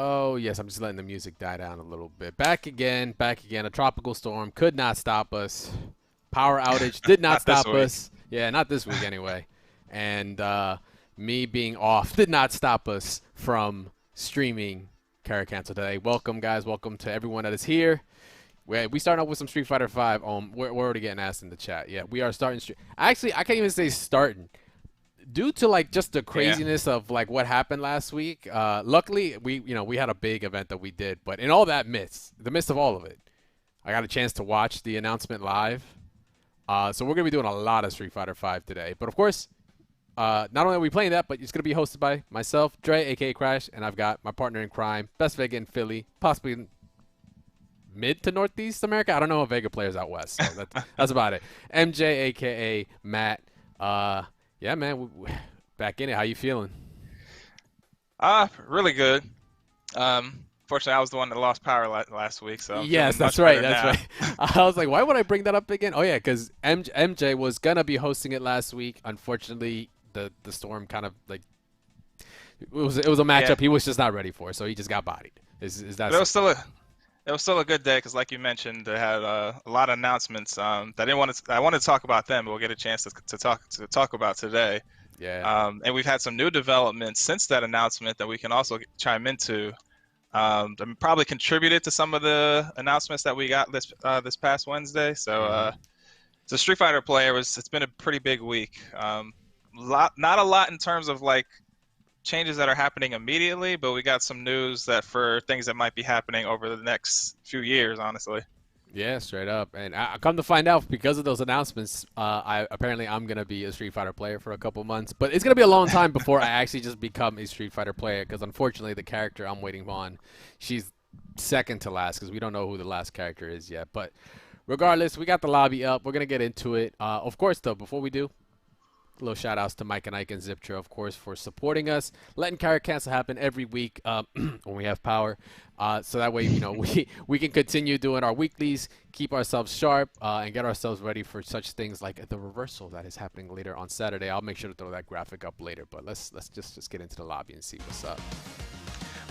Oh, yes, I'm just letting the music die down a little bit. Back again, back again. A tropical storm could not stop us. Power outage did not Not this stop week. us. Yeah, not this week anyway. And me being off did not stop us from streaming Carrot Cancel today. Welcome, guys. Welcome to everyone that is here. We starting off with some Street Fighter 5. We're already getting asked in the chat. Yeah, we are starting. Actually, I can't even say starting. Due to like just the craziness of like what happened last week, luckily we had a big event that we did, but in all that the midst of all of it, I got a chance to watch the announcement live. So we're gonna be doing a lot of Street Fighter 5 today. But of course, not only are we playing that, but it's gonna be hosted by myself, Dre, aka Crash, and I've got my partner in crime, Best Vega in Philly, possibly mid to Northeast America. I don't know if Vega players out west, so that's about it. MJ, aka Matt. Yeah, man, back in it. How you feeling? Really good. Fortunately, I was the one that lost power last week, so I'm yes, feeling that's much right. better That's now. right. I was like, why would I bring that up again? Oh yeah, because MJ was gonna be hosting it last week. Unfortunately, the storm kind of like It was a Yeah, matchup he was just not ready for, so he just got bodied. Is that but simple? it was still a good day because, like you mentioned, they had a lot of announcements. That I didn't want to I wanted to talk about them, but we'll get a chance to talk about today. Yeah. And we've had some new developments since that announcement that we can also chime into. That probably contributed to some of the announcements that we got this past Wednesday. Hmm. So Street Fighter player it's been a pretty big week. Not a lot in terms of like changes that are happening immediately, but we got some news that for things that might be happening over the next few years, honestly. Yeah, straight up. And I come to find out because of those announcements, I'm gonna be a Street Fighter player for a couple months, but it's gonna be a long time before I actually just become a Street Fighter player. Because unfortunately, the character I'm waiting on, she's second to last because we don't know who the last character is yet. But regardless, we got the lobby up. We're gonna get into it. Of course, though, before we do, little shout outs to Mike and Ike and Ziptra, of course, for supporting us, letting Carrot Cancel happen every week when we have power. So that way, we can continue doing our weeklies, keep ourselves sharp, and get ourselves ready for such things like the reversal that is happening later on Saturday. I'll make sure to throw that graphic up later, but let's just get into the lobby and see what's up.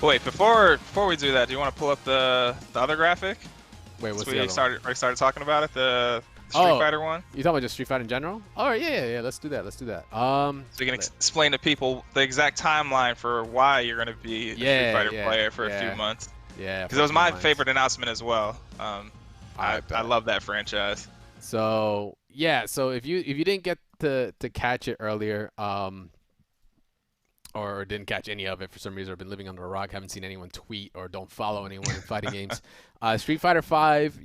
Wait, before we do that, do you want to pull up the other graphic? Wait, Since what's the other one? we started talking about it, the Street Oh, Fighter one. you talking about just Street Fighter in general? All right, yeah. Let's do that. Let's do that. So you can explain to people the exact timeline for why you're going to be a Street Fighter player for a few months. Yeah, Because for it a was few my months. favorite announcement as well. I I bet. love that franchise. So yeah, so if you didn't get to catch it earlier, or didn't catch any of it for some reason, or been living under a rock, haven't seen anyone tweet or don't follow anyone in fighting games, Street Fighter Five,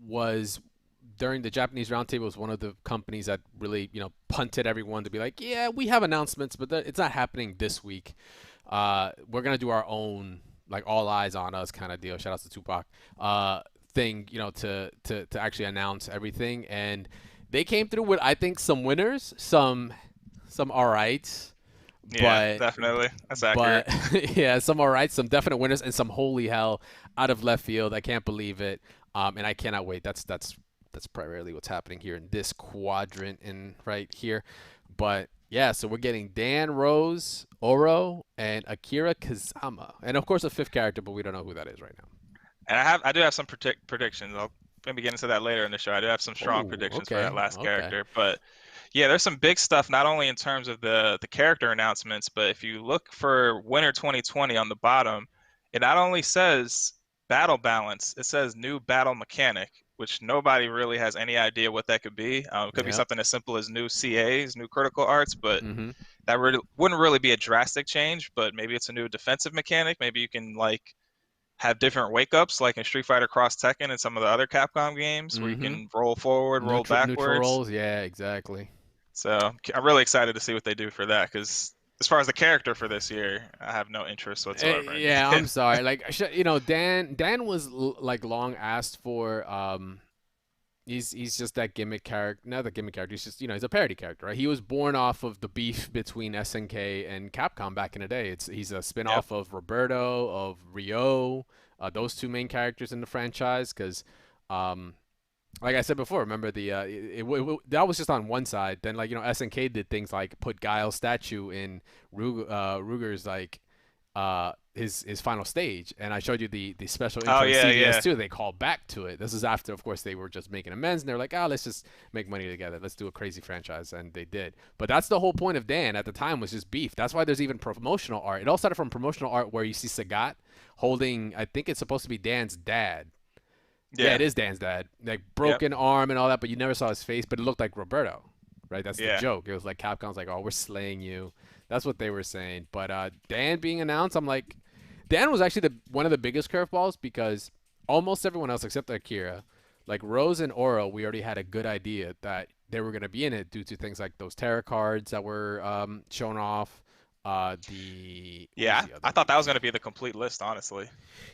was during the Japanese roundtable was one of the companies that really punted everyone to be like, yeah, we have announcements, but it's not happening this week. We're gonna do our own like all eyes on us kind of deal. Shout out to Tupac. Thing, to actually announce everything, and they came through with I think some winners, some all right, Yeah, but definitely. That's accurate. but yeah, some all right, some definite winners, and some holy hell out of left field. I can't believe it, and I cannot wait. That's primarily what's happening here in this quadrant in right here, but yeah, so we're getting Dan Rose, Oro, and Akira Kazama, and of course a fifth character, but we don't know who that is right now. And I do have some predictions. I'll maybe get into that later in the show. I do have some strong Oh, predictions for that okay, last okay. character. But yeah, there's some big stuff not only in terms of the character announcements, but if you look for Winter 2020 on the bottom, it not only says battle balance, it says new battle mechanic, which nobody really has any idea what that could be. It could be Yep. something as simple as new CAs, new critical arts, but Mm-hmm. that really wouldn't really be a drastic change. But maybe it's a new defensive mechanic. Maybe you can like have different wake ups like in Street Fighter Cross Tekken and some of the other Capcom games where you Mm-hmm. can roll forward, roll Neutral backwards. roles. Yeah, exactly. So I'm really excited to see what they do for that because as far as the character for this year, I have no interest whatsoever in Yeah, I'm it. sorry. Like, Dan was like long asked for. He's just that gimmick character. Not the gimmick character. He's just he's a parody character, right? He was born off of the beef between SNK and Capcom back in the day. He's a Yep. spinoff of Roberto, of Ryo, those two main characters in the franchise. Because, um, like I said before, remember that was just on one side. Then like SNK did things like put Guile's statue in Ruger's like his final stage, and I showed you the special Oh intro in yeah, CVS yeah, too. They called back to it. This is after, of course, they were just making amends, and they're like, let's just make money together. Let's do a crazy franchise, and they did. But that's the whole point of Dan at the time was just beef. That's why there's even promotional art. It all started from promotional art where you see Sagat holding, I think it's supposed to be Dan's dad. Yeah, yeah, it is Dan's dad. Like yep, broken arm and all that, but you never saw his face, but it looked like Roberto. Right? That's the yeah. joke. It was like Capcom's like, "Oh, we're slaying you." That's what they were saying. But Dan being announced, I'm like, Dan was actually one of the biggest curveballs because almost everyone else except Akira, like Rose and Oro, we already had a good idea that they were going to be in it due to things like those tarot cards that were shown off. The what was Yeah, the other I thought that was reason? gonna be the complete list, honestly.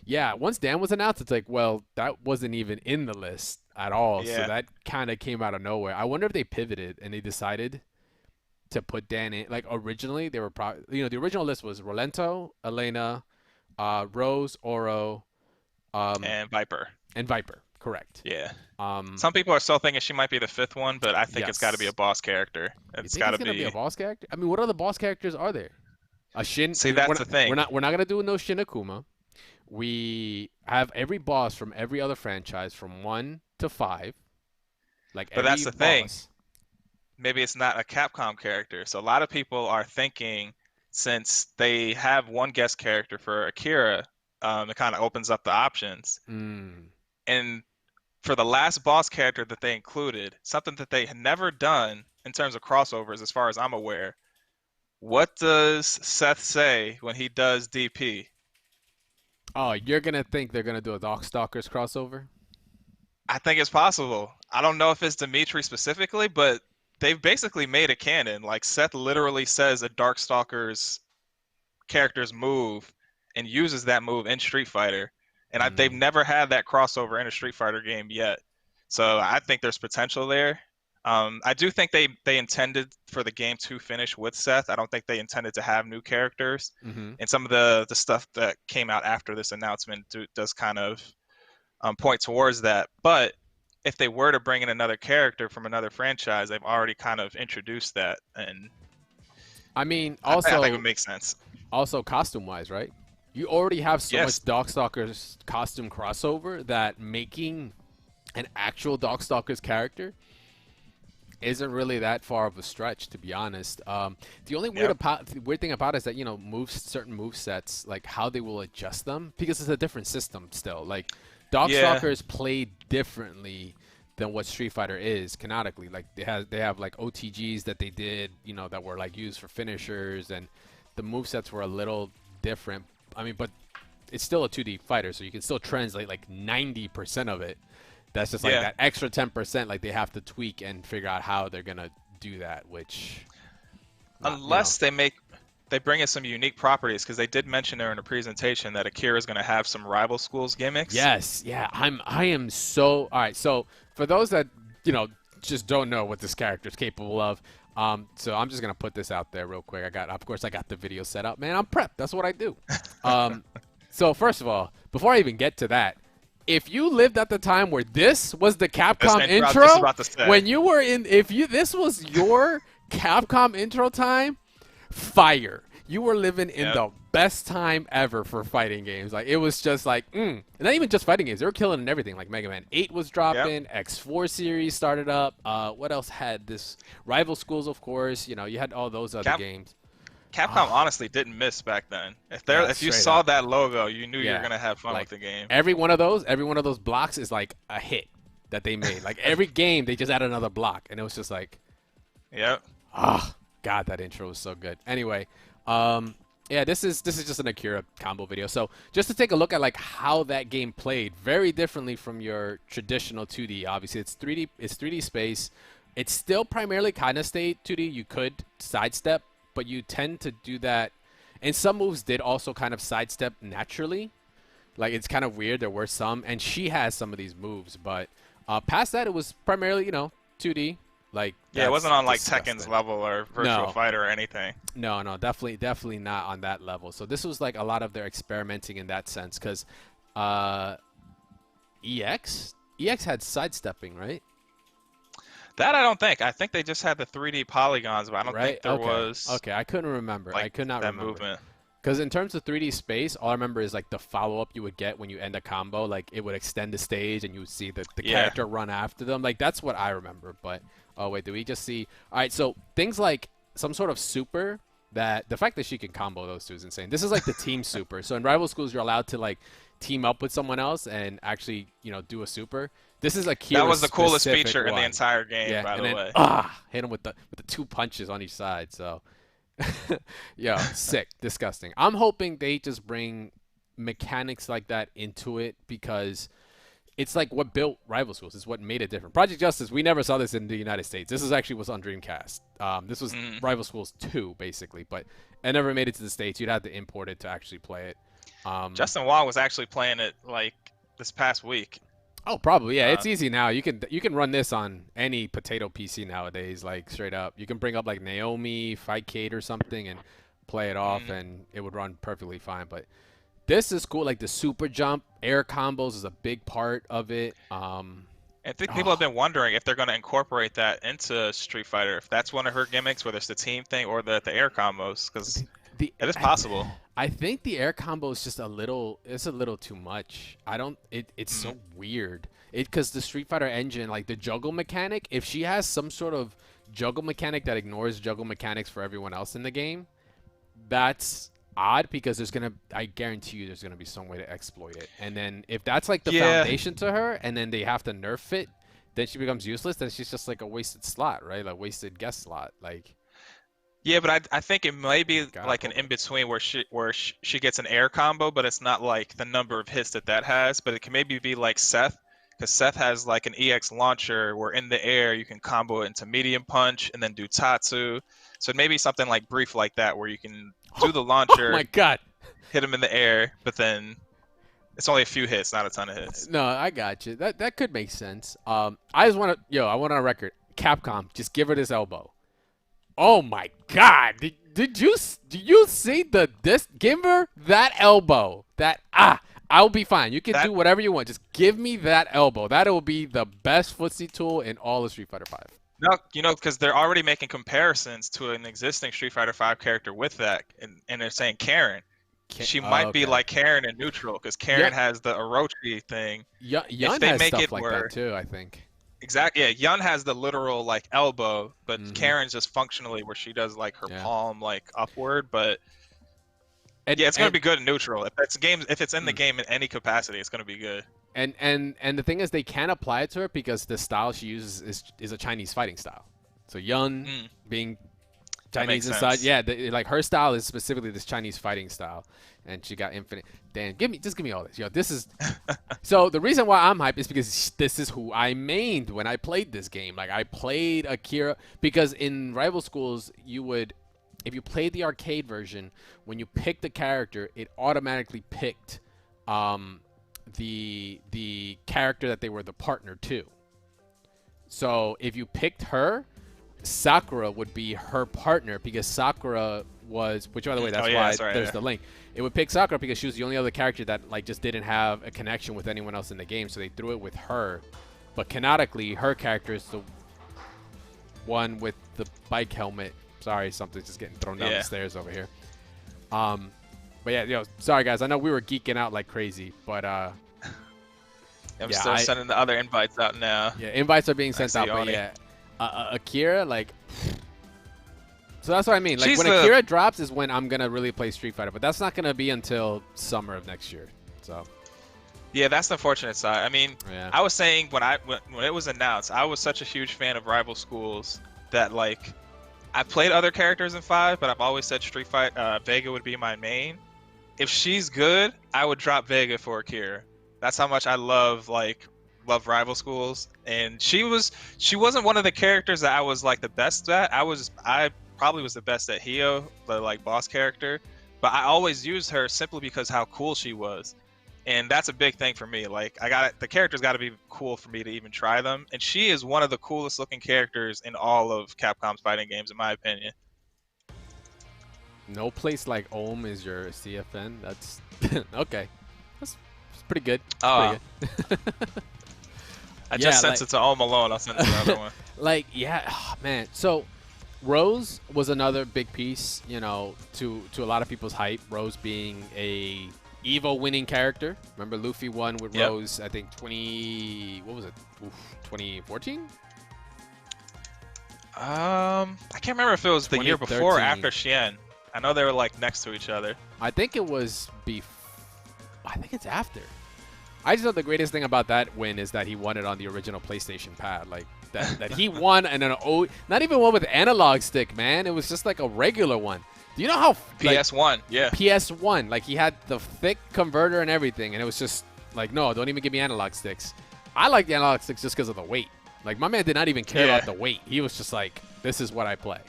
Yeah, once Dan was announced, it's like, well, that wasn't even in the list at all. So Yeah, that kind of came out of nowhere. I wonder if they pivoted and they decided to put Dan in. Like originally, they were probably, the original list was Rolento, Elena, Rose, Oro, um, and Viper. and Viper. Correct. Yeah. Um, Some people are still thinking she might be the fifth one, but I think it's got to be a yes. boss character. You It's think got he's to gonna be a be. boss character? I mean, what other boss characters are there? A Shin. See, We're that's not. the We're thing. not. We're not gonna do no Shin Akuma. We have every boss from every other franchise from 1 to 5. Like But that's every the thing. boss. Maybe it's not a Capcom character. So a lot of people are thinking, since they have one guest character for Akira, it kind of opens up the options. Mm. And for the last boss character that they included, something that they had never done in terms of crossovers, as far as I'm aware. What does Seth say when he does DP? Oh, you're gonna think they're gonna do a Darkstalkers crossover? I think it's possible. I don't know if it's Dimitri specifically, but they've basically made a canon. Like Seth literally says a Darkstalker's character's move and uses that move in Street Fighter. And they've Mm. never had that crossover in a Street Fighter game yet. So I think there's potential there. I do think they intended for the game to finish with Seth. I don't think they intended to have new characters. Mm-hmm. And some of the stuff that came out after this announcement does kind of point towards that. But if they were to bring in another character from another franchise, they've already kind of introduced that, and I mean, I think it would also, make sense. also costume-wise, right? You already have so much Yes. Darkstalkers costume crossover that making an actual Darkstalkers character isn't really that far of a stretch, to be honest. The only Yep. weird thing about it is that moves certain move sets, like how they will adjust them, because it's a different system still. Like Yeah. Darkstalkers play differently than what Street Fighter is canonically. Like they have like OTGs that they did, that were like used for finishers, and the move sets were a little different. I mean, but it's still a 2D fighter, so you can still translate like 90% of it. That's just like Yeah. that extra 10%, like they have to tweak and figure out how they're gonna do that, which not, Unless they bring in some unique properties, because they did mention there in the presentation that Akira is going to have some rival schools gimmicks. Yes, yeah, I am so all right. So for those that just don't know what this character is capable of, so I'm just gonna put this out there real quick. Of course, I got the video set up, man. I'm prepped. That's what I do. Um, so first of all, before I even get to that, if you lived at the time where this was the This Capcom intro, I was just intro, about to say. when you were in, if you this was your Capcom intro time, fire. You were living in Yep. the best time ever for fighting games. Like it was just like, and not even just fighting games. They were killing and everything. Like Mega Man 8 was Yep. dropping, X4 series started up. What else had this? Rival Schools, of course. You had all those other Cap games. Capcom honestly didn't miss back then. Yeah, If you straight saw up. that logo, you knew you were Yeah, gonna have fun with like the game. every one of those blocks is like a hit that they made. Like every game, they just added another block, and it was just like, Yep. God, that intro was so good. Anyway, yeah, this is just an Akira combo video. So just to take a look at like how that game played, very differently from your traditional 2D. Obviously, it's 3D. It's 3D space. It's still primarily kind of stayed 2D. You could sidestep, but you tend to do that. And some moves did also kind of sidestep naturally. Like it's kind of weird. There were some, and she has some of these moves, but past that, it was primarily 2D. Like Yeah, it that's wasn't on like disgusting. Tekken's level or Virtual No, Fighter or anything. no, definitely not on that level. So this was like a lot of their experimenting in that sense, because uh, EX had sidestepping, right? That I don't think. I think they just had the 3D polygons, but I don't Right? think there Okay. was Okay, I couldn't remember. I like could not that remember. movement. Because in terms of 3D space, all I remember is like the follow-up you would get when you end a combo. Like it would extend the stage and you would see the Yeah. character run after them. Like that's what I remember. But oh wait, did we just see? All right, so things like some sort of super, that the fact that she can combo those two is insane. This is like the team super. So in rival schools, you're allowed to like team up with someone else and actually do a super. This is a That was the coolest specific feature in the one. entire game, Yeah, by and the then way. hit him with the two punches on each side. So. Yeah, sick, disgusting. I'm hoping they just bring mechanics like that into it, because it's like what built Rival Schools. It's what made it different. Project Justice, we never saw this in the United States. This is actually was on Dreamcast. This was Rival Schools 2, basically, but it never made it to the States. You'd have to import it to actually play it. Justin Wong was actually playing it like this past week. Oh, probably. Yeah, Uh, it's easy now. You can run this on any potato PC nowadays, like straight up. You can bring up like Naomi, Fightcade or something and play it off and it would run perfectly fine. But this is cool. Like the super jump, air combos is a big part of it. I think people have been wondering if they're going to incorporate that into Street Fighter, if that's one of her gimmicks, whether it's the team thing or the air combos. Because The It is possible. I think the air combo is just a little. It's a little too much. I don't. It's Mm. so weird. Because the Street Fighter engine, like the juggle mechanic, if she has some sort of juggle mechanic that ignores juggle mechanics for everyone else in the game, that's odd because there's gonna. I guarantee you, there's gonna be some way to exploit it. And then if that's like the Yeah. foundation to her, and then they have to nerf it, then she becomes useless. Then she's just like a wasted slot, right? Like wasted guest slot. Like Yeah, but I think it may be God, like an in between where she gets an air combo, but it's not like the number of hits that has. But it can maybe be like Seth, because Seth has like an EX launcher where in the air you can combo it into medium punch and then do Tatsu. So it may be something like brief like that where you can do the oh my launcher, God. hit him in the air, but then it's only a few hits, not a ton of hits. No, I got you. That could make sense. I just want to, I want on record, Capcom, just give her this elbow. Oh my God! Did you see this? Give her that elbow. I'll be fine. You can do whatever you want. Just give me that elbow. That'll be the best footsie tool in all of Street Fighter V. No, because they're already making comparisons to an existing Street Fighter V character with that, and they're saying Karen. She might be like Karen in neutral, because Karen has the Orochi thing. Yun if they has make stuff it like where, that too, I think. Exactly. Yeah, Yun has the literal like elbow, but Mhm. Karen's just functionally where she does like her palm like upward. But And, yeah, it's gonna be good in neutral. If it's in the Mm. game in any capacity, it's gonna be good. And the thing is, they can apply it to her because the style she uses is a Chinese fighting style. So Yun being Chinese inside, yeah, like her style is specifically this Chinese fighting style, and she got infinite. Dan, just give me all this. Yo, this is. So the reason why I'm hyped is because this is who I mained when I played this game. Like I played Akira because in rival schools you would, if you played the arcade version, when you picked the character, it automatically picked the character that they were the partner to. So if you picked her, Sakura would be her partner because Sakura was, which by the way, that's why there's the link. It would pick Sakura because she was the only other character that like just didn't have a connection with anyone else in the game, so they threw it with her. But canonically, her character is the one with the bike helmet. Sorry, something's just getting thrown down the stairs over here. But yeah, sorry guys, I know we were geeking out like crazy, but I'm still sending the other invites out now. Yeah, invites are being sent out, but yeah. Akira, like, so that's what I mean. Like when Akira drops is when I'm gonna really play Street Fighter, but that's not gonna be until summer of next year. So yeah, that's the unfortunate side. I mean, I was saying when it was announced, I was such a huge fan of rival schools that like I played other characters in 5, but I've always said Street Fighter Vega would be my main. If she's good, I would drop Vega for Akira. That's how much I love rival schools. And she wasn't one of the characters that I was like the best at. I probably was the best at Hio, the like boss character, but I always used her simply because how cool she was. And that's a big thing for me. Like the character's got to be cool for me to even try them. And she is one of the coolest looking characters in all of Capcom's fighting games, in my opinion. No place like Ohm is your CFN. That's okay. That's pretty good. I just sent it to Ohm alone. I'll send it to the other one. Like, man. So Rose was another big piece, to a lot of people's hype. Rose being a Evo winning character. Remember Luffy won with Rose, I think 2014? I can't remember if it was the year before or after Xian. I know they were like next to each other. I think it was I think it's after. I just know the greatest thing about that win is that he won it on the original PlayStation pad. Like that he won not even one with analog stick, man. It was just like a regular one. Do you know how PS1? Yeah. PS1. Like he had the thick converter and everything, and it was just like, no, don't even give me analog sticks. I like the analog sticks just because of the weight. Like my man did not even care about the weight. He was just like, this is what I play.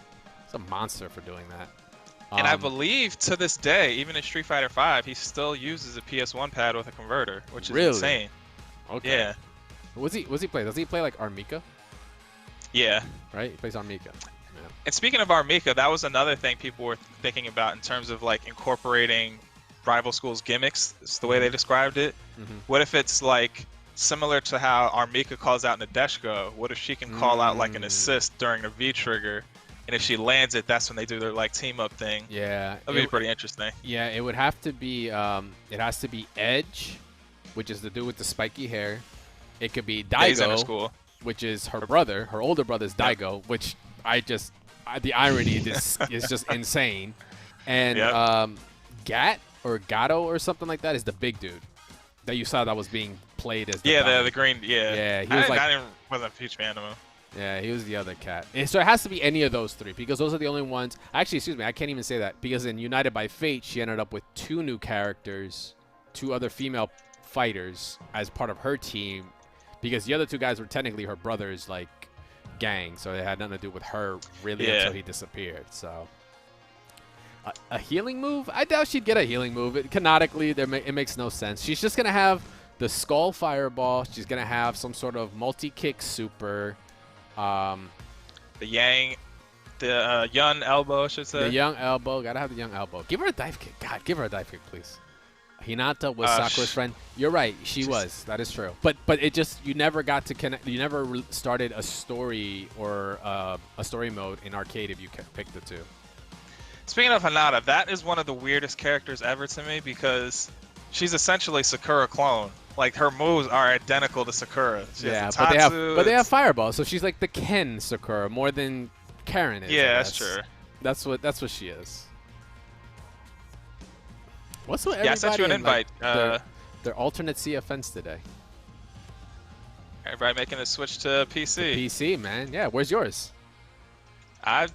He's a monster for doing that. And I believe to this day, even in Street Fighter V, he still uses a PS1 pad with a converter, which is insane. Okay. Yeah. What's he play? Does he play like Armika? Yeah. Right? He plays Armika. Yeah. And speaking of Armika, that was another thing people were thinking about in terms of like incorporating rival schools gimmicks. It's the way they described it. What if it's like similar to how Armika calls out Nadeshiko? What if she can call out like an assist during a V trigger? and if she lands it, that's when they do their like team up thing. Yeah, That'd be pretty interesting. Yeah, it would have to be. It has to be Edge, which is the dude with the spiky hair. It could be Daigo, which is her brother. Her older brother is Daigo, which the irony is just insane. And Gat or Gato or something like that is the big dude that you saw that was being played as. The green. Yeah, he was wasn't a huge fan of him. Yeah, he was the other cat. So it has to be any of those three because those are the only ones. Actually, excuse me, I can't even say that because in United by Fate, she ended up with 2 new characters, 2 other female fighters as part of her team because the other 2 guys were technically her brother's like gang, so it had nothing to do with her really until he disappeared. So a healing move? I doubt she'd get a healing move. Canonically, it makes no sense. She's just gonna have the Skull Fireball. She's gonna have some sort of multi-kick super. The Young Elbow, I should say. The Young Elbow. Gotta have the Young Elbow. Give her a dive kick. God, give her a dive kick, please. Hinata was Sakura's friend. You're right. She was. That is true. But it just, you never got to connect. You never started a story or a story mode in arcade if you picked the 2. Speaking of Hinata, that is one of the weirdest characters ever to me because she's essentially Sakura clone. Like her moves are identical to Sakura. But they have Fireball, so she's like the Ken Sakura more than Karen is. Yeah, that's true. That's what she is. What's with everybody? Yeah, I sent you an invite. Like, their alternate CFNs today. Everybody making a switch to PC. PC, man. Yeah, where's yours? I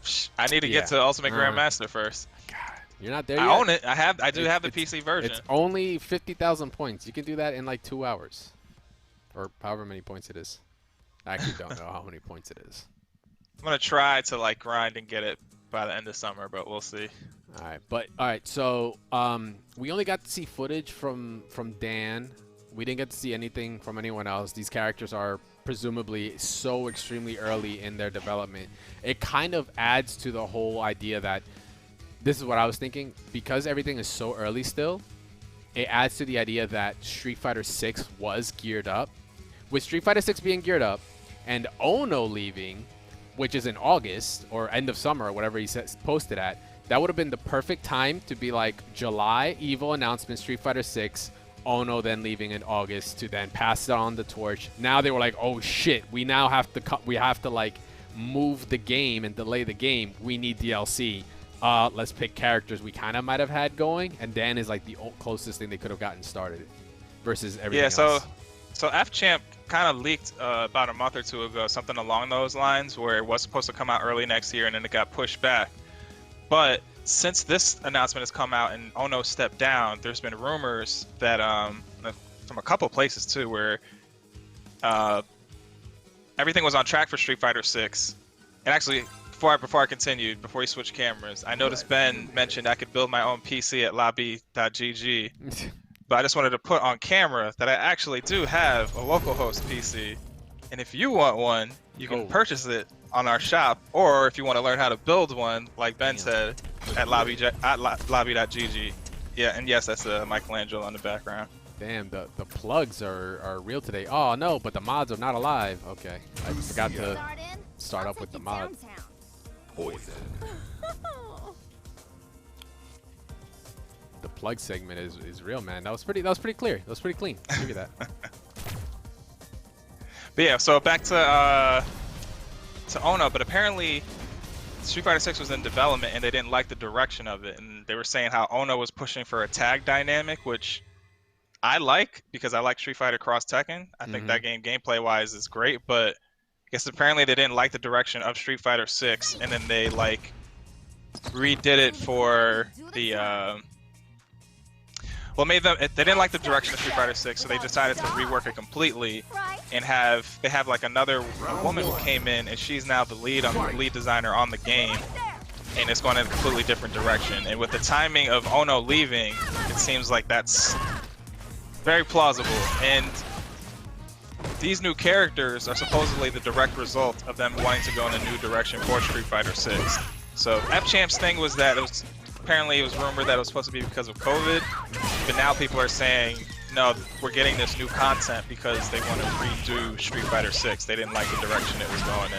need to get to Ultimate Grandmaster first. God, you're not there yet? I own it. I do have the PC version. It's only 50,000 points. You can do that in like 2 hours. Or however many points it is. I actually don't know how many points it is. I'm going to try to like grind and get it by the end of summer, but we'll see. All right. So we only got to see footage from Dan. We didn't get to see anything from anyone else. These characters are presumably so extremely early in their development. It kind of adds to the whole idea that this is what I was thinking. Because everything is so early still, it adds to the idea that Street Fighter 6 was geared up. With Street Fighter 6 being geared up and Ono leaving, which is in August or end of summer or whatever he posted at, that would have been the perfect time to be like July Evo announcement, Street Fighter 6, Ono then leaving in August to then pass it on the torch. Now they were like, oh shit, we now have to like move the game and delay the game. We need DLC. Let's pick characters we kind of might have had going, and Dan is like the closest thing they could have gotten started versus everything else. So FChamp kind of leaked about a month or 2 ago, something along those lines, where it was supposed to come out early next year and then it got pushed back. But since this announcement has come out and Ono stepped down, there's been rumors that from a couple places too, where everything was on track for Street Fighter 6. And actually, before I continued, before we switch cameras, I noticed Ben mentioned I could build my own PC at lobby.gg. But I just wanted to put on camera that I actually do have a localhost PC. And if you want one, you can purchase it on our shop, or if you want to learn how to build one, like Ben said, at lobby.gg. Yeah, and yes, that's Michelangelo on the background. Damn, the plugs are real today. Oh no, but the mods are not alive. Okay, I forgot to start up with the mods. Poison. The plug segment is real, man. That was pretty clear. That was pretty clean. I'll give you that. But yeah, so back to Ono, but apparently Street Fighter 6 was in development and they didn't like the direction of it, and they were saying how Ono was pushing for a tag dynamic, which I like because I like Street Fighter Cross Tekken. I think that game gameplay wise is great, but I guess apparently they didn't like the direction of Street Fighter 6, and then they like redid it for the they didn't like the direction of Street Fighter 6, so they decided to rework it completely and they have like another woman who came in, and she's now the lead designer on the game, and it's going in a completely different direction. And with the timing of Ono leaving, it seems like that's very plausible. And these new characters are supposedly the direct result of them wanting to go in a new direction for Street Fighter 6. So FChamp's thing was that apparently it was rumored that it was supposed to be because of COVID, but now people are saying, no, we're getting this new content because they want to redo Street Fighter 6. They didn't like the direction it was going in.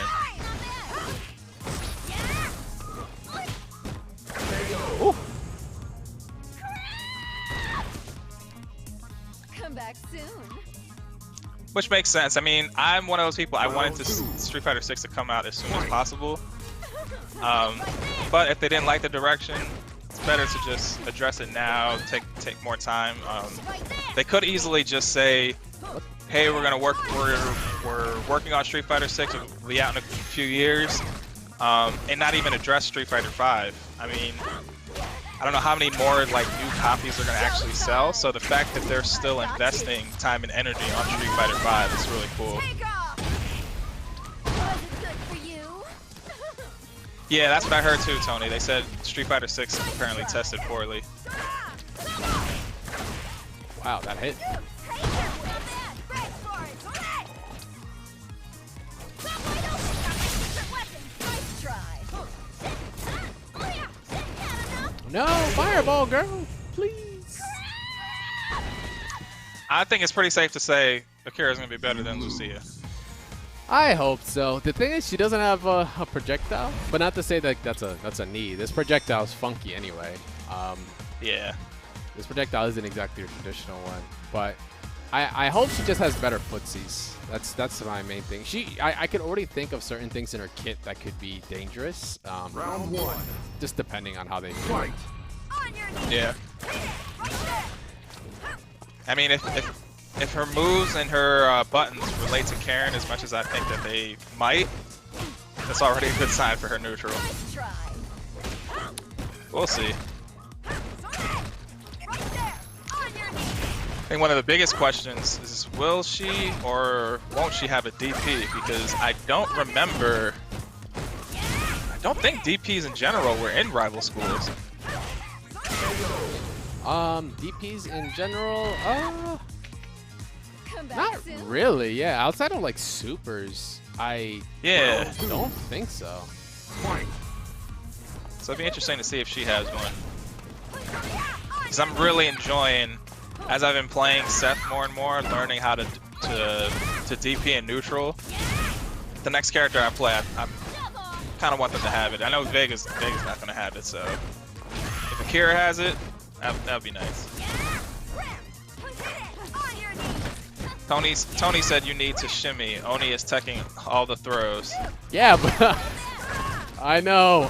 back soon. Which makes sense. I mean, I'm one of those people. I wanted Street Fighter 6 to come out as soon as possible. But if they didn't like the direction, it's better to just address it now. Take more time. They could easily just say, "Hey, we're working on Street Fighter 6. It'll be out in a few years," and not even address Street Fighter 5. I mean, I don't know how many more like new copies they're gonna actually sell. So the fact that they're still investing time and energy on Street Fighter 5 is really cool. Yeah, that's what I heard too, Tony. They said Street Fighter 6 apparently tested poorly. Wow, that hit. No, fireball, girl, please. I think it's pretty safe to say Akira's gonna be better than Lucia. I hope so. The thing is, she doesn't have a projectile, but not to say that that's a need. This projectile is funky anyway. Yeah. This projectile isn't exactly a traditional one, but I hope she just has better footsies. That's my main thing. I could already think of certain things in her kit that could be dangerous. Round 1. Just depending on how they fight. Yeah. I mean, if her moves and her buttons relate to Karen as much as I think that they might, that's already a good sign for her neutral. We'll see. I think one of the biggest questions is, will she or won't she have a DP? Because I don't think DPs in general were in rival schools. DPs in general, not really. Yeah, outside of like supers, I don't think so. So it'd be interesting to see if she has one. Because I'm really enjoying, as I've been playing Seth more and more, learning how to DP and neutral. The next character I play, I kind of want them to have it. I know Vega's not going to have it, so if Akira has it, that would be nice. Tony said you need to shimmy. Oni is teching all the throws. Yeah, but I know.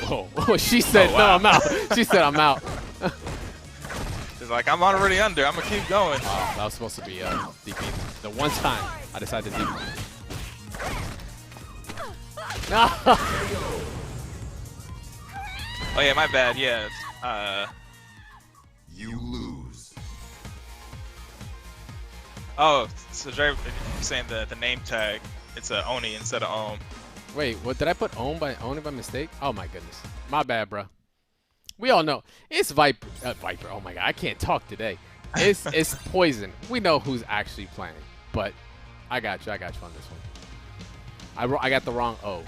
Whoa, she said, oh, wow. No, I'm out. She said, I'm out. She's like, I'm already under. I'm going to keep going. Oh, that was supposed to be DP. The one time I decided to DP. No. Oh, yeah, my bad. Yeah. You lose. Oh, so Dre saying the name tag. It's a Oni instead of Ohm. Wait, what did I put Oni by mistake? Oh my goodness, my bad, bro. We all know it's Viper. Oh my god, I can't talk today. It's Poison. We know who's actually playing, but I got you on this one. I got the wrong O.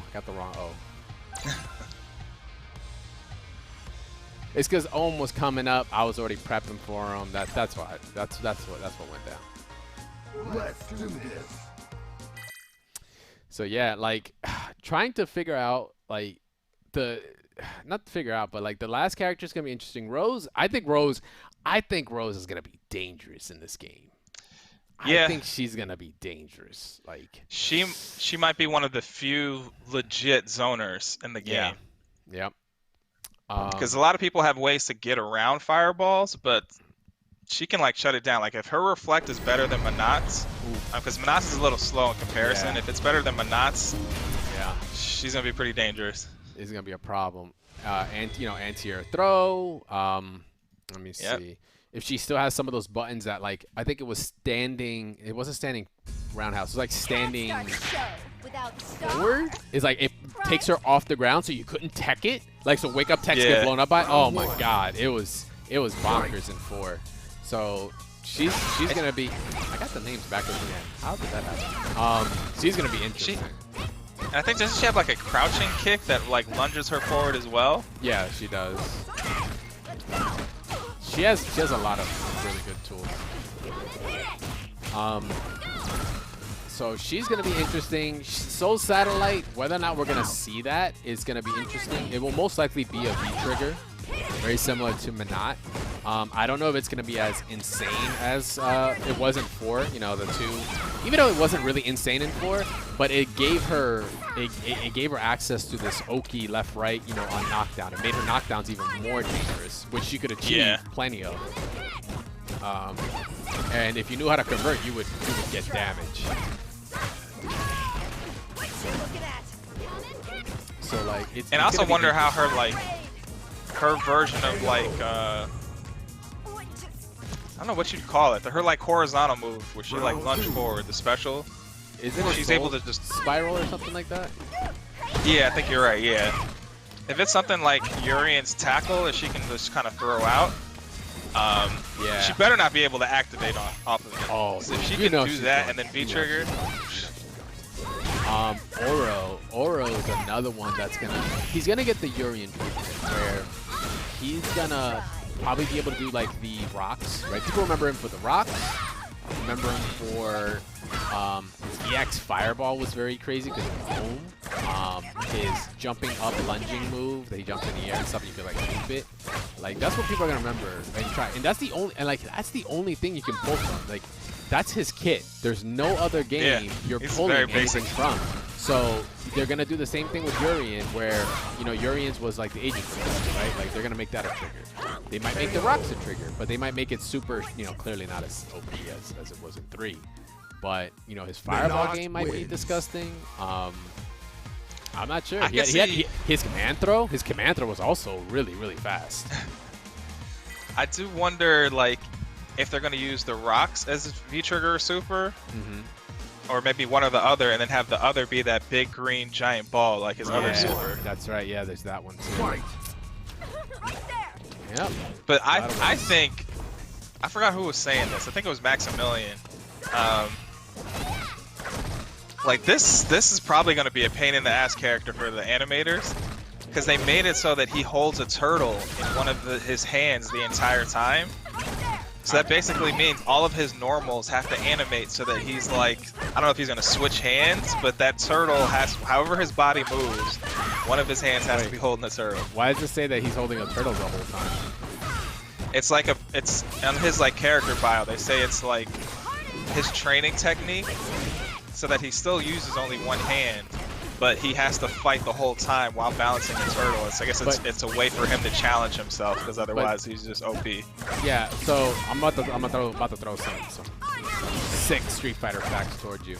It's because Ohm was coming up. I was already prepping for him. That's why. That's what went down. Let's do this. So yeah, like trying to figure out like not to figure out, but like the last character is gonna be interesting. Rose, I think Rose is gonna be dangerous in this game. Yeah. I think she's gonna be dangerous. Like she might be one of the few legit zoners in the game. Yep. Because a lot of people have ways to get around fireballs, but she can like shut it down. Like if her reflect is better than Manat's, because Manat's is a little slow in comparison. Yeah. If it's better than Manat's, yeah, she's gonna be pretty dangerous. It's gonna be a problem. And anti-air throw. Let me see if she still has some of those buttons that like I think it was standing. It wasn't standing roundhouse. It was like standing forward. It's like it takes her off the ground, so you couldn't tech it. Like so, wake up techs get blown up by. Oh my god, it was bonkers in 4. So she's gonna be. I got the names backwards again. How did that happen? She's gonna be interesting. I think doesn't she have like a crouching kick that like lunges her forward as well? Yeah, she does. She has a lot of really good tools. So she's going to be interesting. Soul Satellite, whether or not we're going to see that is going to be interesting. It will most likely be a V-trigger, very similar to Minot. I don't know if it's going to be as insane as it was in 4, you know, the 2. Even though it wasn't really insane in 4, but it gave her it gave her access to this Oki left-right, you know, on knockdown. It made her knockdowns even more dangerous, which she could achieve plenty of. And if you knew how to convert, you would get damage. So like, and I also wonder how her version of like I don't know what you'd call it. Her like horizontal move where she like lunge forward, the special. Isn't it she's able to just spiral or something like that? Yeah, I think you're right. Yeah, if it's something like Urian's tackle that she can just kind of throw out. Yeah. She better not be able to activate off of it. Oh, so if she can do that and then V-trigger. Oro is another one that's he's gonna get the Urian treatment where he's gonna probably be able to do like the rocks, right? People remember him for the rocks. Remember him for his EX Fireball was very crazy because of Boom. His jumping up lunging move that he jumps in the air and stuff, and you can like loop it. Like that's what people are gonna remember and try. And that's the only thing you can pull from. Like that's his kit. There's no other game you're pulling anything from. So they're gonna do the same thing with Urian, where you know Urian's was like the agent trigger, right? Like they're gonna make that a trigger. They might make the rocks a trigger, but they might make it super, you know, clearly not as OP as it was in 3. But you know his Fireball game might be disgusting. I'm not sure. His command throw. His command throw was also really, really fast. I do wonder, like, if they're going to use the rocks as V-trigger or super, or maybe one or the other, and then have the other be that big green giant ball like his other super. That's right. Yeah, there's that one too. Yep. But I think I forgot who was saying this. I think it was Maximilian. Like this is probably going to be a pain in the ass character for the animators, because they made it so that he holds a turtle in one of his hands the entire time. So that basically means all of his normals have to animate so that he's like, I don't know if he's going to switch hands, but that turtle has, however his body moves, one of his hands has to be holding the turtle. Why does it say that he's holding a turtle the whole time? It's like it's on his like character bio. They say it's like his training technique, so that he still uses only one hand, but he has to fight the whole time while balancing the turtle. I guess it's a way for him to challenge himself, because otherwise he's just OP. Yeah, so I'm about to throw some sick Street Fighter facts towards you.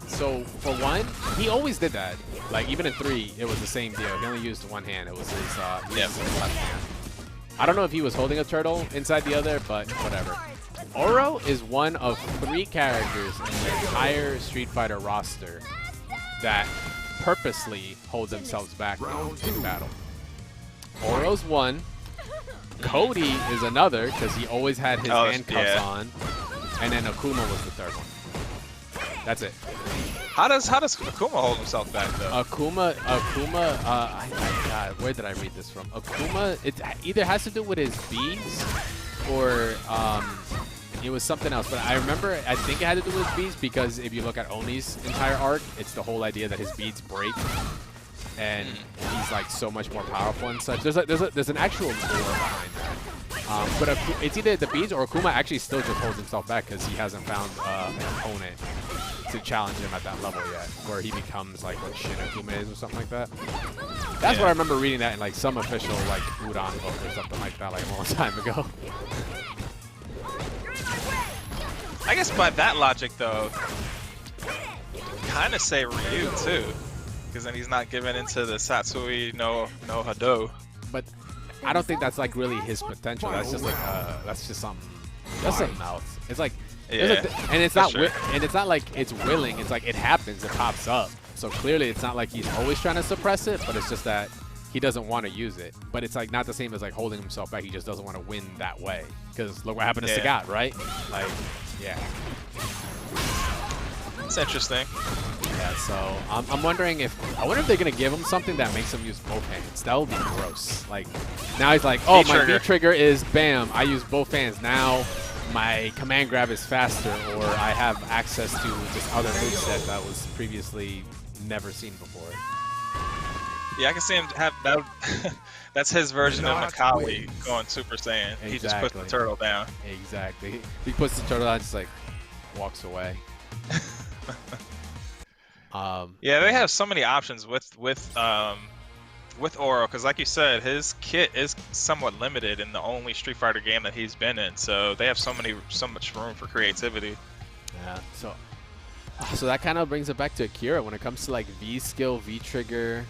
So for one, he always did that. Like even in 3, it was the same deal. He only used one hand. It was his left hand. I don't know if he was holding a turtle inside the other, but whatever. Oro is one of 3 characters in the entire Street Fighter roster that purposely hold themselves back in battle. Oro's one. Cody is another, because he always had his handcuffs on. And then Akuma was the third one. That's it. How does Akuma hold himself back though? Akuma, God, where did I read this from? Akuma, it either has to do with his beads or it was something else, but I remember, I think it had to do with his beads, because if you look at Oni's entire arc, it's the whole idea that his beads break, and he's like so much more powerful and such. There's an actual lore behind that. But it's either the beads or Akuma actually still just holds himself back because he hasn't found an opponent to challenge him at that level yet, where he becomes like what Shin Akuma is or something like that. That's what I remember reading that in like some official like Udon book or something like that, like a long time ago. I guess by that logic, though, kind of say Ryu too, because then he's not giving into the Satsui no Hado. But I don't think that's like really his potential. That's just like that's just something. That's something else. It's like, and it's not and it's not like it's willing. It's like it happens. It pops up. So clearly, it's not like he's always trying to suppress it, but it's just that he doesn't want to use it. But it's like not the same as like holding himself back. He just doesn't want to win that way. Because look what happened to Sagat, right? Like, yeah. It's interesting. Yeah, so I'm wondering if they're gonna give him something that makes him use both hands. That would be gross. Like now he's like, oh, my V trigger is bam. I use both hands now. my command grab is faster, or I have access to this other moveset that was previously never seen before. Yeah, I can see him have that. That's his version of Not Macaulay wins. going Super Saiyan. He just puts the Exactly. turtle down. Exactly. He puts the turtle on, just like walks away. Yeah, they have so many options with Oro, because like you said, his kit is somewhat limited in the only Street Fighter game that he's been in. So they have so much room for creativity. Yeah. So that kind of brings it back to Akira when it comes to like V skill, V trigger.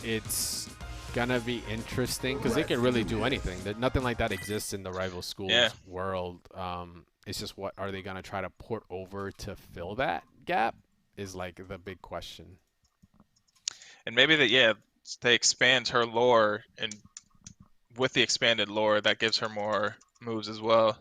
It's gonna be interesting because they can really do anything. Nothing like that exists in the rival schools world. It's just what are they gonna try to port over to fill that gap is like the big question. And maybe they expand her lore, and with the expanded lore, that gives her more moves as well.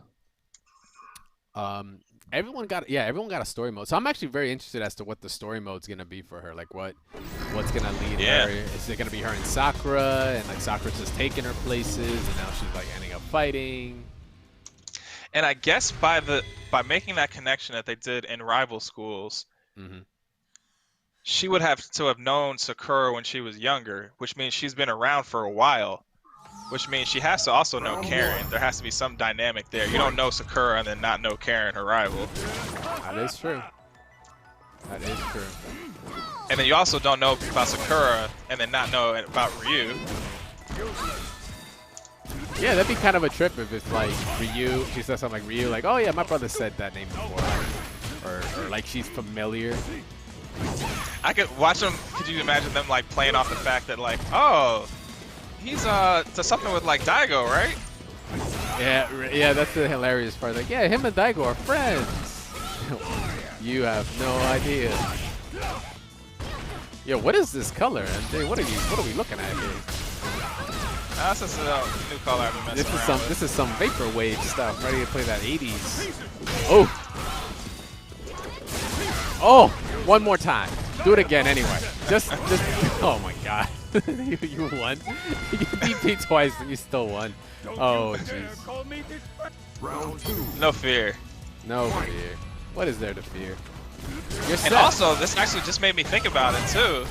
Everyone got a story mode, so I'm actually very interested as to what the story mode's gonna be for her. Like what's gonna lead her? Is it gonna be her and Sakura, and like Sakura's just taking her places, and now she's like ending up fighting? And I guess by making that connection that they did in rival schools, she would have to have known Sakura when she was younger, which means she's been around for a while. Which means she has to also know Karen. There has to be some dynamic there. You don't know Sakura and then not know Karen, her rival. That is true. That is true. And then you also don't know about Sakura and then not know about Ryu. Yeah, that'd be kind of a trip if it's like Ryu. She says something like Ryu, like, oh yeah, my brother said that name before. Or like she's familiar. I could watch them. Could you imagine them like playing off the fact that like, oh, he's to something with like Daigo, right? Yeah, that's the hilarious part. Like, yeah, him and Daigo are friends. You have no idea. Yo, what is this color, MJ? What are we looking at here? That's just a new color I've been messing around with. This is some vaporwave stuff. Ready to play that 80s. Oh, one more time. Do it again anyway. Just. Oh my God. you won. You beat me twice and you still won. Oh jeez. Round 2. No fear. No fear. What is there to fear? You're set. And also, this actually just made me think about it too.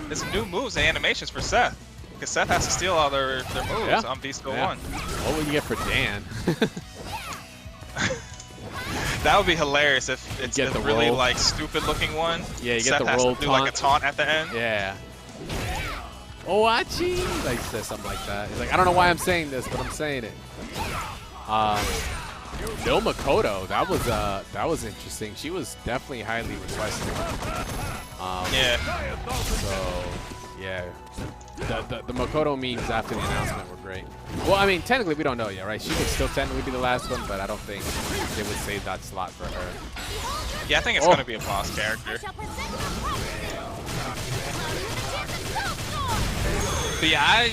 There's new moves and animations for Seth. Because Seth has to steal all their moves on V-Skill 1. What would you get for Dan? That would be hilarious if it's a really roll. like stupid looking one. Yeah, you Seth get the has roll to do like a taunt at the end. Yeah. Oachi! Like says something like that. He's like, I don't know why I'm saying this, but I'm saying it. No Makoto, that was interesting. She was definitely highly requested. So yeah. The Makoto memes after the announcement were great. Well, I mean, technically we don't know yet, right? She could still technically be the last one, but I don't think they would save that slot for her. Yeah, I think it's gonna be a boss character. But yeah,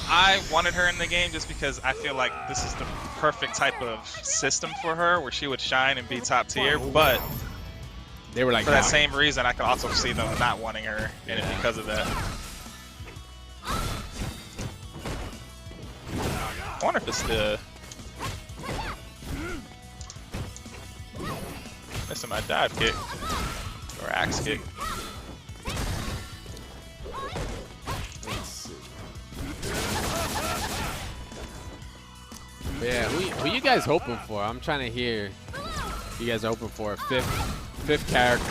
I wanted her in the game just because I feel like this is the perfect type of system for her, where she would shine and be top tier. But they were like, for that same reason, I could also see them not wanting her in it because of that. I wonder if it's the missing my dive kick or axe kick. Yeah, who you guys hoping for? I'm trying to hear. You guys are hoping for a fifth character.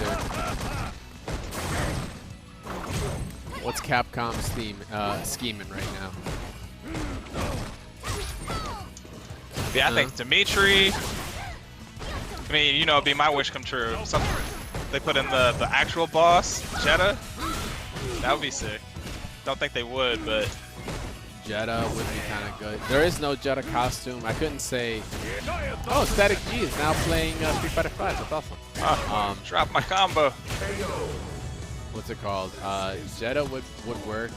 What's Capcom's scheming right now? Yeah, I think Dimitri. I mean, you know, it'd be my wish come true. They put in the actual boss, Jeddah. That would be sick. Don't think they would, but Jeddah would be kind of good. There is no Jeddah costume. I couldn't say. Oh, Static G is now playing Street Fighter 5. That's awesome. Drop my combo. What's it called? Jeddah would work.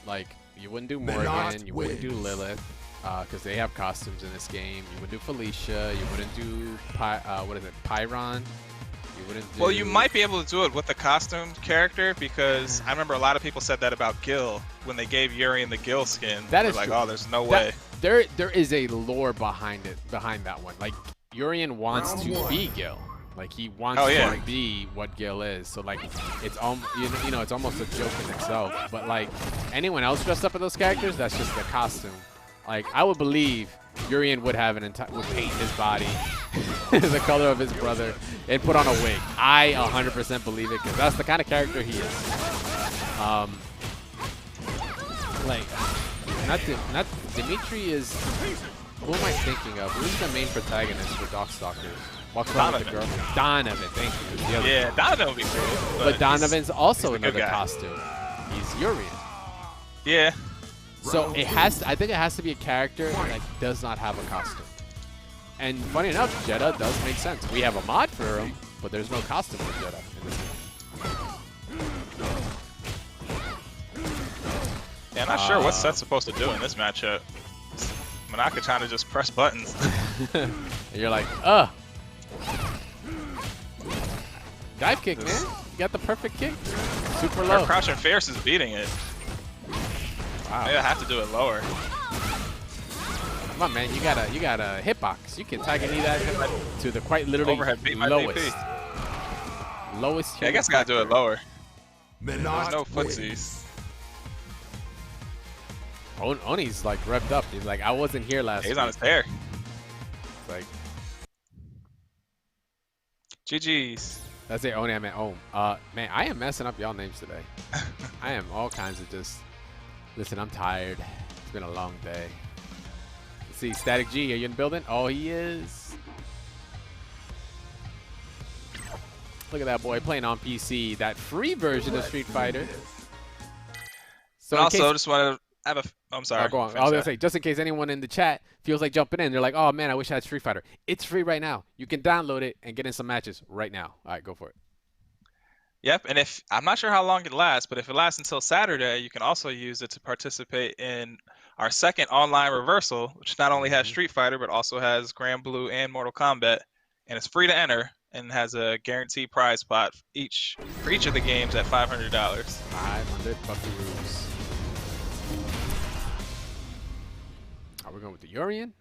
Like, you wouldn't do Morgan, you wouldn't do Lilith, because they have costumes in this game. You wouldn't do Felicia. You wouldn't do what is it, Pyron? You wouldn't do... Well, you might be able to do it with the costume character because I remember a lot of people said that about Gil when they gave Urian the Gil skin. That is like, true. oh, there's no way. There is a lore behind that one. Like Urian wants to be Gil. Like he wants to be what Gil is. So like it's you know it's almost a joke in itself. But like anyone else dressed up in those characters, that's just the costume. Like I would believe Urian would have would paint his body the color of his brother and put on a wig. I 100% believe it because that's the kind of character he is. Like not Dimitri is. Who am I thinking of? Who's the main protagonist for Darkstalkers? Walks around with the girl. Donovan, thank you. Yeah, Donovan would be cool. But Donovan's also another costume. He's Urian. Yeah. So it has. I think it has to be a character that does not have a costume. And funny enough, Jeddah does make sense. We have a mod for him, but there's no costume for Jeddah in this game. Yeah, I'm not sure what Seth's supposed to do in this matchup. Manaka trying to just press buttons. And you're like, dive kick, man. You got the perfect kick. Super low. Her crouching fierce is beating it. Wow. Maybe I have to do it lower. Come on, man. You got a hitbox. You can Tiger knee that to the quite literally Overhead beat my lowest. DP. Lowest. Yeah, I guess I gotta do it lower. Menard There's no wins. footsies. Oni's like revved up. He's like, I wasn't here last week. He's on his hair. It's like, GG's. that's it. Oni, I meant Om. Man, I am messing up y'all names today. I am all kinds of just. Listen, I'm tired. It's been a long day. Let's see, Static G, are you in the building? Oh, he is. Look at that boy playing on PC. That free version of Street Fighter. So And also, just wanted to have a. I'm sorry. Oh, go on. I was gonna say, just in case anyone in the chat feels like jumping in, they're like, "Oh man, I wish I had Street Fighter." It's free right now. You can download it and get in some matches right now. All right, go for it. Yep, and if I'm not sure how long it lasts, but if it lasts until Saturday, you can also use it to participate in our second online reversal, which not only has Street Fighter but also has Grand Blue and Mortal Kombat, and it's free to enter and has a guaranteed prize pot for each of the games at $500. 500 buckaroos. We're going with the Urian,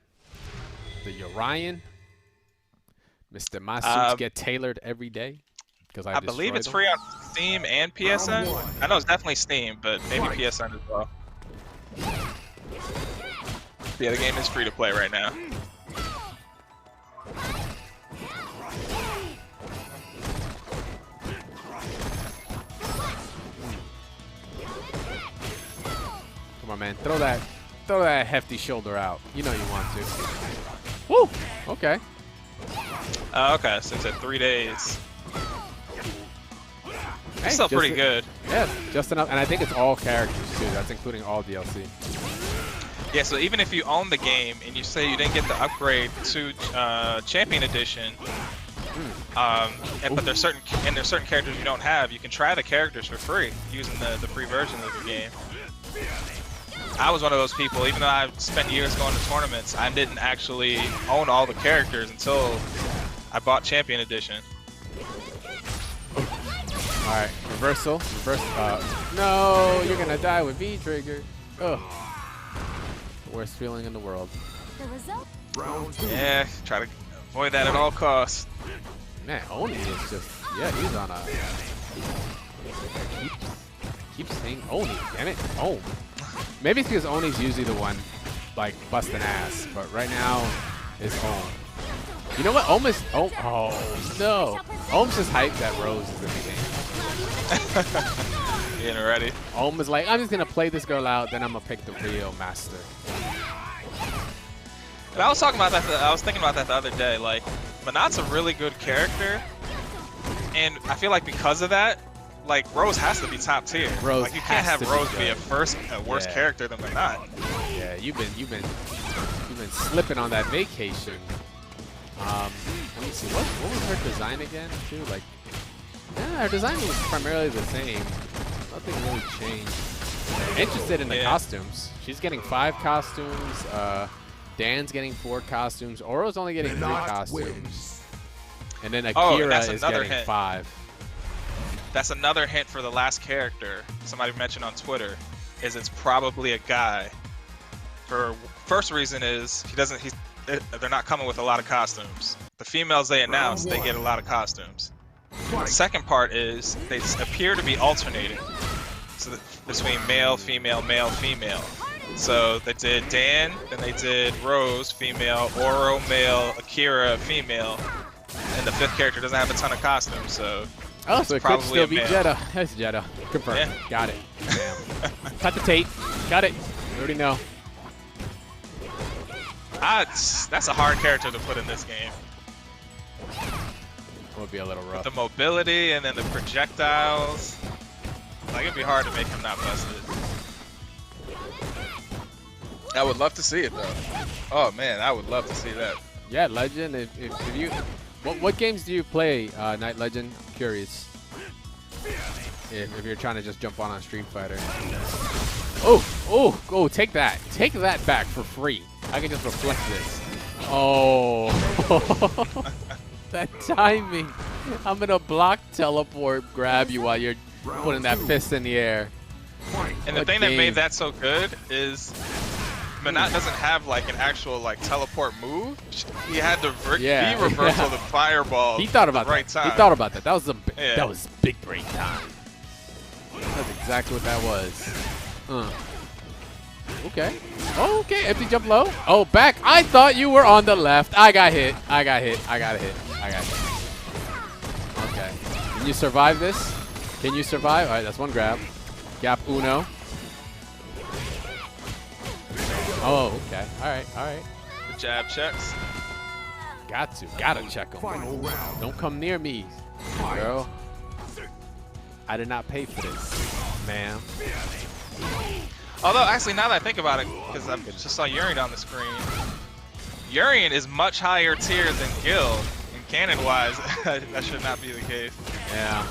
the Urian. Mr. My suits get tailored every day because I believe it's free on Steam and PSN. I know it's definitely Steam, but maybe PSN as well. Yeah, the game is free to play right now. Come on, man. Throw that hefty shoulder out. You know you want to. Woo! Okay. Okay, so it's at 3 days. Hey, It's still pretty good. Yeah, just enough. And I think it's all characters, too. That's including all DLC. Yeah, so even if you own the game and you say you didn't get the upgrade to Champion Edition, but there's certain characters you don't have, you can try the characters for free using the free version of the game. I was one of those people, even though I've spent years going to tournaments, I didn't actually own all the characters until I bought Champion Edition. Alright, reversal. No, you're gonna die with V-Trigger. Ugh. The worst feeling in the world. The result? Yeah, try to avoid that at all costs. Man, Oni is just, yeah, he's on a... Keep saying Oni, damn it. Oh. Maybe it's because Oni's usually the one, like, busting ass, but right now, it's Om. You know what? Oh, no. Om's just hyped that Rose is in the game. Getting ready. Om is like, I'm just going to play this girl out, then I'm going to pick the real master. But I was talking about that. I was thinking about that the other day. Like, Manat's a really good character, and I feel like because of that, like Rose has to be top tier. Rose like you can't have Rose be a worse character than Manat. Yeah, you've been slipping on that vacation. Let me see. What was her design again? Too like, yeah, her design was primarily the same. Nothing really changed. Interested in the costumes. She's getting 5 costumes. Dan's getting 4 costumes. Oro's only getting 3 costumes. And then Oh, Akira that's is another getting hint. 5. That's another hint for the last character. Somebody mentioned on Twitter, is it's probably a guy. For first reason is they're not coming with a lot of costumes. The females they announced, they get a lot of costumes. The second part is they appear to be alternating, so between male, female, male, female. So they did Dan, then they did Rose, female, Oro, male, Akira, female, and the 5th character doesn't have a ton of costumes, so Oh, so it could probably still a be male. Jeddah. That's Jeddah. Confirmed. Yeah. Got it. Cut the tape. Got it. We already know. That's a hard character to put in this game. Would be a little rough. The mobility and then the projectiles. Like, it'd be hard to make him not busted. I would love to see it though. Oh man, I would love to see that. Yeah, Legend. If you, what games do you play, Night Legend? I'm curious. If you're trying to just jump on Street Fighter. Oh! Take that! Take that back for free. I can just reflect this. Oh, that timing! I'm gonna block, teleport, grab you while you're putting that fist in the air. And the What thing that game? made that so good is Minot doesn't have like an actual like teleport move. He had to reversal the fireball. He thought about at the right that. time. He thought about that. That was Yeah. that was big brain time. That's exactly what that was. Okay. Oh, okay. Empty jump low. Oh, back. I thought you were on the left. I got hit. I got hit. Okay. Can you survive this? Can you survive? All right, that's one grab. Gap uno. Oh, okay. All right. The jab checks. Gotta check him. Final round. Don't come near me, girl. I did not pay for this, ma'am. Although, actually, now that I think about it, because I just saw Urian on the screen, Urian is much higher tier than Gil, and canon-wise, that should not be the case. Yeah.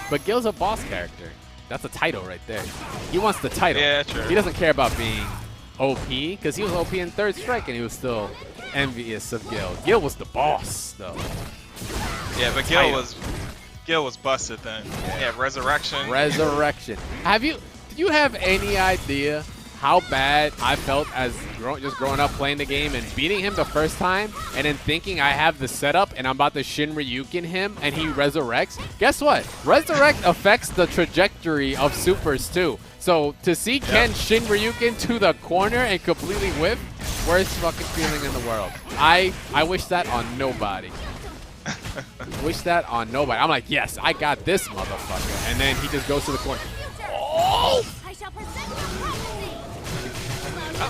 But Gil's a boss character. That's a title right there. He wants the title. Yeah, true. He doesn't care about being OP, because he was OP in Third Strike, and he was still envious of Gil. Gil was the boss, though. Yeah, but Gil was busted then. Yeah, Resurrection. Resurrection. Did you have any idea how bad I felt as just growing up playing the game and beating him the first time and then thinking I have the setup and I'm about to Shin Ryuken him and he resurrects? Guess what? Resurrect affects the trajectory of supers too. So to see Ken Shin Ryuken to the corner and completely whip, worst fucking feeling in the world. I wish that on nobody. Wish that on nobody. I'm like, yes, I got this motherfucker. And then he just goes to the corner. Oh! I shall present the prophecy.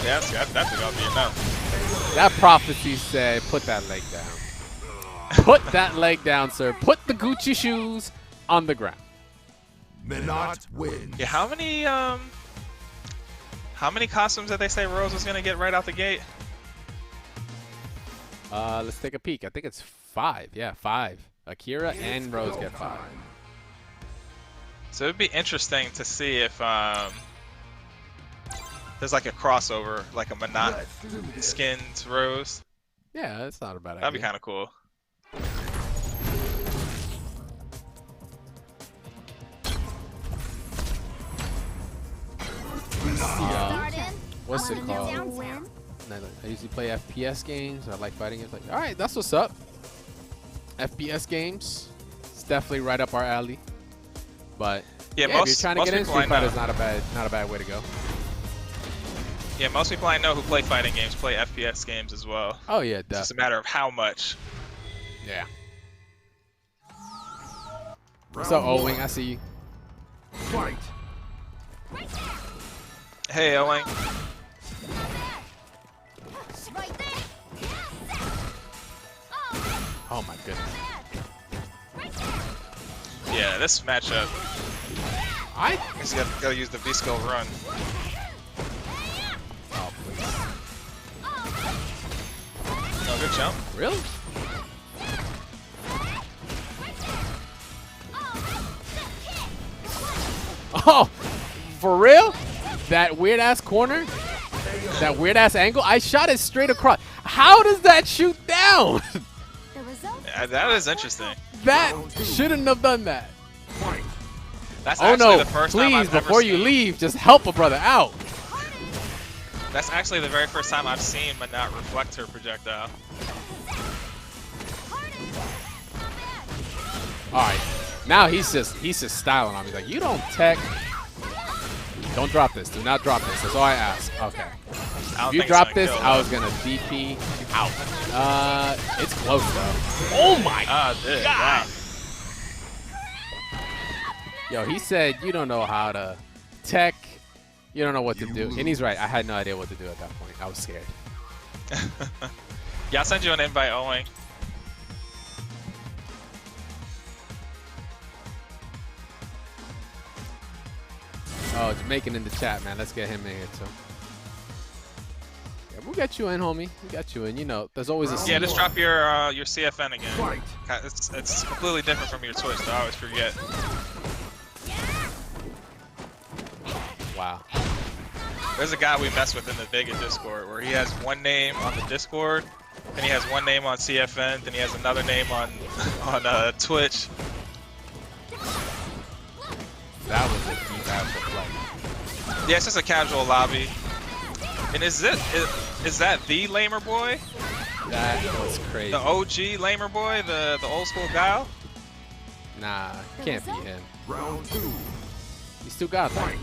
Yeah, that's gonna be enough. That prophecy said, put that leg down. Put that leg down, sir. Put the Gucci shoes on the ground. Minot wins. Yeah, how many costumes did they say Rose was gonna get right out the gate? Let's take a peek. I think it's 5. Yeah, 5. Akira and Rose get 5. So it'd be interesting to see if there's like a crossover, like a Minot Let's do this. skinned Rose. Yeah, that's not a bad idea. That'd be kind of cool. What's it Wanna get called? down, Sam? I usually play FPS games. I like fighting games. Like, all right, that's what's up. FPS games. It's definitely right up our alley. But Yeah, if you're most trying to get in, people I Street Fighter know. is not a bad way to go. Yeah, most people I know who play fighting games play FPS games as well. Oh yeah, It's just a matter of how much. yeah. What's up, Owing? I see you. Fight. Hey, Owen. Right there. Oh my goodness. Yeah, this matchup. I He's gotta use the V-Skill run. oh please. Oh, good jump. Really? Oh, for real? That weird ass corner? That weird ass angle? I shot it straight across. How does that shoot down? The result That is interesting. That shouldn't have done that. Fight. That's Oh actually no! the first time Please, I've ever before you seen- leave, just help a brother out. That's actually the very first time I've seen Minot reflect her projectile. All right, now he's just styling on me. He's like, you don't tech. Don't drop this. Do not drop this. That's all I ask. Okay. I don't If you think drop it's gonna this, kill, I though. was gonna DP out. It's close though. Oh my Dude, God. wow. Yo, he said you don't know how to tech. You don't know what to do. And he's right. I had no idea what to do at that point. I was scared. Yeah, I'll send you an invite, Owen. Oh, Jamaican in the chat, man. Let's get him in here too. Yeah, we'll get you in, homie. We got you in. You know, there's always a Yeah, just drop your CFN again. Fight. It's completely different from your Twitch, so I always forget. Wow. There's a guy we mess with in the Vega Discord where he has one name on the Discord, then he has one name on CFN, then he has another name on Twitch. That was a deep ass play. Yeah, it's just a casual lobby. And is that the Lamer Boy? That was crazy. The OG Lamer Boy? The old school Guile? Nah, can't be him. Round 2. He still got that. Fight.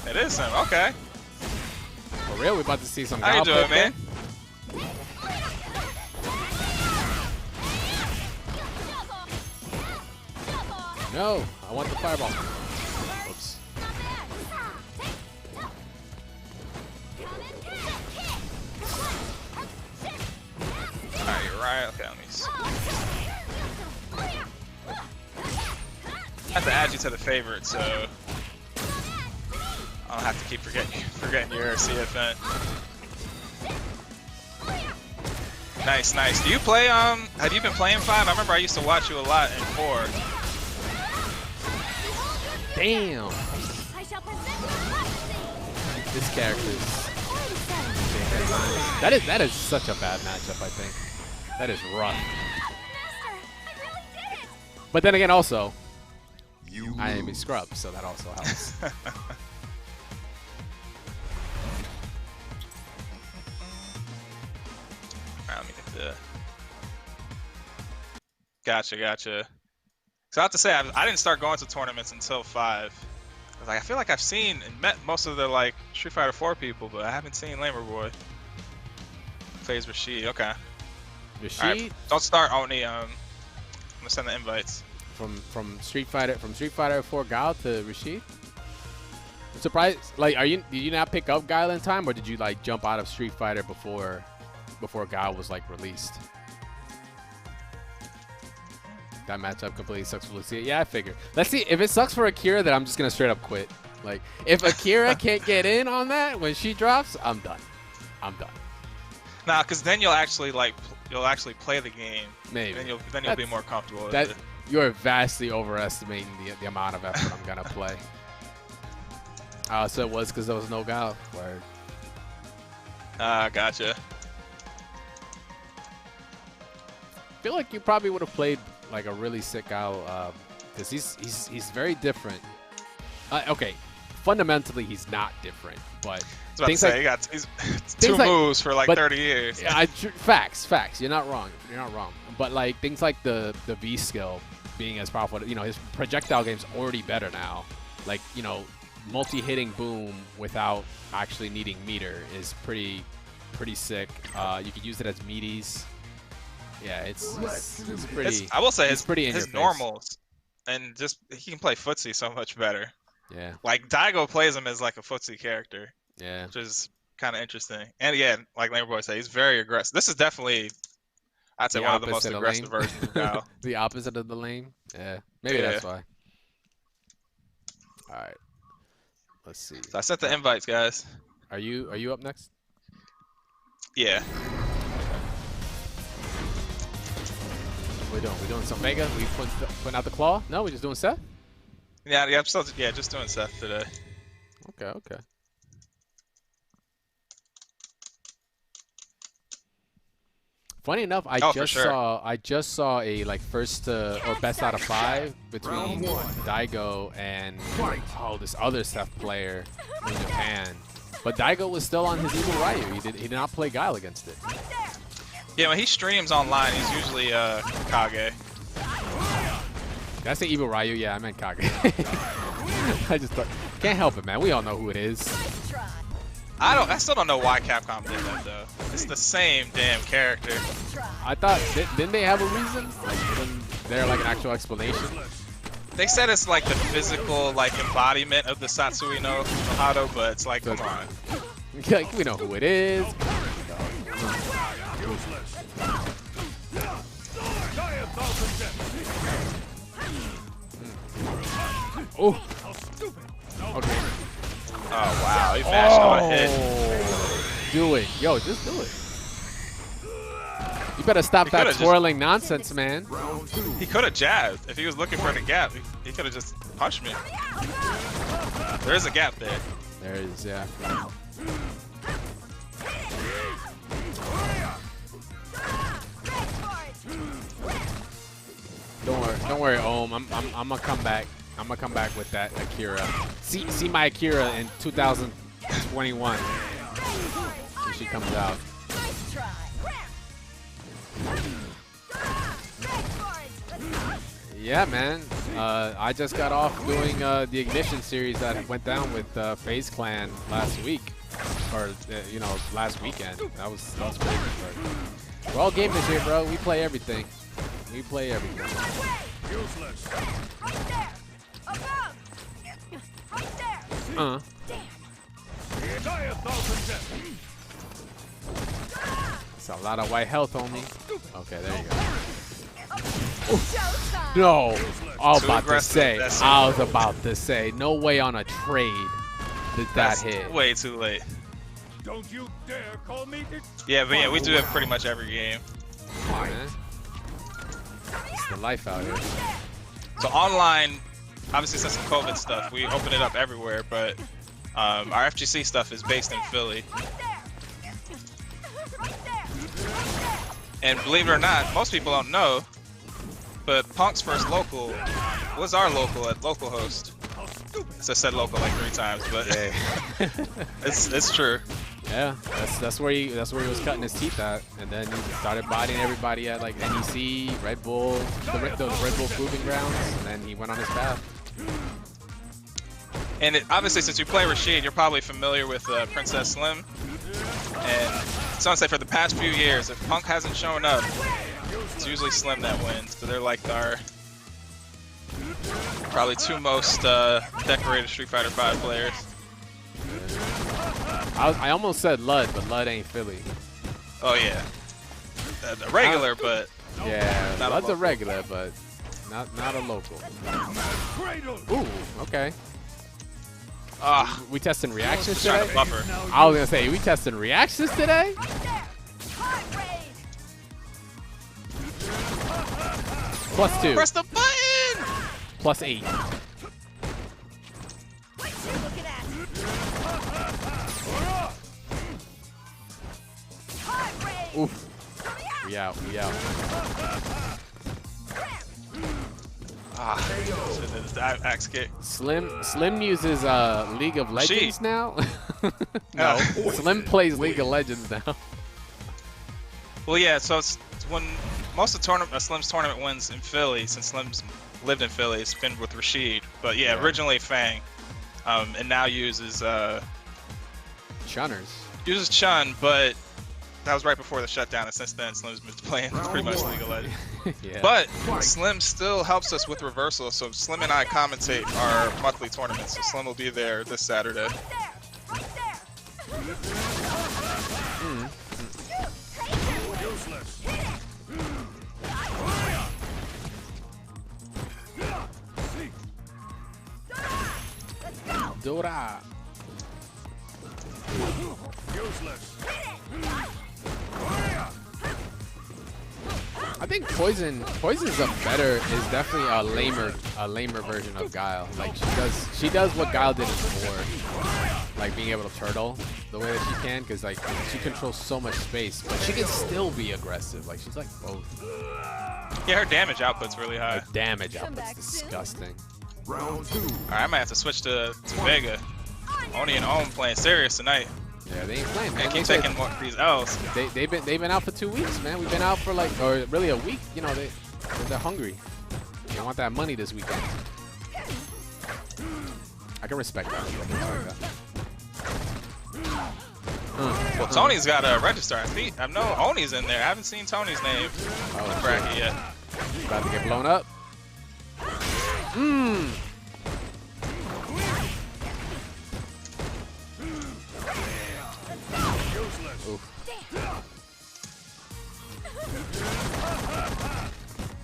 It is him, okay. For real, we about to see some How you Gal doing, pick man? there. No, I want the fireball. Oops. Alright, you're right. Okay, let me see. I have to add you to the favorite, so I don't have to keep forgetting your CFN. Nice, nice. Do you play have you been playing 5? I remember I used to watch you a lot in 4. Damn. I shall present the prophecy. This character's. That is such a bad matchup, I think. That is rough. Master, I really did it. But then again, also, You I am a lose. scrub, so that also helps. Alright, let me get the. Gotcha. So I have to say, I didn't start going to tournaments until 5. I feel like I've seen and met most of the like Street Fighter 4 people, but I haven't seen Lamer Boy. Plays Rashid. Okay. Rashid Alright, don't start Oni. I'm gonna send the invites. from Street Fighter 4 Guile to Rashid. I'm surprised. Like, did you not pick up Guile in time, or did you like jump out of Street Fighter before Guile was like released? That matchup completely sucks for Lucia. Yeah, I figured. Let's see. If it sucks for Akira, then I'm just gonna straight up quit. Like, if Akira can't get in on that when she drops, I'm done. I'm done. Nah, because then you'll actually play the game. Maybe. Then you'll be That's- more comfortable with That it. you're vastly overestimating the amount of effort I'm gonna play. So it was because there was no Guile. Word. Gotcha. I feel like you probably would have played like a really sick Guile, because he's very different. Okay, fundamentally he's not different, but I was about to things say, like he's two like- moves for like but- 30 years. yeah, facts. You're not wrong. But like things like the V skill being as powerful, his projectile game's already better now. Like, multi-hitting boom without actually needing meter is pretty sick. You could use it as meaties. Yeah, it's pretty. I will say it's pretty in his your face. normals, and just he can play footsie so much better. Yeah, Like Daigo plays him as like a footsie character, yeah. which is kind of interesting. And yeah, like Lamer Boy said, he's very aggressive. This is definitely, I'd say, one of the most opposite aggressive lane. versions of Guile. The opposite of the lane. Yeah, maybe Yeah. that's why. All right, let's see. So I sent the invites, guys. Are you up next? Yeah. What we doing some Vega? We putting out the claw? No, we're just doing Seth. Yeah, I'm still just doing stuff today. Okay. Funny enough, I Oh, for sure. just saw a like first or best out of 5 between Daigo and this other Seth player in Japan. But Daigo was still on his Evil Ryu. He did not play Guile against it. Yeah, when he streams online, he's usually Kage. Did I say Evil Ryu? Yeah, I meant Kage. I just thought, can't help it, man. We all know who it is. I still don't know why Capcom did that though. It's the same damn character. I thought, didn't they have a reason? Like, wasn't there like an actual explanation? They said it's like the physical like embodiment of the Satsui no Hado, but it's like, come on. Like, we know who it is. Oh. Okay. Oh wow, he mashed on a hit. Do it. Yo, just do it. You better stop that twirling nonsense, man. He could have jabbed. If he was looking for the gap, he could have just punched me. There is a gap there. There is, yeah. Don't worry, Ohm. I'm gonna come back. I'm gonna come back with that Akira. See my Akira in 2021 when she comes out. Yeah, man. I just got off doing the Ignition series that went down with FaZe Clan last week, or you know, last weekend. That was crazy. But we're all gamers here, bro. We play everything. We play everything. It's a lot of white health on me. Okay, there you go. No, I was about to say, no way on a trade did that hit. Way too late. Don't you dare call me. Yeah, but yeah, we do it pretty much every game. Come on, man. It's the life out here. So online, obviously since the COVID stuff, we open it up everywhere, but our FGC stuff is based in Philly. And believe it or not, most people don't know, but Punk's first local was our local at localhost. So I said local like 3 times, but it's true. Yeah, that's where he was cutting his teeth at, and then he started bodying everybody at like NEC, Red Bull, the Red Bull Proving Grounds, and then he went on his path. And obviously, since you play Rashid, you're probably familiar with Princess Slim. And so I say for the past few years, if Punk hasn't shown up, it's usually Slim that wins. So they're like our probably 2 most decorated Street Fighter V players. I almost said Lud, but Lud ain't Philly. Oh yeah, a regular, but yeah, not Lud's a regular, but not a local. Ooh, okay. We testing reactions trying today? to buffer. I was gonna say, we testing reactions today? +2. Press the button! +8. Oof. We out. Axe kick. Slim uses League of Legends now? No. Slim plays League of Legends now. Well, yeah, so it's when most of Slim's tournament wins in Philly, since Slim's lived in Philly, it's been with Rashid. But yeah, originally Fang, and now uses Chunners. Uses Chun, but that was right before the shutdown, and since then Slim's been playing pretty much League of Legends. Yeah. But Slim still helps us with reversal, so Slim and I commentate our monthly tournaments. So Slim will be there this Saturday. Dora. I think Poison's is definitely a lamer version of Guile. Like she does what Guile did in 4. like being able to turtle the way that she can, because like she controls so much space, but she can still be aggressive. Like she's like both. Yeah, her damage output's really high. Her damage output's disgusting. Round 2. All right, I might have to switch to Vega. Oni and Ohm playing serious tonight. Yeah, they ain't playing, man. They keep taking more of these L's. They've been out for 2 weeks, man. We've been out for like, or really a week. You know, they're hungry. They want that money this weekend. I can respect that. Well, Tony's got a register. I know Oni's in there. I haven't seen Tony's name in the bracket yet. About to get blown up.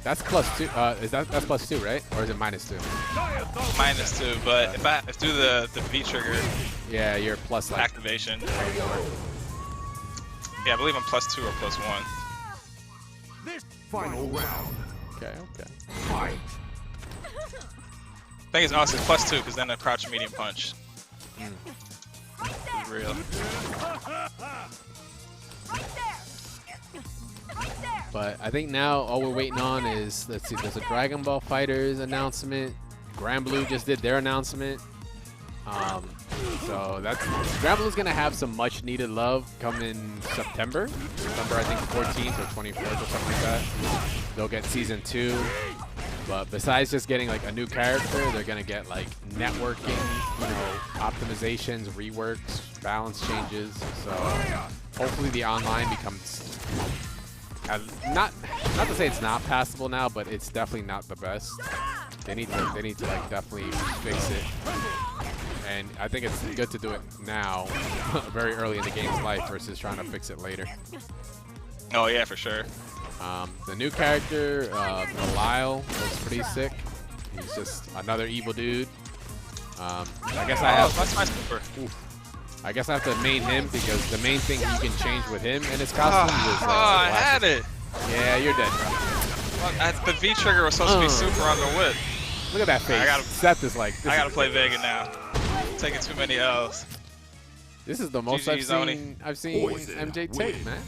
That's +2. That's +2, right? Or is it -2? -2, but if do the V trigger Yeah, you're plus like activation. Yeah, I believe I'm +2 or +1. This final round. Okay. Fight. I think it's honestly +2 because then the crouch medium punch. Is real. But I think now all we're waiting on is, let's see, there's a Dragon Ball Fighters announcement. Grand Blue just did their announcement. So that's Grand Blue's gonna have some much needed love come in September. September, I think 14th or 24th or something like that. They'll get season 2. But besides just getting like a new character, they're gonna get like networking, you know, optimizations, reworks, balance changes. So hopefully the online becomes not to say it's not passable now, but it's definitely not the best. They need to like definitely fix it. And I think it's good to do it now, very early in the game's life, versus trying to fix it later. Oh yeah, for sure. The new character, Belial, looks pretty sick. He's just another evil dude. I guess that's my super. I guess I have to main him because the main thing you can change with him and his costume is. I had it. Yeah, you're dead. The V trigger was supposed to be super on the whip. Look at that face. Seth is like. I gotta play Vega now. Taking too many L's. This is the most GG's I've seen MJ take, man.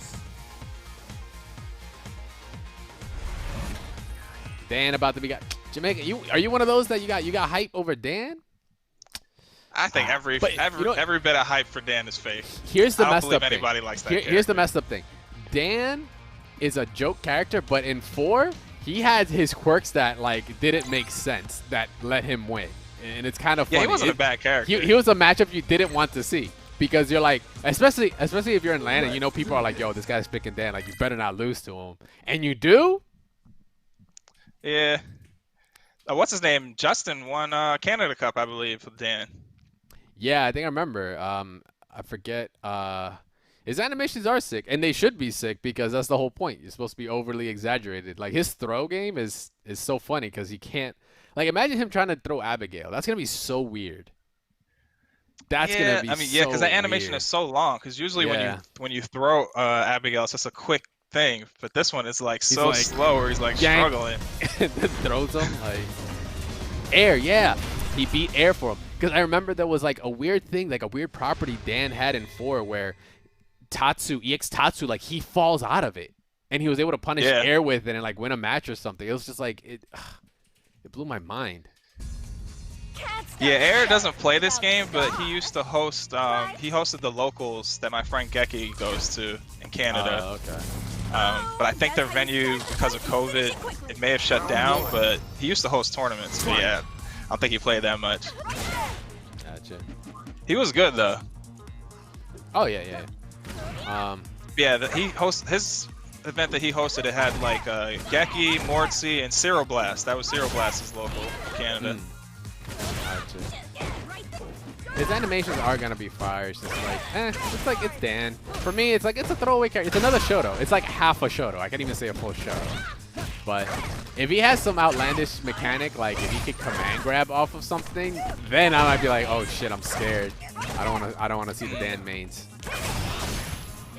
Dan about to be got Jamaica. Are you one of those that you got hype over Dan? I think every bit of hype for Dan is fake. Here's the messed up thing. Anybody likes that Here's the messed up thing. Dan is a joke character, but in 4, he had his quirks that like didn't make sense that let him win, and it's kind of funny. Yeah, he wasn't a bad character. He was a matchup you didn't want to see because you're like, especially if you're in LAN and you know people are like, yo, this guy's picking Dan, like you better not lose to him, and you do. Yeah. What's his name? Justin won Canada Cup, I believe, with Dan. Yeah, I think I remember. I forget. His animations are sick, and they should be sick because that's the whole point. You're supposed to be overly exaggerated. Like his throw game is so funny because he can't. Like imagine him trying to throw Abigail. That's gonna be so weird. That's gonna be. Because that animation is so long. Because usually when you throw Abigail, it's just a quick thing. But this one is like so slow, where he's like struggling. And then throws him like air. Yeah, he beat air for him. Because I remember there was like a weird thing, like a weird property Dan had in 4 where EX Tatsu, like he falls out of it, and he was able to punish air with it and like win a match or something. It was just like it blew my mind. Yeah, Air doesn't play this game, but he used to host. He hosted the locals that my friend Geki goes to in Canada. Okay. But I think their venue, because of COVID, it may have shut down. But he used to host tournaments. But yeah, I don't think he played that much. Gotcha. He was good though. Oh yeah. He host his event that he hosted. It had like Geki, Mortzy, and Cyril Blast. That was Cyril Blast's local in Canada. Gotcha. His animations are gonna be fire. It's just like, it's like it's Dan. For me, it's like it's a throwaway character. It's another Shoto. It's like half a Shoto. I can't even say a full Shoto. But if he has some outlandish mechanic, like if he could command grab off of something, then I might be like, oh shit, I'm scared. I don't wanna see the Dan mains.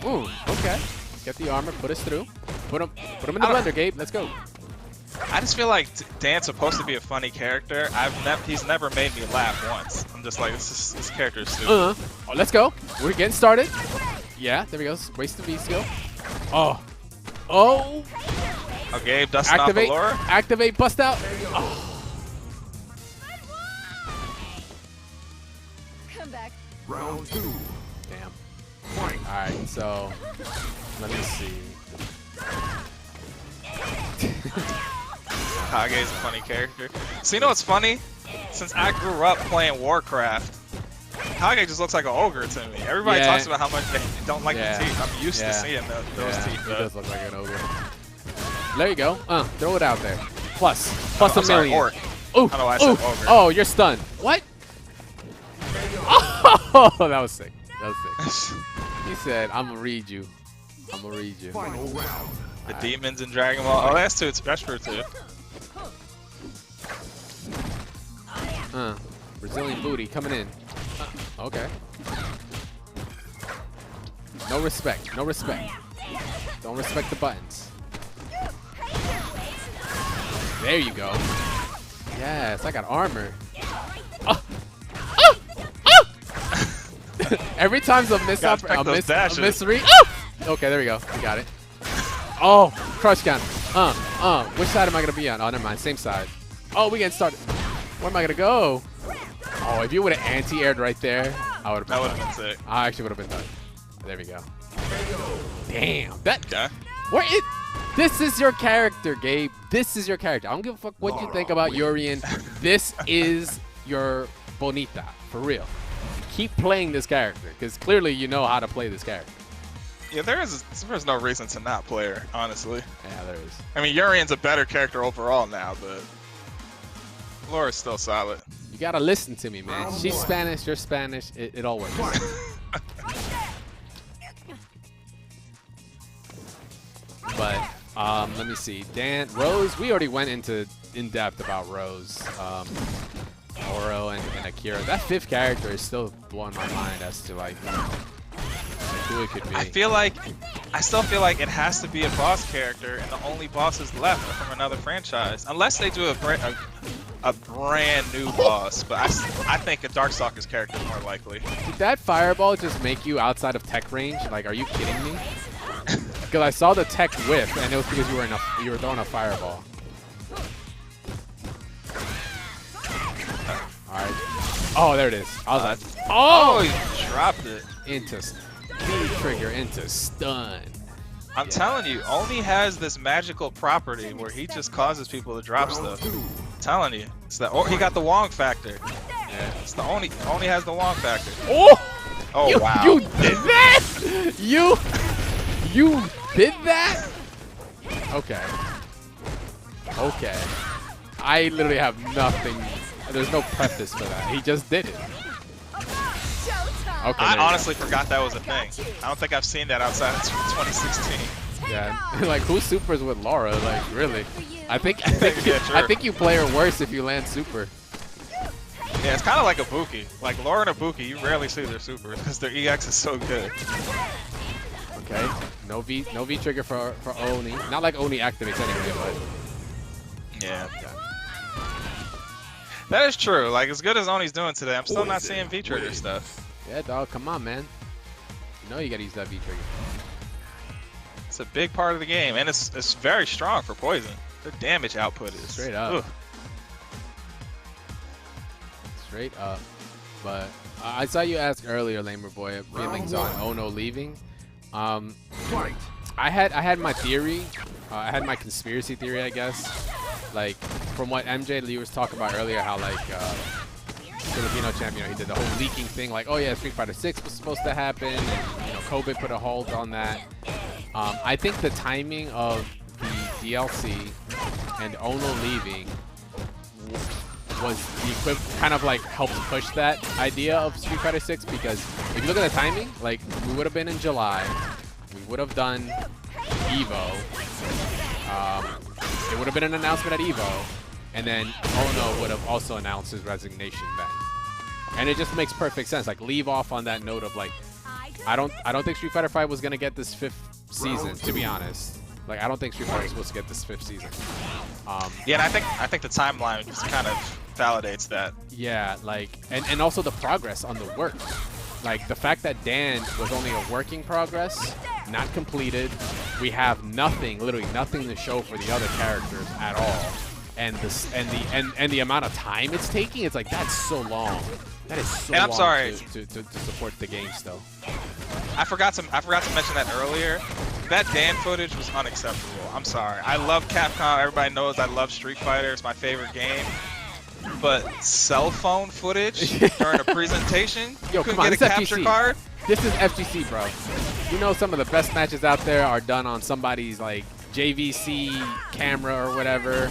Ooh, okay. Get the armor, put us through. Put him in the blender, Gabe. Let's go. I just feel like Dan's supposed to be a funny character. He's never made me laugh once. I'm just like, this character is stupid. Oh, let's go. We're getting started. Yeah, there we go. Waste the V skill. Oh. Oh. Oh, Gabe dusting off Activate. Allura. Activate. Bust out. Oh. Come back. Round 2. Damn. Fight. All right, so let me see. Kage's a funny character. So you know what's funny? Since I grew up playing Warcraft, Kage just looks like an ogre to me. Everybody Yeah. talks about how much they don't like Yeah. the teeth. I'm used Yeah. to seeing those Yeah, teeth. he does look like an ogre. There you go. Throw it out there. Plus I'm a sorry, million. orc. Ooh, I don't know why I said ooh. ogre. Oh, you're stunned. What? Oh, that was sick. That was sick. He said, "I'm gonna read you. I'm gonna read you." Final round. The demons in Dragon Ball. Oh, that's true too. Brazilian booty coming in. Okay. No respect. No respect. Don't respect the buttons. There you go. Yes, I got armor. Every time's a miss Gotta up, check a those miss, a dashes. miss read. Okay, there we go. We got it. Oh, crush count. Which side am I gonna be on? Oh, never mind. Same side. Oh, we getting started. Where am I gonna go? Oh, if you would have anti-aired right there, I would have been That would done. have been sick. I actually would have been done. There we go. Damn. That. Okay. Where it? This is your character, Gabe. This is your character. I don't give a fuck what you think about Urian. This is your Bonita, for real. Keep playing this character, because clearly you know how to play this character. Yeah, there's no reason to not play her, honestly. Yeah, there is. I mean, Urian's a better character overall now, but Laura's still solid. You gotta listen to me, man. She's Spanish, you're Spanish. It all works. But let me see. Rose. We already went into in depth about Rose, Oro, and Akira. That fifth character is still blowing my mind as to like who it could be. I still feel like it has to be a boss character, and the only bosses left are from another franchise, unless they do a brand new boss. But I think a Darkstalker's character is more likely. Did that fireball just make you outside of tech range? Like, are you kidding me? Because I saw the tech whip, and it was because you were throwing a fireball. All right. Oh, there it is. I was like, Oh, oh, he dropped it. into trigger into stun. I'm telling you, Oni has this magical property where he just causes people to drop stuff. I'm telling you, it's the he got the Wong factor. Yeah, it's the Oni has the Wong factor. Oh, Oh wow. You did that? You did that? Okay. Okay. I literally have nothing. There's no preface for that. He just did it. Showtime. Okay. I there you honestly forgot that was a thing. I don't think I've seen that outside of 2016. go. Yeah. Like, who supers with Laura? Like, really? I think Yeah, true. I think you play her worse if you land super. Yeah, it's kind of like a Buki. Like Laura and a Buki, you rarely see their supers because their EX is so good. Okay. No V trigger for Oni. Not like Oni activates anyway, but Yeah. That is true. Like, as good as Oni's doing today, I'm still not seeing V-trigger stuff. yeah, dog. Come on, man. You know you gotta use that V trigger. It's a big part of the game, and it's very strong for poison. Their damage output is Straight up. ugh. Straight up. But I saw you ask earlier, Lamer Boy, feelings on Ono leaving. Fight. I had my theory. I had my conspiracy theory, I guess. Like, from what MJ Lee was talking about earlier, how like Filipino champion, he did the whole leaking thing, like, oh yeah, Street Fighter 6 was supposed to happen, and COVID put a hold on that. I think the timing of the DLC and Ono leaving was the equivalent, kind of like helped push that idea of Street Fighter 6, because if you look at the timing, like, we would have been in July, we would have done Evo, it would have been an announcement at Evo, and then Ono would have also announced his resignation then. And it just makes perfect sense. Like, leave off on that note of like, I don't think Street Fighter V was gonna get this 5th season, to be honest. Like, I don't think Street Fighter is supposed to get this 5th season. Yeah, and I think the timeline just kind of validates that. Yeah, like, and also the progress on the work. Like, the fact that Dan was only a working progress, not completed. We have nothing, literally nothing to show for the other characters at all. And the amount of time it's taking, it's like, that's so long. That is so And I'm long sorry. to support the game still. I forgot to mention that earlier. That Dan footage was unacceptable. I'm sorry. I love Capcom. Everybody knows I love Street Fighter. It's my favorite game. But cell phone footage during a presentation? Yo, You come couldn't on, get a this is capture FGC. card? This is FGC, bro. You know some of the best matches out there are done on somebody's, like, JVC camera or whatever.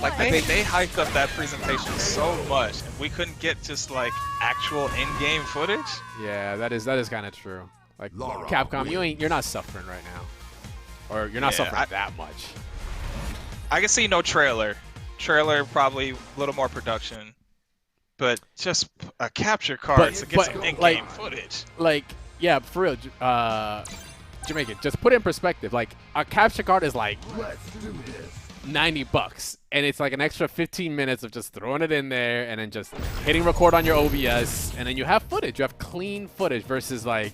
Like, they hyped up that presentation so much, and we couldn't get just, like, actual in-game footage? Yeah, that is kind of true. Like, Laura Capcom, you're not suffering right now. Or you're not Yeah, suffering that much. I can see no trailer. Trailer, probably a little more production. But just a capture card to get some in-game like, footage. Like, yeah, for real, Jamaican, just put it in perspective. Like, a capture card is like Let's do this. $90, and it's like an extra 15 minutes of just throwing it in there and then just hitting record on your OBS, and then you have footage. You have clean footage versus like,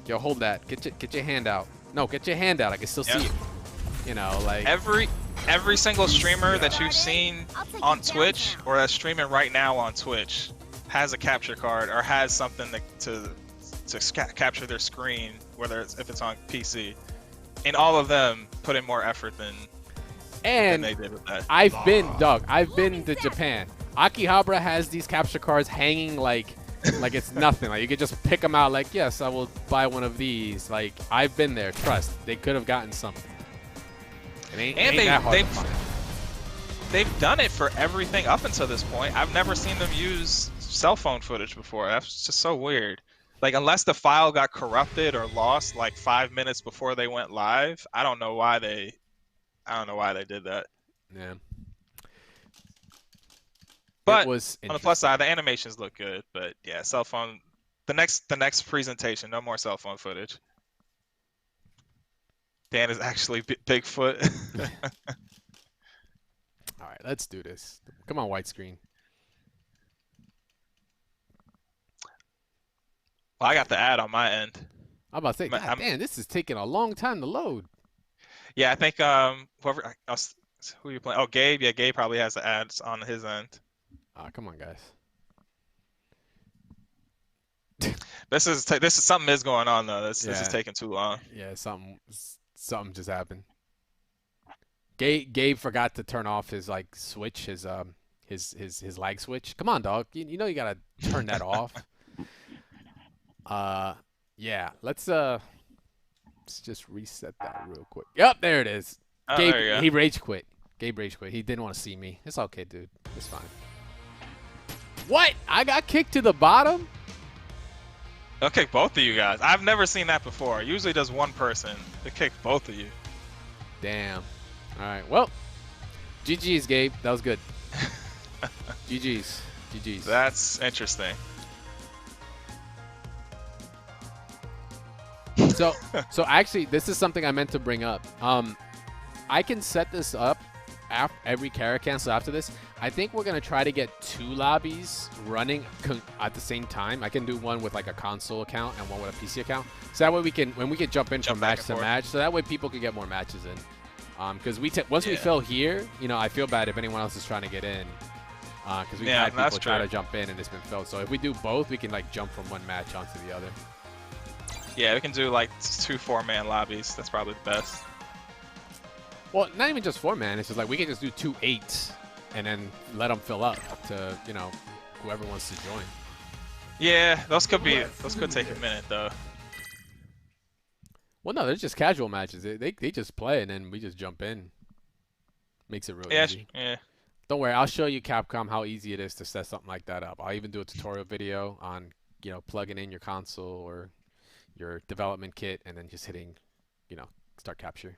yo, hold that, get your hand out. No, get your hand out. I can still see it. You know, like Every single streamer that you've seen on Twitch or that's streaming right now on Twitch has a capture card or has something to capture their screen, whether if it's on PC. And all of them put in more effort than they did with that. I've been to Japan. Akihabara has these capture cards hanging like it's nothing. Like, you could just pick them out like, yes, I will buy one of these. Like, I've been there. Trust. They could have gotten something. It ain't that hard to find. They've done it for everything up until this point. I've never seen them use cell phone footage before. That's just so weird. Like, unless the file got corrupted or lost like 5 minutes before they went live, I don't know why they did that. Yeah. But it was on the plus side, the animations look good. But yeah, cell phone. The next presentation, no more cell phone footage. Dan is actually Bigfoot. All right, let's do this. Come on, widescreen. Well, I got the ad on my end. I'm about to say, God, damn, this is taking a long time to load. Yeah, I think whoever who you playing? Oh, Gabe. Yeah, Gabe probably has the ads on his end. Come on, guys. This is something is going on though. This is Yeah. taking too long. Yeah, something just happened. Gabe forgot to turn off his like switch, his lag switch. Come on, dog. You know you gotta turn that off. Yeah. Let's just reset that real quick. Yep, there it is. Oh, Gabe, there you go. he rage quit. Gabe rage quit. He didn't want to see me. It's okay, dude. It's fine. What? I got kicked to the bottom? They'll kick both of you guys. I've never seen that before. Usually does one person. They kick both of you. Damn. All right. Well, GG's, Gabe. That was good. GG's. GG's. That's interesting. So actually, this is something I meant to bring up. I can set this up every character cancel after this. I think we're gonna try to get 2 lobbies running at the same time. I can do one with like a console account and one with a PC account. So that way we can jump in from match to match. So that way people can get more matches in. Because once we fill here, you know, I feel bad if anyone else is trying to get in. Because we've had people try to jump in and it's been filled. So if we do both, we can like jump from one match onto the other. Yeah, we can do like 2 4-man lobbies. That's probably the best. Well, not even just 4-man. It's just like we can just do 2 8s and then let them fill up to, you know, whoever wants to join. Yeah, those could take a minute though. Well, no, they're just casual matches. They just play and then we just jump in. Makes it really easy. Yeah. Don't worry, I'll show you Capcom how easy it is to set something like that up. I'll even do a tutorial video on, you know, plugging in your console or your development kit and then just hitting, you know, start capture.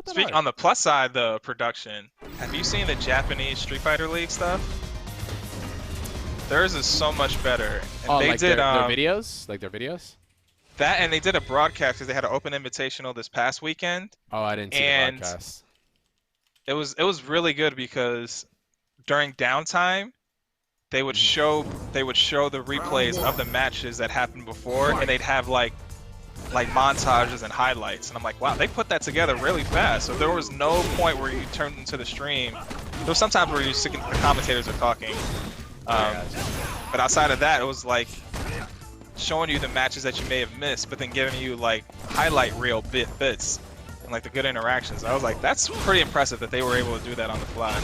Speaking on the plus side, the production. Have you seen the Japanese Street Fighter League stuff? Theirs is so much better. And oh, they like did their videos? Like their videos? That and they did a broadcast because they had an open invitational this past weekend, Oh, I didn't see the and broadcast. it was really good because during downtime they would show the replays of the matches that happened before, and they'd have like montages and highlights, and I'm like, wow, they put that together really fast. So there was no point where you turned into the stream. There was sometimes where the commentators are talking, but outside of that, it was like showing you the matches that you may have missed, but then giving you like highlight reel bits and like the good interactions. I was like, that's pretty impressive that they were able to do that on the fly.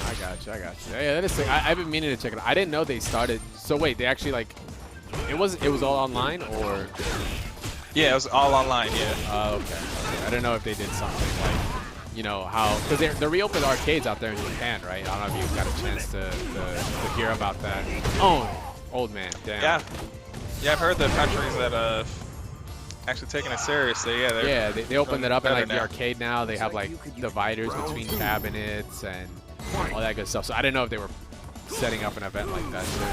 I got you. Yeah, that is sick. I've been meaning to check it out. I didn't know they started. So wait, they actually like it was all online or? Yeah, it was all online. Yeah. Okay. I didn't know if they did something like, you know, how because they reopened arcades out there in Japan, right? I don't know if you got a chance to hear about that. Oh, old man. Damn. Yeah, I've heard the countries that actually taking it seriously. Yeah, they opened it up in like now. the arcade now. They have like dividers between cabinets and all that good stuff. So I didn't know if they were setting up an event like that too.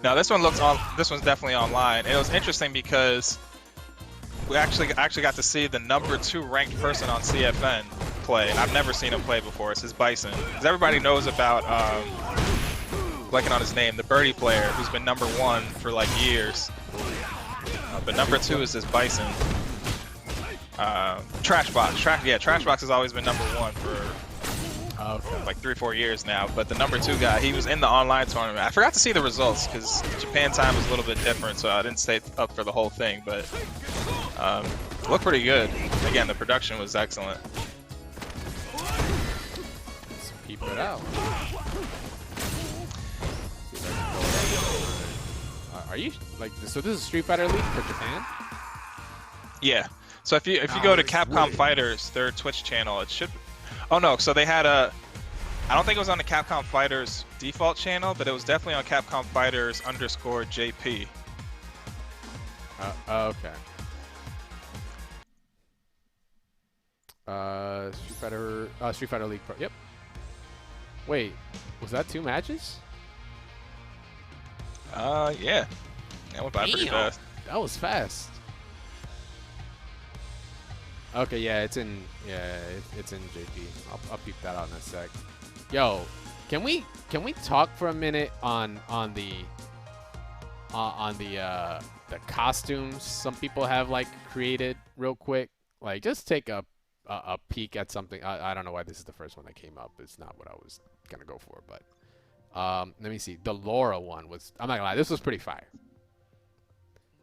No, this one's definitely online. It was interesting because we actually got to see the #2 ranked person on CFN play. I've never seen him play before. It's his Bison. Because everybody knows about blanking on his name, the birdie player who's been #1 for like years. But #2 is this Bison. Trashbox. Trashbox has always been #1 for like 3 or 4 years now. But the #2 guy, he was in the online tournament. I forgot to see the results because Japan time was a little bit different, so I didn't stay up for the whole thing. But it looked pretty good. Again, the production was excellent. Let's keep it out. Are you like so? This is Street Fighter League for Japan. Yeah. So if you go to Capcom Fighters, their Twitch channel, it should. Oh no. So they had a. I don't think it was on the Capcom Fighters default channel, but it was definitely on Capcom Fighters _JP. Okay. Street Fighter League Pro. Yep. Wait, was that 2 matches? Yeah. That went by pretty fast. That was fast. Okay, yeah, it's in JP. I'll peep that out in a sec. Yo, can we talk for a minute on the costumes some people have like created real quick? Like just take a peek at something. I don't know why this is the first one that came up. It's not what I was gonna go for, but let me see. The Laura one was, I'm not gonna lie, this was pretty fire.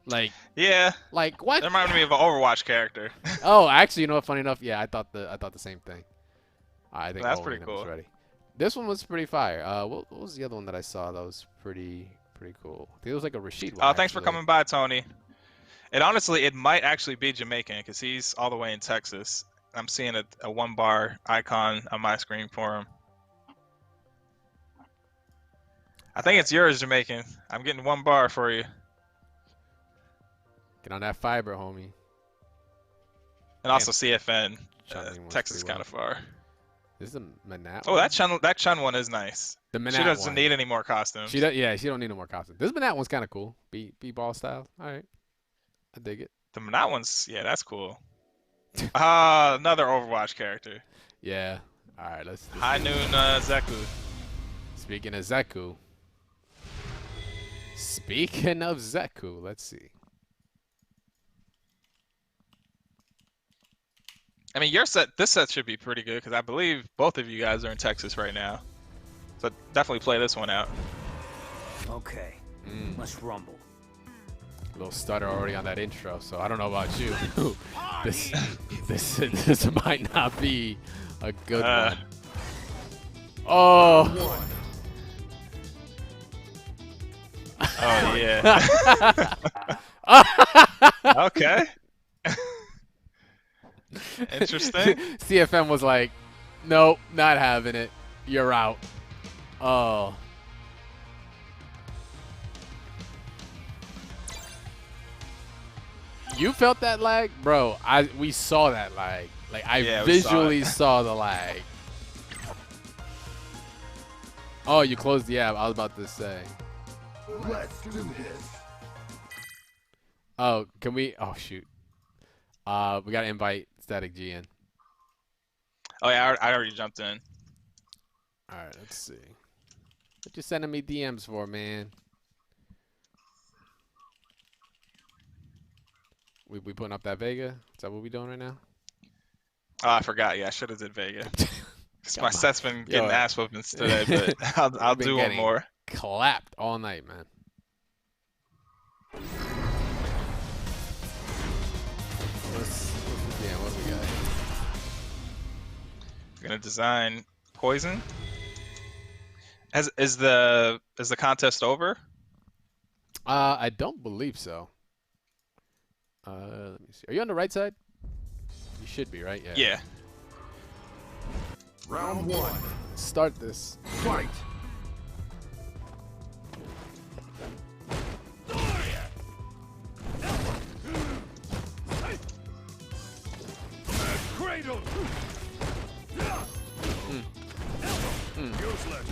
Like, yeah, like what? It reminded me of an Overwatch character. Oh, actually, you know what? Funny enough, yeah, I thought the same thing. I think that's Owen pretty cool. was ready. This one was pretty fire. What was the other one that I saw that was pretty cool? I think it was like a Rashid one. Oh, thanks for coming by, Tony. It might actually be Jamaican because he's all the way in Texas. I'm seeing a 1 bar icon on my screen for him. I think it's yours, Jamaican. I'm getting 1 bar for you. Get on that fiber, homie. And also CFN. Chun-Li Texas is kind of far. This is a Manat. Oh, that Chun one is nice. The Manat she doesn't one. need any more costumes. She don't need no more costumes. This Manat one's kind of cool. B-ball style. All right. I dig it. The Manat one's, yeah, that's cool. Another Overwatch character. Yeah. All right, let's High Noon Zeku. Speaking of Zeku. Let's see. I mean, this set should be pretty good because I believe both of you guys are in Texas right now. So definitely play this one out. Okay, let's rumble. A little stutter already on that intro, so I don't know about you. this might not be a good one. Oh. Oh yeah. Okay. Interesting. CFM was like, nope, not having it. You're out. Oh. You felt that lag? Bro, we saw that lag. Like, I visually saw the lag. Oh, you closed the app. I was about to say. Let's do this. Oh, can we? Oh shoot. We gotta invite Static G in. Oh yeah, I already jumped in. All right, let's see. What you sending me DMs for, man? We putting up that Vega? Is that what we doing right now? Oh, I forgot. Yeah, I should have did Vega. 'Cause my set's been Yo. getting ass whoopings today, but I'll been do one getting more. Clapped all night, man. What do we got? We're gonna design poison. Is the contest over? I don't believe so. Let me see. Are you on the right side? You should be, right? Yeah. Round one. Start this. Fight. Cradle. Useless.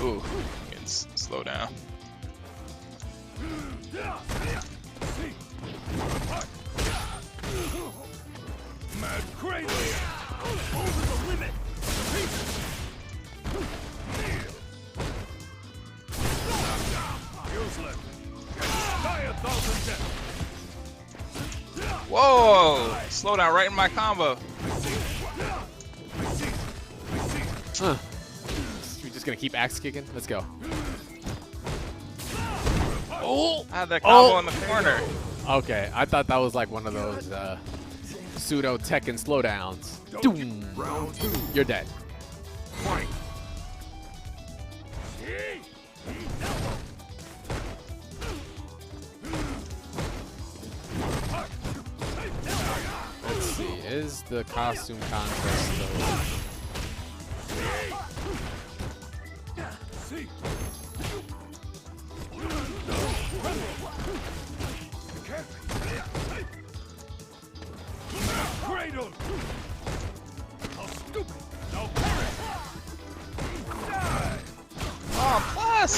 Ooh, getting slow down. Mad cradle. Over the limit. Useless. Die a thousand deaths. Whoa! Slow down right in my combo. We're just gonna keep axe kicking. Let's go. Oh! I had that combo Oh. in the corner. Okay, I thought that was like one of those pseudo Tekken slowdowns. Doom. Round two. You're dead. Fight. Let's see. Is the costume contest still? Cradle. How stupid. Now parry. Die. Oh, plus!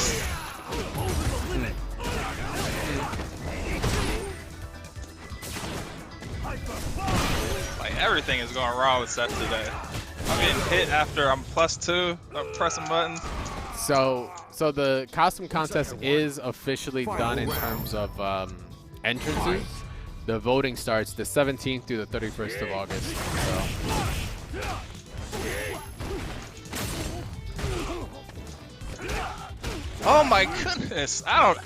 Over the limit. Like, everything is going wrong with Seth today. I'm getting hit after I'm +2. I'm pressing buttons. So the costume contest is officially done in terms of entrances. The voting starts the 17th through the 31st of August. So. Oh my goodness! I don't.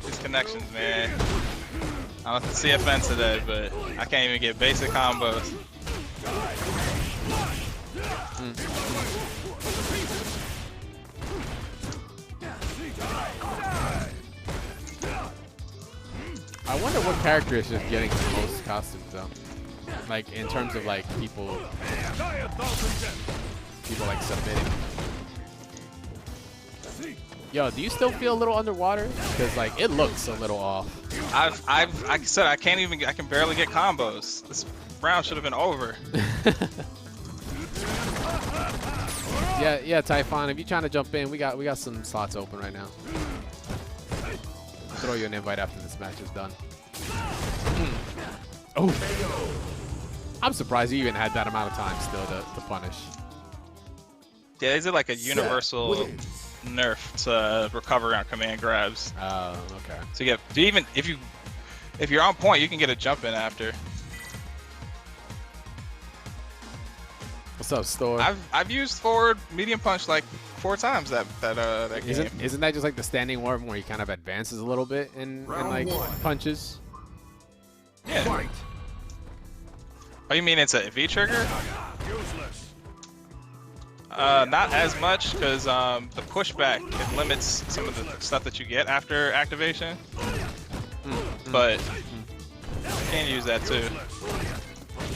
These connections, man. I went to CFN today, but I can't even get basic combos. I wonder what character is just getting the most costumes though. Like in terms of like people like submitting. Yo, do you still feel a little underwater? Because like it looks a little off. Like I said, I can barely get combos. This round should have been over. Yeah, Typhon, if you're trying to jump in, we got some slots open right now. I'll throw you an invite after this match is done. Oh, I'm surprised you even had that amount of time still to punish. Yeah, is it like a universal nerf to recover on command grabs? Oh, okay. So you get, even if you're on point, you can get a jump in after. What's up, Store? I've used forward medium punch like 4 times that game. Isn't that just like the standing arm where he kind of advances a little bit in like punches? Yeah. Oh, you mean it's a V trigger? Not as much, because the pushback, it limits some of the stuff that you get after activation. But you can use that too.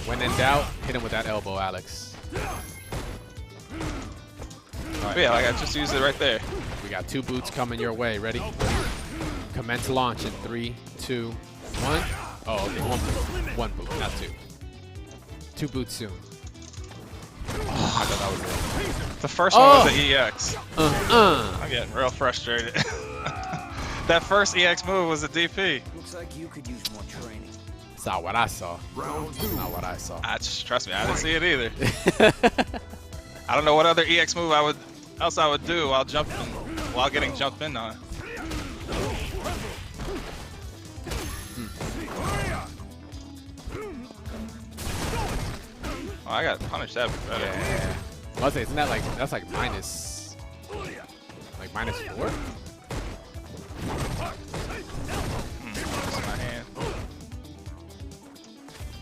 When in doubt, hit him with that elbow, Alex. But yeah, like I just used it right there. We got 2 boots coming your way. Ready? Commence launch in 3, 2, 1. Oh, okay. 1 boot, not 2. 2 boots soon. Oh, I thought that was it. The first one was Oh. the EX. I'm getting real frustrated. That first EX move was a DP. Looks like you could use more training. It's not what I saw. Round two. Not what I saw. Trust me, I didn't see it either. I don't know what other EX move I would do while getting jumped in on. Oh, I got punished that better. Yeah. I was saying, isn't that like that's like minus 4? That's my hand.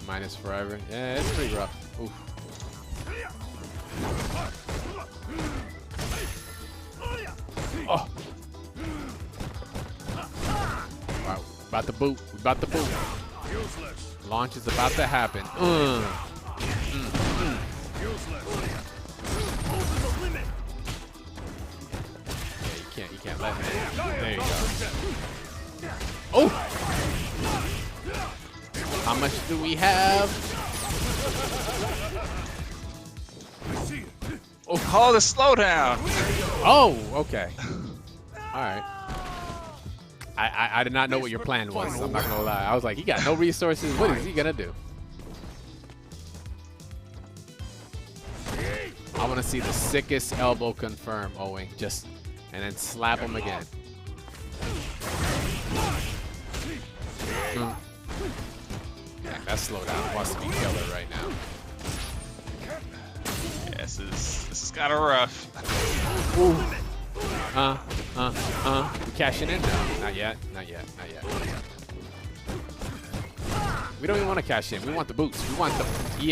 Minus forever. Yeah, it's pretty rough. Oof. Oh. Alright, about to boot. We about to boot. Useless. Launch is about to happen. Useless. Over the limit. Yeah, you can't let him. There you go. Oh! How much do we have? I see it. Oh, the slowdown. Oh, okay. All right. I did not know what your plan was. I'm not gonna lie. I was like, he got no resources. What is he gonna do? I want to see the sickest elbow confirm, Owen. Just and then slap him again. Mm. Dang, that slowdown wants to be killer right now. Yeah, this is kind of rough. Ooh. We cashing in now. Not yet. Not yet. Not yet. We don't even want to cash in. We want the boots. We want the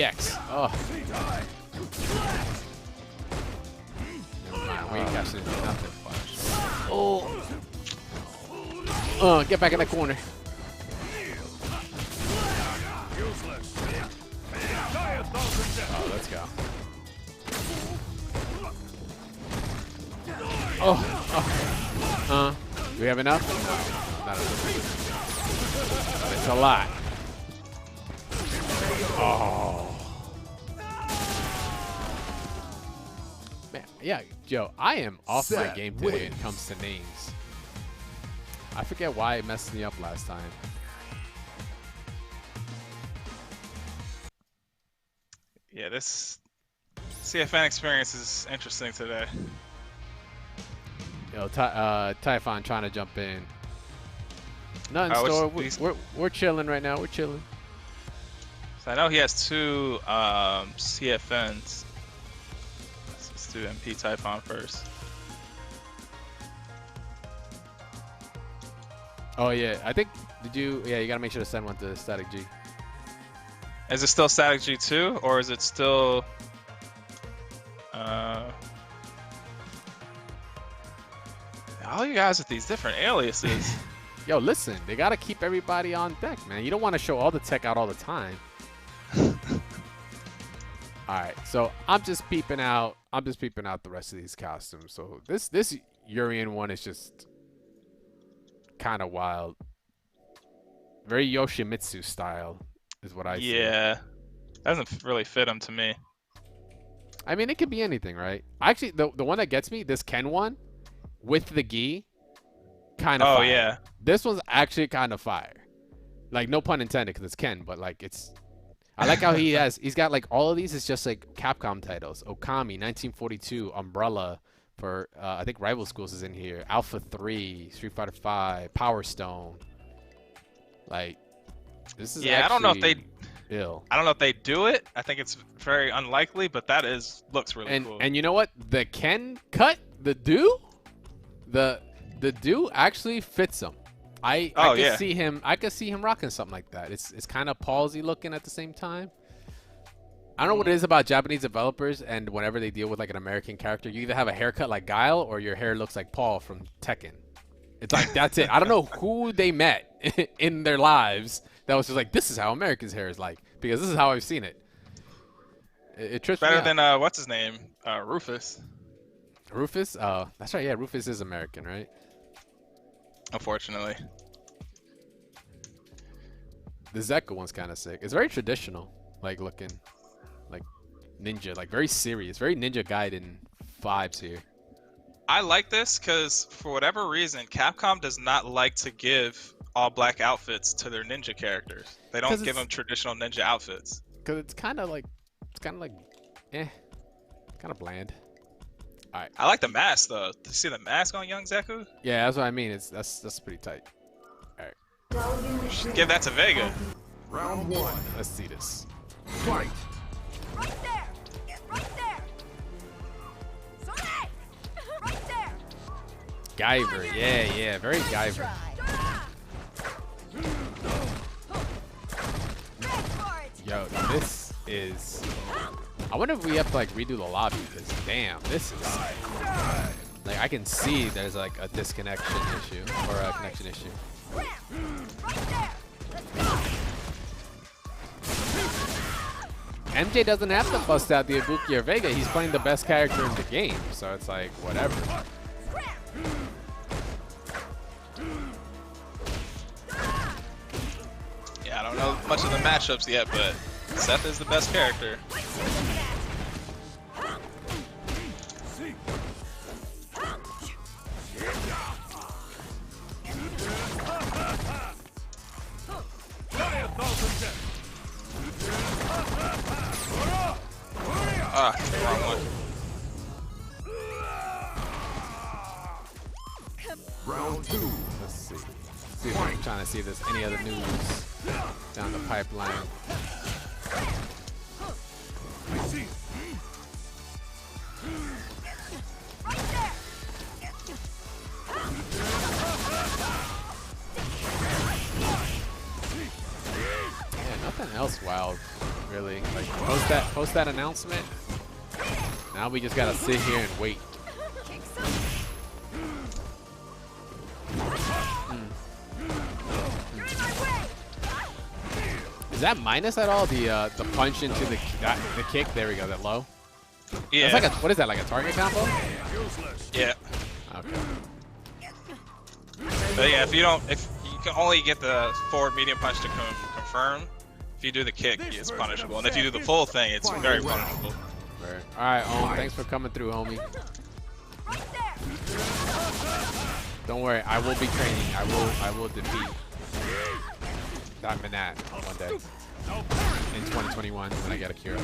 EX. Oh. Never mind. We ain't cashing in for nothing. Oh. Get back in that corner. Useless. Die 1,000 deaths. Oh, let's go. Oh. Do we have enough? No, not enough. It's a lot. Oh. Man, yeah, Joe, I am off my game today when it comes to names. I forget why it messed me up last time. Yeah, this CFN experience is interesting today. Yo, Typhon trying to jump in. Nothing, store. We're chilling right now. We're chilling. So I know he has 2 CFNs. Let's do MP Typhon first. Oh yeah, I think you gotta make sure to send one to Static G. Is it still Static G2 or is it still all you guys with these different aliases? Yo, listen, they gotta keep everybody on deck, man. You don't want to show all the tech out all the time. All right, so I'm just peeping out the rest of these costumes. So this Urian one is just kind of wild. Very Yoshimitsu style is what I see. Yeah, doesn't really fit him to me. I mean, it could be anything, right? Actually, the one that gets me, this Ken one with the gi, kind of Oh fire. yeah, This one's actually kind of fire. Like, no pun intended, because it's Ken, but like it's. I like how he's got like all of these is just like Capcom titles. Okami, 1942, Umbrella for I think Rival Schools is in here. Alpha 3, Street Fighter 5, Power Stone. Like, this is yeah. I don't know if they. ill. I don't know if they do it. I think it's very unlikely, but that looks really cool. And you know what? The Ken cut, the do actually fits him. I could see him rocking something like that. It's kind of palsy looking at the same time. I don't know what it is about Japanese developers, and whenever they deal with like an American character, you either have a haircut like Guile or your hair looks like Paul from Tekken. It's like that's it. I don't know who they met in their lives that was just like, this is how Americans' hair is like, because this is how I've seen it. It trips me Better out. than what's his name? Rufus. Rufus? Oh, that's right. Yeah, Rufus is American, right? Unfortunately. The Zeka one's kind of sick. It's very traditional, like looking, like ninja, like very serious, very Ninja Gaiden vibes here. I like this because for whatever reason, Capcom does not like to give all black outfits to their ninja characters. They don't give them traditional ninja outfits. Cause it's kind of like, kind of bland. All right. I like the mask though. Did you see the mask on young Zeku? Yeah, that's what I mean. That's pretty tight. All right. Should give that to Vega. Round one. Let's see this. Fight. Right there! Right there! Soleil! Right there! Guyver, yeah, very Guyver. Yo, this is. I wonder if we have to like redo the lobby because damn, this is like I can see there's like a disconnection issue or a connection issue. MJ doesn't have to bust out the Ibuki or Vega. He's playing the best character in the game, so it's like whatever. Yeah, I don't know much of the matchups yet, but Seth is the best character. Ah, wrong one. Round two. Let's see. See if I'm trying to see if there's any other news down the pipeline. I see. Yeah, nothing else wild, really. Like post that announcement. Now we just gotta sit here and wait. Is that minus at all? The punch into the kick. There we go. That low. Yeah. It's like a, what is that? Like a target combo? Yeah. Okay. But yeah, if you can only get the forward medium punch to confirm. If you do the kick, it's punishable, and if you do the full thing, it's very punishable. All right, thanks for coming through, homie. Don't worry, I will be training. I will defeat that Manat one day in 2021 when I get a cure.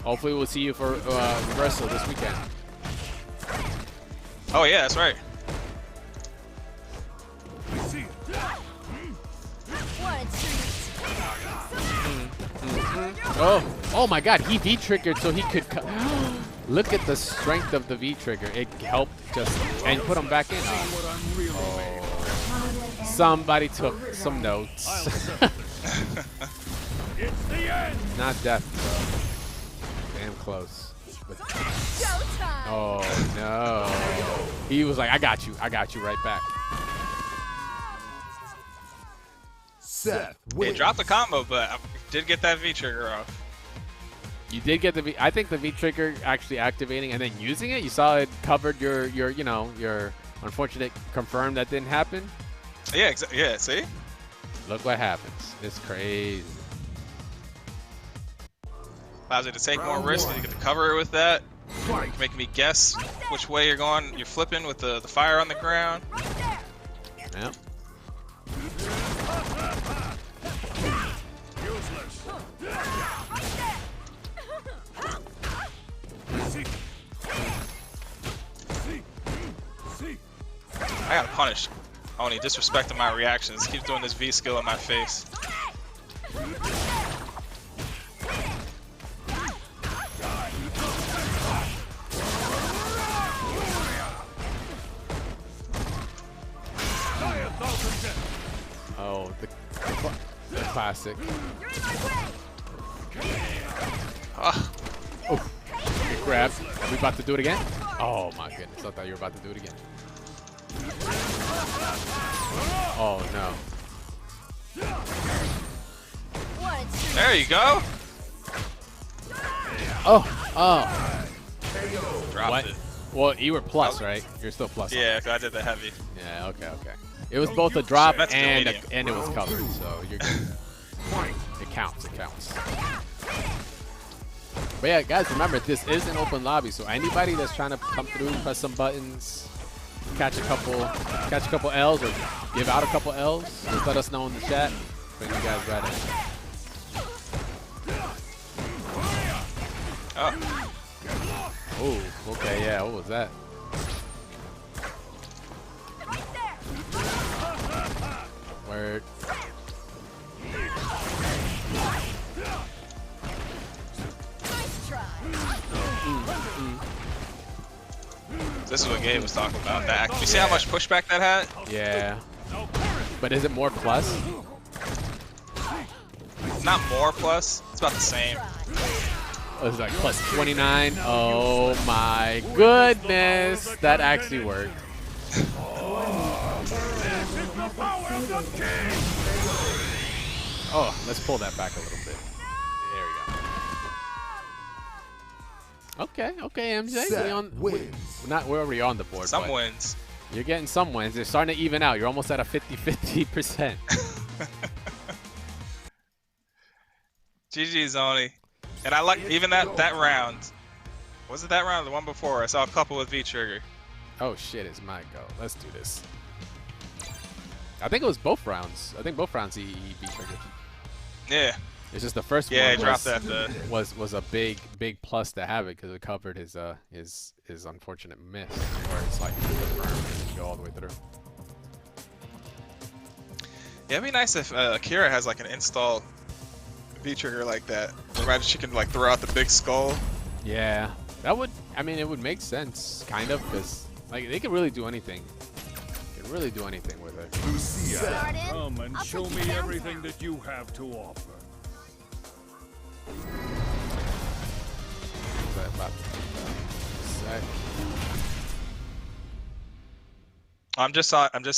Hopefully, we'll see you for reversal this weekend. Oh yeah, that's right. Oh my God, he V-triggered so he could look at the strength of the V-trigger. It helped just, and put him back in. Oh. Somebody took some notes. It's the end. Not death, though. Damn close. Oh no. He was like, I got you right back. Seth It wins. dropped the combo, but I did get that V trigger off. You did get the V. I think the V trigger actually activating and then using it. You saw it covered your unfortunate confirm that didn't happen. Yeah, yeah. See? Look what happens. It's crazy. Allows you to take more risks. You get to cover it with that. Fight. Making me guess which way you're going. You're flipping with the fire on the ground. Yep. Useless. I gotta punish Oni, disrespecting my reactions. Keeps doing this V skill in my face. Oh, the classic. Oh, Oh, good grab. Are we about to do it again? Oh my goodness, I thought you were about to do it again. Oh no. there you go. Oh. Dropped What? it. Well, you were plus, right? You're still plus. Yeah, 'cause I did the heavy. Yeah, okay. It was both a drop That's and medium. and it was covered, so you're good. It counts. It counts. But yeah, guys, remember this is an open lobby, so anybody that's trying to come through, press some buttons, catch a couple L's, or give out a couple L's, just let us know in the chat when you guys ready. Oh, Oh, okay, yeah. What was that? Right there. Word. Nice try. this is what Gabe was talking about. That you see how much pushback that had? Yeah. But is it more plus? Not more plus. It's about the same. Oh, it's like plus 29. Oh my goodness. That actually worked. This is the power of the king! Oh, let's pull that back a little bit. There we go. Okay, MJ. Seth wins. We're already on the board. Some but wins. You're getting some wins. They're starting to even out. You're almost at a 50-50%. GG's Oni. And I like even that round. Was it that round or the one before? I saw a couple with V-Trigger. Oh shit, it's my go. Let's do this. I think it was both rounds. I think both rounds he beat triggered. Yeah. It's just the first Yeah, one he dropped that. was a big plus to have it because it covered his unfortunate miss, where it's like confirmed and go all the way through. Yeah, it'd be nice if Akira has like an install V-Trigger like that. Imagine she can like throw out the big skull. Yeah, that would. I mean, it would make sense, kind of, because like they can really do anything. They can really do anything with it. Lucia. Start in. Come and I'll show take you me down everything south. that you have to offer. About sec. I'm just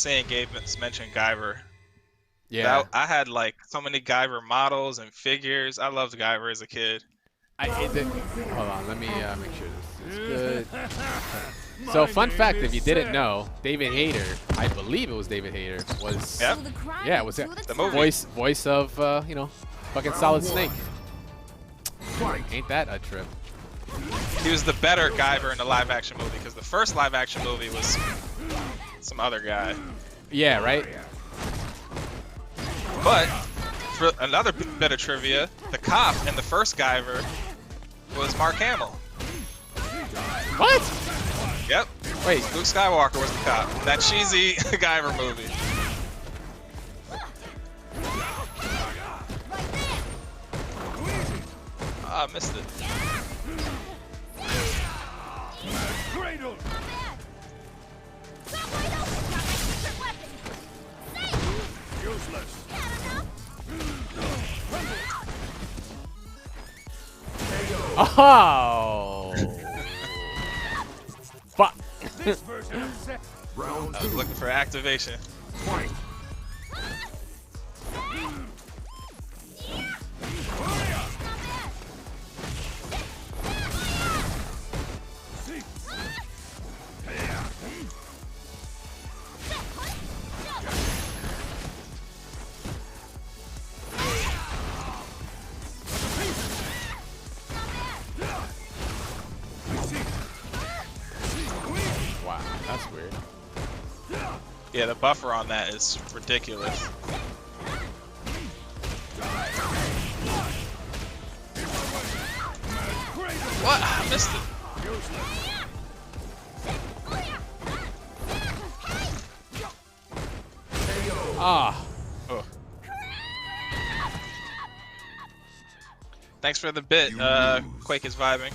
saying Gabe mentioned Guyver. Yeah, I had like so many Guyver models and figures. I loved Guyver as a kid. Hold on, let me make sure this is good. So, fun fact, if you didn't know, David Hayter, I believe it was David Hayter, was Yep. Do the crime Yeah, and was do it the movie? voice of fucking Solid Snake. Fight. Ain't that a trip? He was the better Guyver in the live action movie because the first live action movie was some other guy. Yeah, right. But for another bit of trivia, the cop in the first Guyver was Mark Hamill. What? Yep. Wait, Luke Skywalker was the cop. That cheesy Guyver movie. Ah, I missed it. Cradle. Stop right over. Got my secret weapon. Useless. oh, fuck. This version of Seth. Round I two. was looking for activation. Fight. Wow, that's weird. Yeah, the buffer on that is ridiculous. What? I missed it. Ah, Oh. Thanks for the bit. Quake is vibing.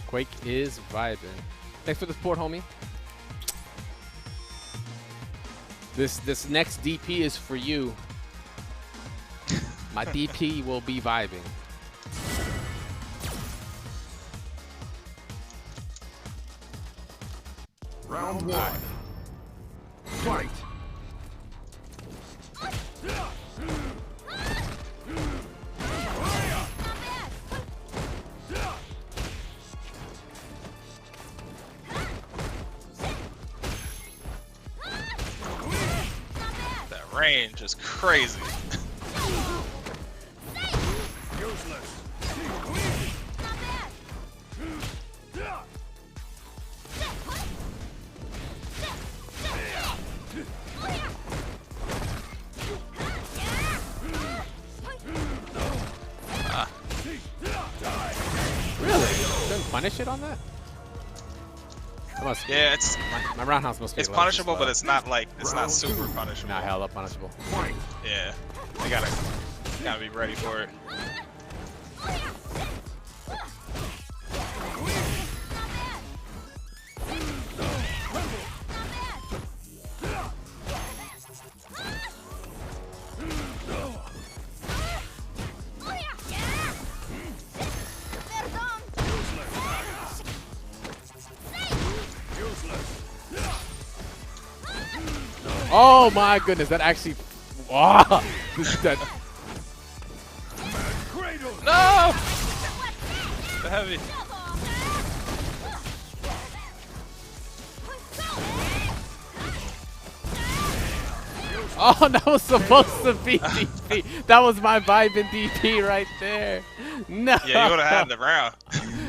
Quake is vibing. Thanks for the support, homie. This next DP is for you. My DP will be vibing. Round one. Fight. range is crazy. Useless. Really? Didn't punish it on that? That must be, Yeah, it's my roundhouse must be. it's a little too punishable, slow. but it's not like it's not super punishable. Not hella punishable. Fight. Yeah, you gotta be ready for it. Oh my goodness, that actually. Oh, that, Kratos. No! The heavy. oh, that was supposed to be DP. That was my vibe in DP right there. No. Yeah, you would have had the round.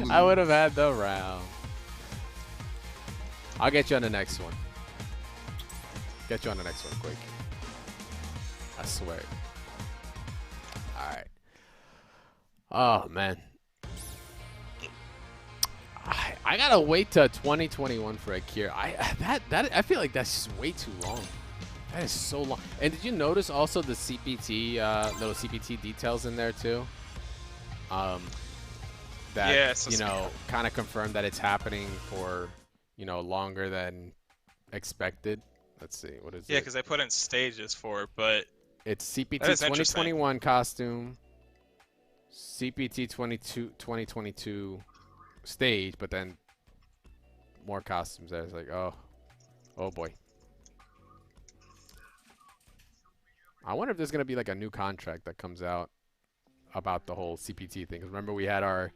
I would have had the round. I'll get you on the next one. Get you on the next one quick. I swear. Alright. Oh man. I gotta wait till 2021 for a cure. I feel like that's just way too long. That is so long. And did you notice also the CPT little CPT details in there too? That Yeah, it's you know kind of confirmed that it's happening for longer than expected. Let's see, what is Yeah, it? because they put in stages for it, but It's CPT That is interesting. 2021 costume, CPT 2022 stage, but then more costumes there. It's like, oh boy. I wonder if there's gonna be like a new contract that comes out about the whole CPT thing. 'Cause remember we had our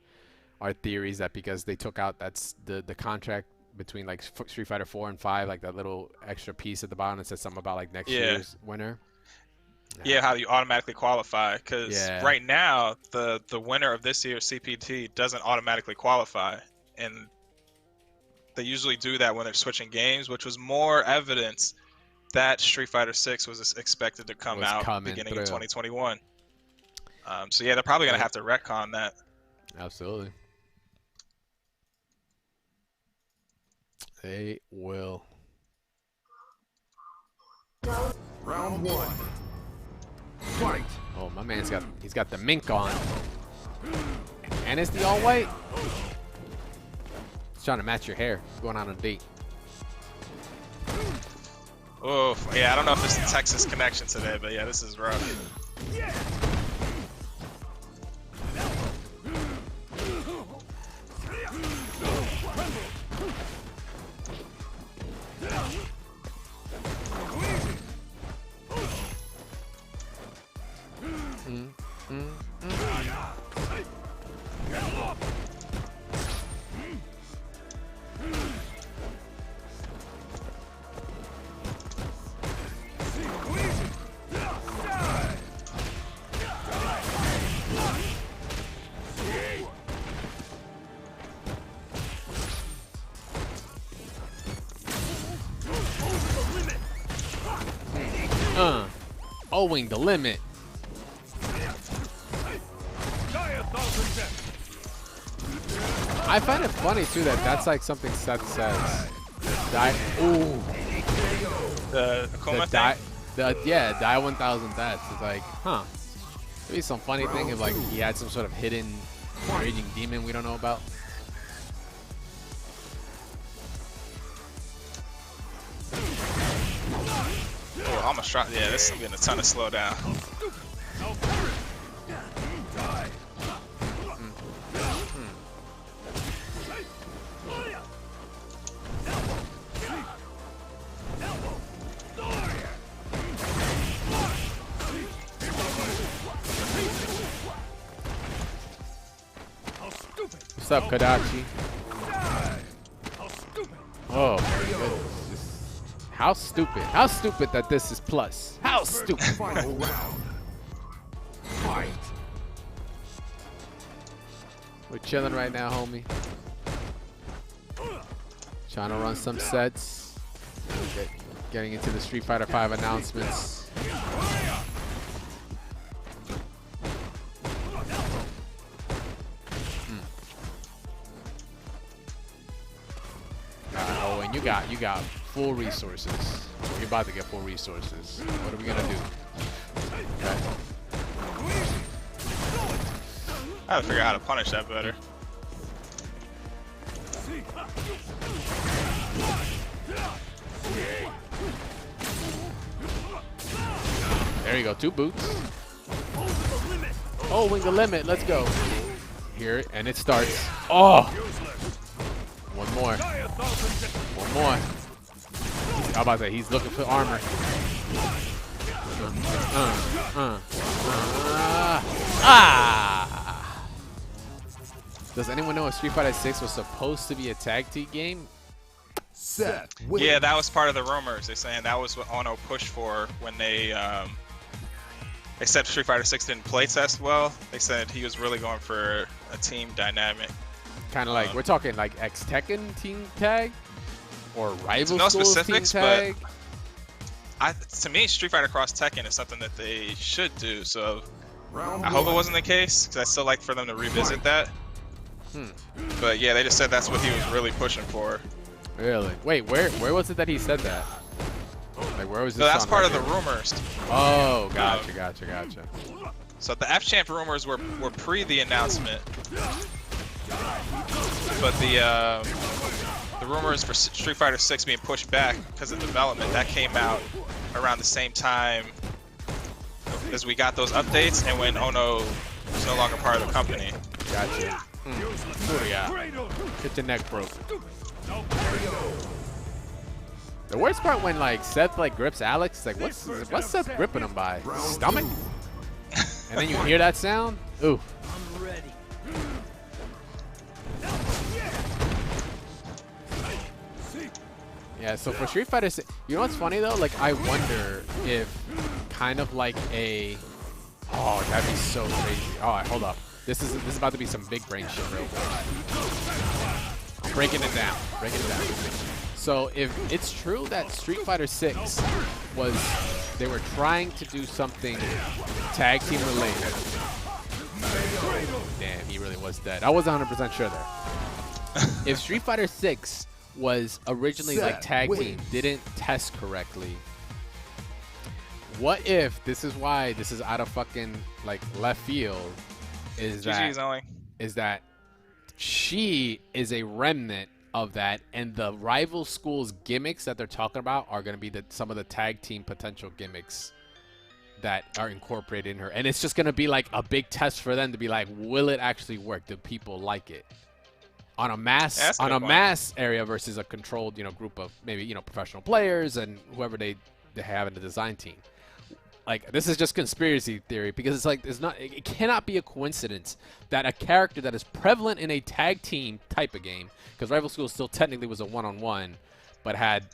theories that because they took out that's the contract between like Street Fighter 4 and 5, like that little extra piece at the bottom that says something about like next year's winner. yeah, how you automatically qualify. Because Yeah. right now, the winner of this year's CPT doesn't automatically qualify, and they usually do that when they're switching games, which was more evidence that Street Fighter 6 was expected to come Was out coming beginning through. of 2021. So yeah, they're probably gonna Right. have to retcon that. Absolutely. They will. Round one. Fight. Oh, my man's he's got the mink on. And it's the all white. He's trying to match your hair. Going on a date. Oh, yeah, I don't know if it's a Texas connection today, but yeah, this is rough. Owing the limit. I find it funny too that that's like something Seth says. Ooh. The Akuma thing? Die 1000 deaths. It's like, huh. Maybe some funny thing if like he had some sort of hidden raging demon we don't know about. Oh, almost shot. Yeah, this is getting a ton of slowdown. What's up, Kodachi? Oh my goodness. How stupid. How stupid that this is plus. How stupid. Final round. Fight. We're chilling right now, homie. Trying to run some sets. Getting into the Street Fighter 5 announcements. Oh, and you got full resources. You're about to get full resources. What are we gonna do? Okay. I gotta figure out how to punish that better. There you go, 2 boots. Oh, wing the limit. Let's go. Here, and it starts. Oh! One more. One more. How about that? He's looking for armor. Does anyone know if Street Fighter 6 was supposed to be a tag team game? Set. Yeah, that was part of the rumors. They're saying that was what Ono pushed for when they said Street Fighter 6 didn't play test well. They said he was really going for a team dynamic. Kind of like, we're talking like X-Tekken team tag? Or rival no schools specifics, team tag? But to me, Street Fighter Cross Tekken is something that they should do. So Round I hope it one. wasn't the case, because I'd still like for them to revisit that. But yeah, they just said that's what he was really pushing for. Really? Wait, where was it that he said that? Like, where was this? So that's on part of the record? rumors. Oh, gotcha. So the F-Champ rumors were pre the announcement, but the rumors for Street Fighter 6 being pushed back because of development, that came out around the same time as we got those updates and when Ono was no longer part of the company. Gotcha. What do we got? Get your neck broke. The worst part when like Seth like grips Alex, like what's Seth gripping him by? Stomach? And then you hear that sound? Ooh. I'm ready. Yeah, so for Street Fighter 6, you know what's funny though? Like I wonder if kind of like a that'd be so crazy. Alright, hold up. This is about to be some big brain shit real quick. Breaking it down. So if it's true that Street Fighter 6 they were trying to do something tag team related. Damn, he really was dead. I wasn't 100% sure there. If Street Fighter 6 was originally like tag team, didn't test correctly, what if this is why this is out of fucking like left field? Is that she is a remnant of that, and the rival schools gimmicks that they're talking about are going to be some of the tag team potential gimmicks that are incorporated in her, and it's just going to be like a big test for them to be like, will it actually work? Do people like it on a mass area versus a controlled group of maybe professional players and whoever they have in the design team? Like, this is just conspiracy theory because it's like it cannot be a coincidence that a character that is prevalent in a tag team type of game, because Rival Schools still technically was a one-on-one, but had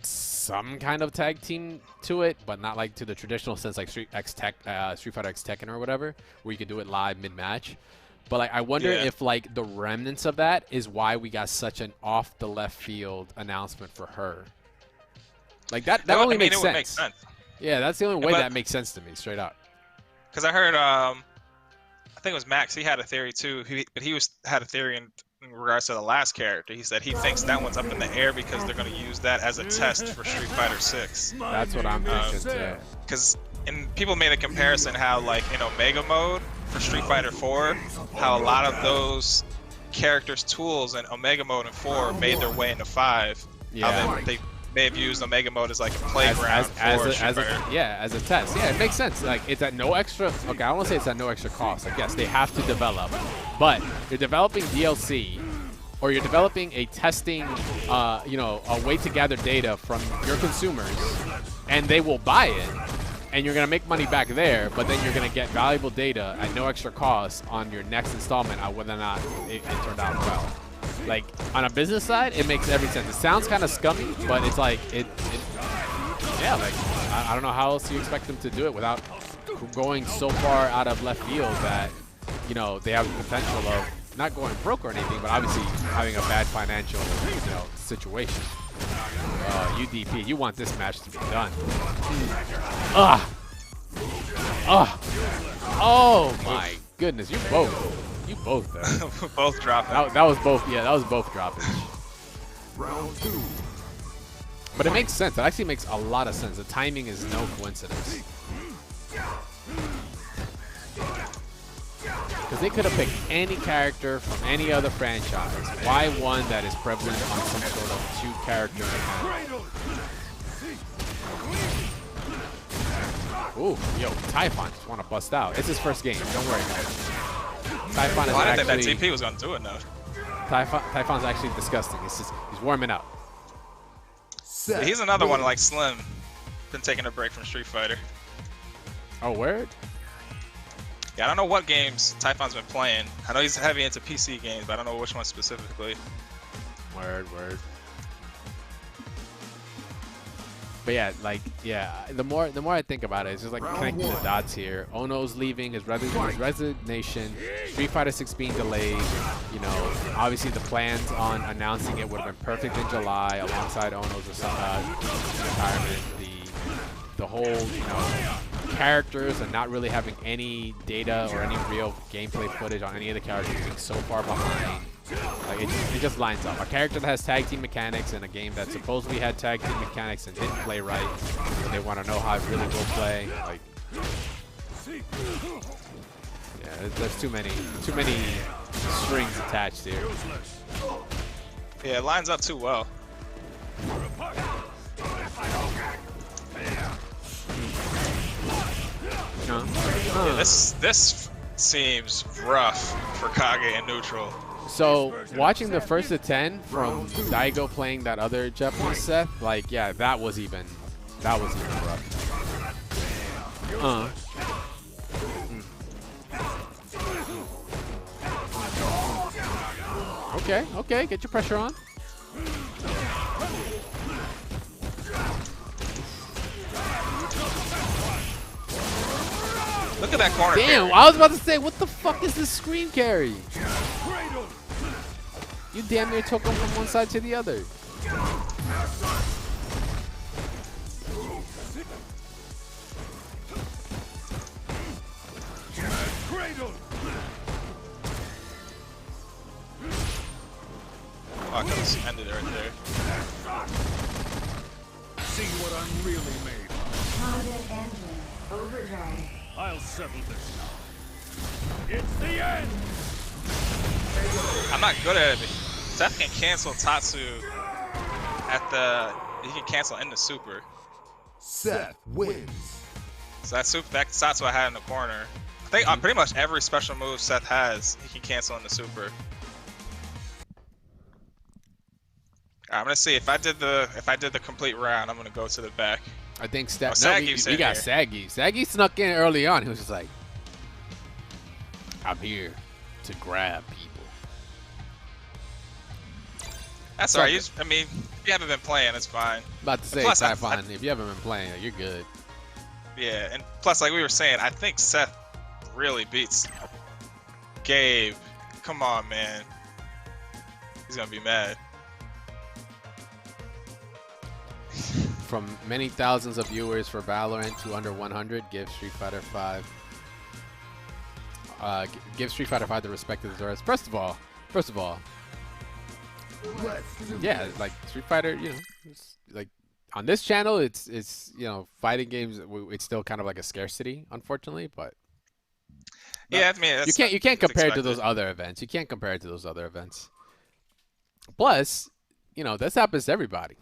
some kind of tag team to it, but not like to the traditional sense like Street Fighter X Tekken or whatever, where you could do it live mid-match. But like, I wonder if like the remnants of that is why we got such an off the left field announcement for her. Like that only makes sense. Would make sense. Yeah, that's the only way that makes sense to me, straight up. Because I heard, I think it was Max. He had a theory too. But he had a theory in regards to the last character. He said he thinks that one's up in the air because they're going to use that as a test for Street Fighter 6. That's what I'm thinking too. Because people made a comparison how like in Omega mode for Street Fighter 4, how a lot of those characters' tools in Omega mode and 4 made their way into 5. Yeah. How they may have used Omega mode as like a playground as a test. Yeah, it makes sense. Like, it's at no extra. Okay, I don't want to say it's at no extra cost. Like, yes, they have to develop, but you're developing DLC, or you're developing a testing, a way to gather data from your consumers, and they will buy it, and you're gonna make money back there. But then you're gonna get valuable data at no extra cost on your next installment, whether or not it turned out well. like on a business side, it makes every sense. It sounds kind of scummy, but it's like yeah, like I don't know how else you expect them to do it without going so far out of left field that, you know, they have the potential of not going broke or anything, but obviously having a bad financial, you know, situation. UDP, you want this match to be done. Ugh. Ugh. Oh my goodness, you both though. Both dropping. That was both, yeah, that was both dropping. Round 2. But it makes sense. It actually makes a lot of sense. The timing is no coincidence. Because they could have picked any character from any other franchise. Why one that is prevalent on some sort of two-character mechanic? Ooh, yo, Typhon just want to bust out. It's his first game. Don't worry, guys. Typhon is I didn't actually... think that TP was going to do it, no. Typhon's actually disgusting. It's just, he's warming up. Yeah, he's another one like Slim. Been taking a break from Street Fighter. Oh, word? Yeah, I don't know what games Typhon's been playing. I know he's heavy into PC games, but I don't know which one specifically. Word. But yeah, like, yeah, the more I think about it, it's just like connecting the dots here. Ono's leaving, his resignation, Street Fighter 6 being delayed. You know, obviously the plans on announcing it would have been perfect in July, alongside Ono's retirement. The whole, you know, characters and not really having any data or any real gameplay footage on any of the characters being so far behind. Like it just lines up. A character that has tag team mechanics in a game that supposedly had tag team mechanics and didn't play right. So they want to know how it really will play. Like, yeah, there's too many strings attached here. Yeah, it lines up too well. Yeah, this seems rough for Kage in neutral. So watching the first of 10 from Daigo playing that other Japanese Seth, like, yeah, that was even rough. Okay, get your pressure on. Look at that corner. Damn, carry. I was about to say, what the fuck is this screen carry? You damn near took him from one side to the other. Oh, I could have ended it right there. See what I'm really made of. Combat engine overdrive. I'll settle this now. It's the end! I'm not good at it. Seth can cancel Tatsu at the. He can cancel in the super. Seth wins. So that Tatsu I had in the corner. I think on pretty much every special move Seth has, he can cancel in the super. I'm gonna see if I did the complete round. I'm gonna go to the back. I think Oh, Sagi's we got in Saggy. Saggy snuck in early on. He was just like, I'm here to grab people. That's alright. I mean, if you haven't been playing, it's fine. About to say, Plus, Typhon, if you haven't been playing, you're good. Yeah, and plus, like we were saying, I think Seth really beats Gabe. Come on, man. He's gonna be mad. From many thousands of viewers for Valorant to under 100, give Street Fighter 5. Give Street Fighter 5 the respect it deserves. First of all, yeah, like Street Fighter, you know, it's like on this channel, it's you know, fighting games, it's still kind of like a scarcity, unfortunately, but yeah, I mean, you can't compare it to expected. those other events. You can't compare it to those other events. Plus, you know, this happens to everybody.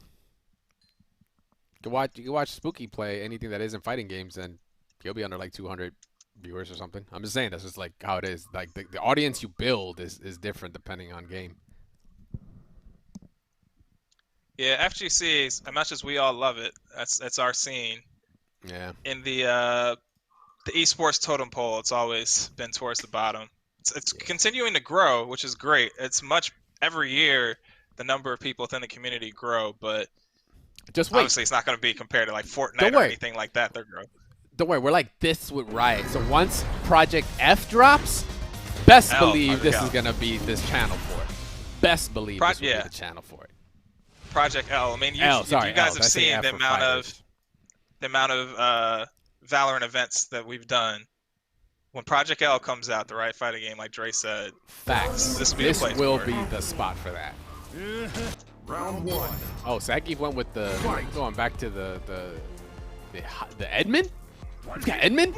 You can watch Spooky play anything that isn't fighting games, and he'll be under like 200 viewers or something. I'm just saying that's just like how it is. Like the audience you build is different depending on game. Yeah, FGC, as much as we all love it, that's our scene. Yeah. In the esports totem pole, it's always been towards the bottom. It's continuing to grow, which is great. It's much every year the number of people within the community grow, but Just wait. obviously it's not going to be compared to like Fortnite Don't or worry. anything like that. They're growing. Don't worry, we're like this with Riot. So once Project F drops, best L, believe this L. is gonna be this channel for it. Best believe this will yeah. be the channel for it. Project L. I mean, you, L, sorry, you guys L. have Did I say seen F the for amount of Valorant events that we've done. When Project L comes out, the Riot fighting game, like Dre said, Facts. This will be the place will for it. be the spot for that. Round one. Oh, Sagi went with the going back to the Edmund. He's got Edmund.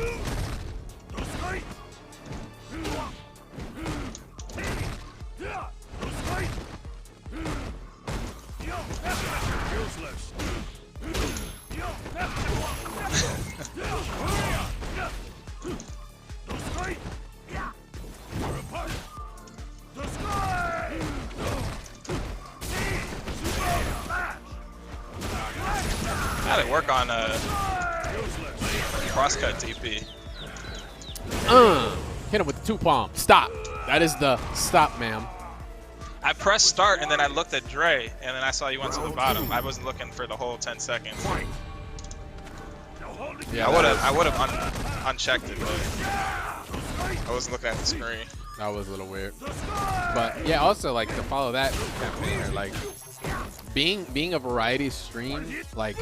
Gotta work on crosscut DP. Hit him with the 2-palm. Stop. That is the stop, ma'am. I pressed start and then I looked at Dre and then I saw you went to the bottom. I wasn't looking for the whole 10 seconds. Yeah, I would have unchecked it, but I wasn't looking at the screen. that was a little weird. But yeah, also like to follow that campaigner, like being a variety stream, like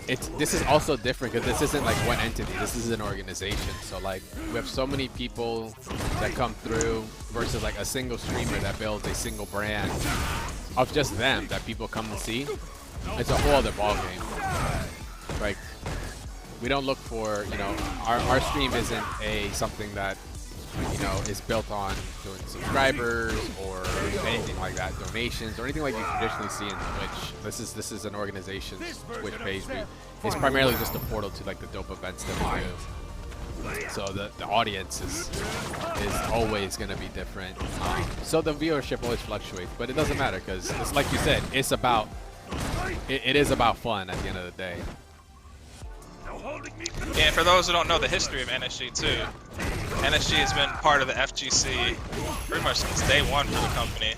this is also different because this isn't like one entity. This is an organization. So like we have so many people that come through versus like a single streamer that builds a single brand of just them that people come to see. It's a whole other ballgame. Like we don't look for, you know, our stream isn't something that, you know, is built on doing subscribers or anything like that, donations or anything like you traditionally see in Twitch. This is an organization's Twitch page. It's primarily just a portal to like the dope events that we do. So the audience is always going to be different. So the viewership always fluctuates, but it doesn't matter because it's like you said, it's about it is about fun at the end of the day. And for those who don't know the history of NSG too, NSG has been part of the FGC pretty much since day one for the company.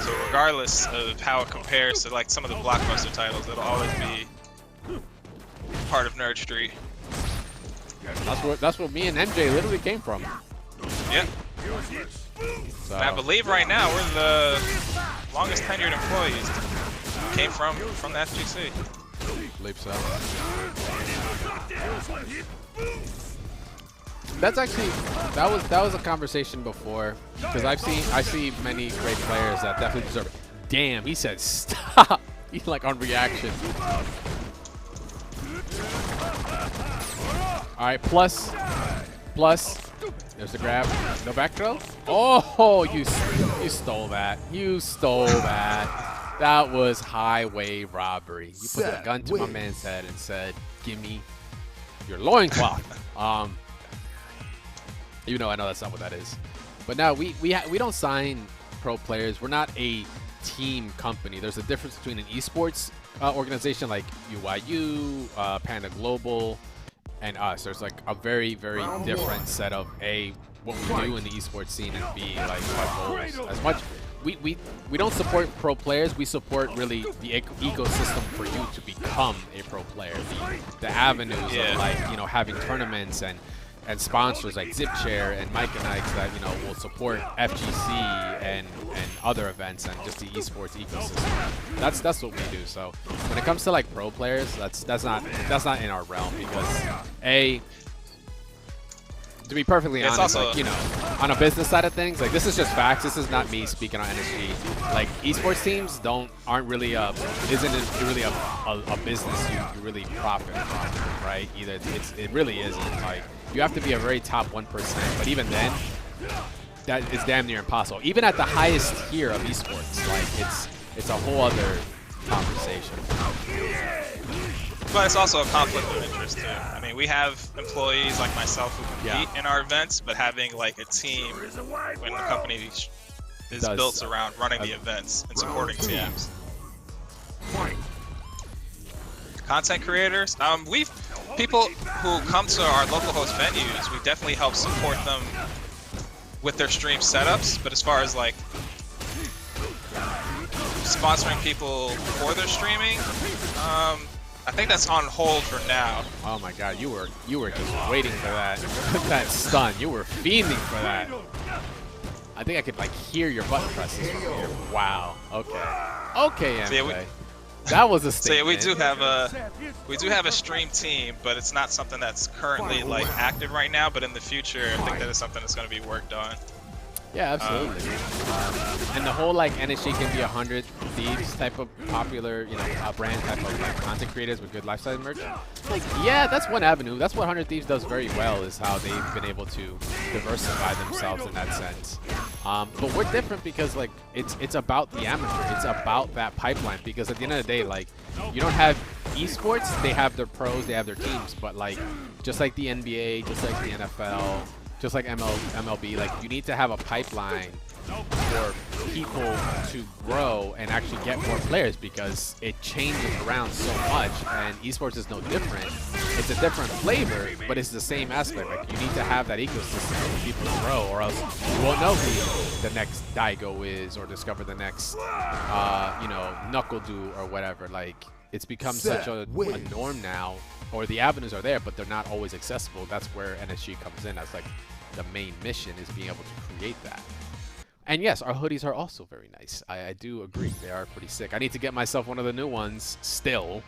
So regardless of how it compares to like some of the blockbuster titles, it'll always be part of Nerd Street. That's where me and MJ literally came from. Yep. So, And I believe right now we're the longest tenured employees. Came from the FGC. believe so. That's actually that was a conversation before because I see many great players that definitely deserve it. Damn, he said stop. He's like on reaction. All right, plus. There's the grab. No back throw. Oh, you stole that. You stole that. That was highway robbery. You put a gun to my man's head and said, "Give me your loincloth." Even though I know that's not what that is. But no, we don't sign pro players. We're not a team company. There's a difference between an esports organization like UYU, Panda Global, and us. There's like a very, very different set of what we do in the esports scene and B, like our goals. As much we don't support pro players. We support really the ecosystem for you to become a pro player. The avenues of like, you know, having tournaments and sponsors like ZipChair and Mike and Ike's that, you know, will support FGC and other events and just the esports ecosystem. That's what we do. So when it comes to like pro players, that's not in our realm because to be perfectly honest, also, like, you know, on a business side of things, like this is just facts. This is not me speaking on NSG. Like esports teams aren't really isn't really a business you really profit from, right? Either it really isn't. Like you have to be a very top 1%, but even then, that is damn near impossible. Even at the highest tier of esports, like it's a whole other conversation. But it's also a conflict of interest too. I mean, we have employees like myself who compete in our events, but having like a team when the company is built around running the events and supporting teams. Content creators, people who come to our local host venues, we definitely help support them with their stream setups. But as far as like sponsoring people for their streaming. I think that's on hold for now. Oh my God, you were just waiting for that that stun. You were fiending for that. I think I could like hear your button presses from here. Wow. Okay, So, yeah, MJ. That was a So yeah, statement. we do have a stream team, but it's not something that's currently like active right now. But in the future, I think that is something that's going to be worked on. Yeah, absolutely. And the whole like NSG can be 100 Thieves type of popular, you know, brand type of like content creators with good lifestyle merch. Like, yeah, that's one avenue. That's what 100 Thieves does very well, is how they've been able to diversify themselves in that sense. But we're different because like it's about the amateur. It's about that pipeline, because at the end of the day, like, you don't have esports. They have their pros, they have their teams, but like just like the NBA, just like the NFL, just like MLB, like you need to have a pipeline for people to grow and actually get more players, because it changes around so much, and esports is no different. It's a different flavor, but it's the same aspect. Like, you need to have that ecosystem for people to grow, or else you won't know who the next Daigo is, or discover the next, you know, Knuckle Do or whatever. Like, it's become such a norm now, or the avenues are there, but they're not always accessible. That's where NSG comes in. That's like the main mission, is being able to create that. And yes, our hoodies are also very nice. I do agree. They are pretty sick. I need to get myself one of the new ones still.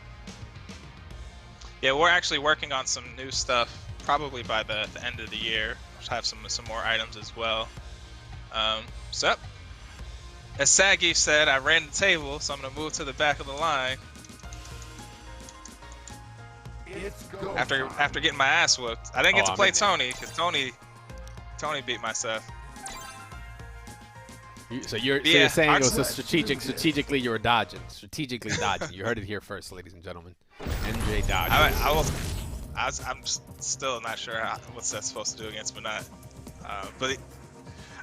Yeah, we're actually working on some new stuff probably by the end of the year. We'll have some more items as well. So, as Saggy said, I ran the table, so I'm going to move to the back of the line. After getting my ass whooped. I didn't get to play Tony, because Tony beat my Seth. So you're saying it was a strategically you were dodging. Strategically dodging. You heard it here first, ladies and gentlemen. MJ dodging. I'm still not sure what Seth's supposed to do against Benat. But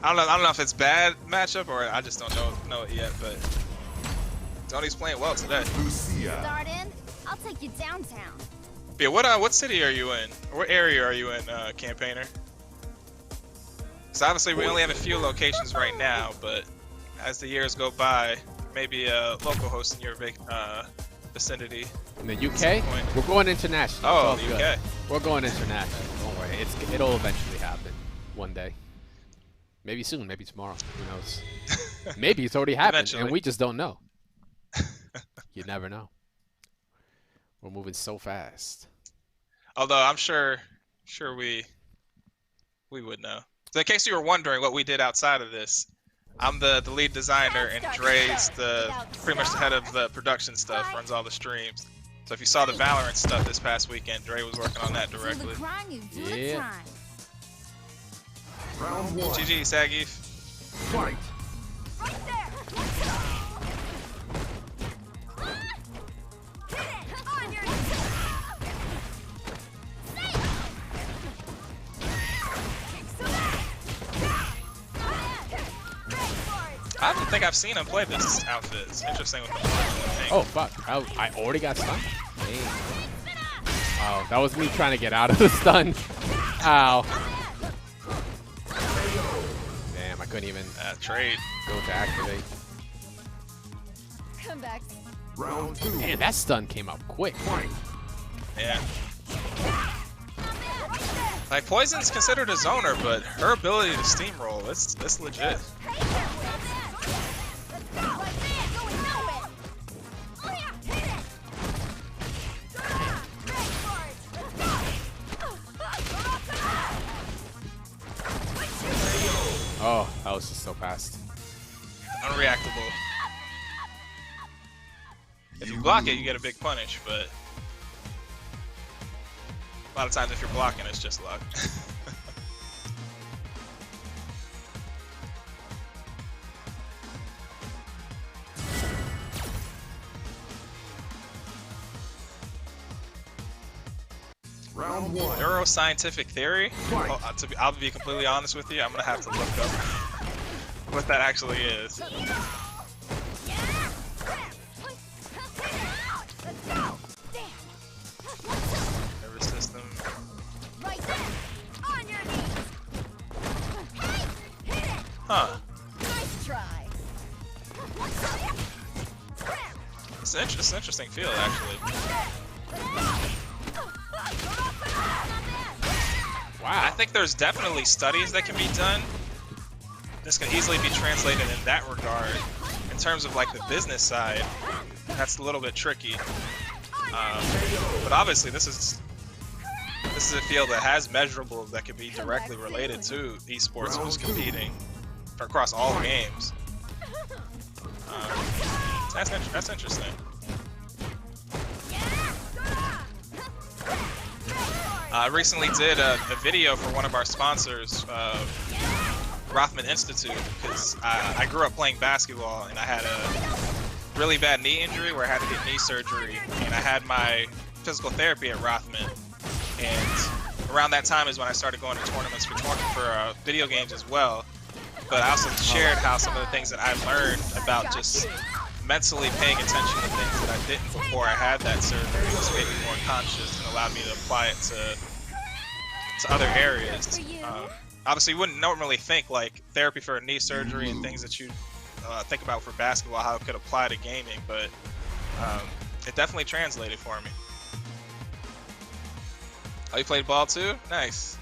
I don't know if it's bad matchup or I just don't know it yet. But Tony's playing well today. Start in. I'll take you downtown. Yeah, what city are you in? Or what area are you in, Campaigner? So obviously we only have a few locations right now, but as the years go by, maybe a local host in your vicinity. In the UK? We're going international. Oh, the UK. Good. We're going international. Don't worry. It'll eventually happen one day. Maybe soon. Maybe tomorrow. Who knows? Maybe it's already happened, Eventually. and we just don't know. You never know. We're moving so fast. Although I'm sure we would know. So in case you were wondering what we did outside of this, I'm the lead designer, and Dre's pretty much the head of the production stuff, runs all the streams. So if you saw the Valorant stuff this past weekend, Dre was working on that directly. Yeah. Round one. GG, Saggy. Fight. Right there. Hit it. On your I don't think I've seen him play this outfit. It's interesting with the thing. Oh, fuck. I already got stunned? Dang. Oh, that was me trying to get out of the stun. Ow. Damn, I couldn't even Trade. go to activate. Come back. Round two. Man, that stun came up quick. Yeah. Like, Poison's considered a zoner, but her ability to steamroll, it's legit. Oh, that was just so fast. Unreactable. If you block it, you get a big punish, but a lot of times if you're blocking, it's just luck. Round one. Neuroscientific theory? Well, I'll be completely honest with you, I'm gonna have to look up what that actually is. Nervous system. Right there. On your knees. Hit it. Huh. Nice try. It's an interesting field, actually. Wow. I think there's definitely studies that can be done. This can easily be translated in that regard. In terms of like the business side, that's a little bit tricky. But obviously, this is a field that has measurables that can be directly related to esports who's competing across all games. That's interesting. I recently did a video for one of our sponsors, Rothman Institute, because I grew up playing basketball and I had a really bad knee injury where I had to get knee surgery, and I had my physical therapy at Rothman. And around that time is when I started going to tournaments for video games as well. But I also shared how some of the things that I learned about just mentally paying attention to things that I didn't before I had that surgery just made me more conscious and allowed me to apply it to other areas. Obviously, you wouldn't normally think like therapy for a knee surgery and things that you think about for basketball, how it could apply to gaming, but it definitely translated for me. Oh, you played ball too? Nice.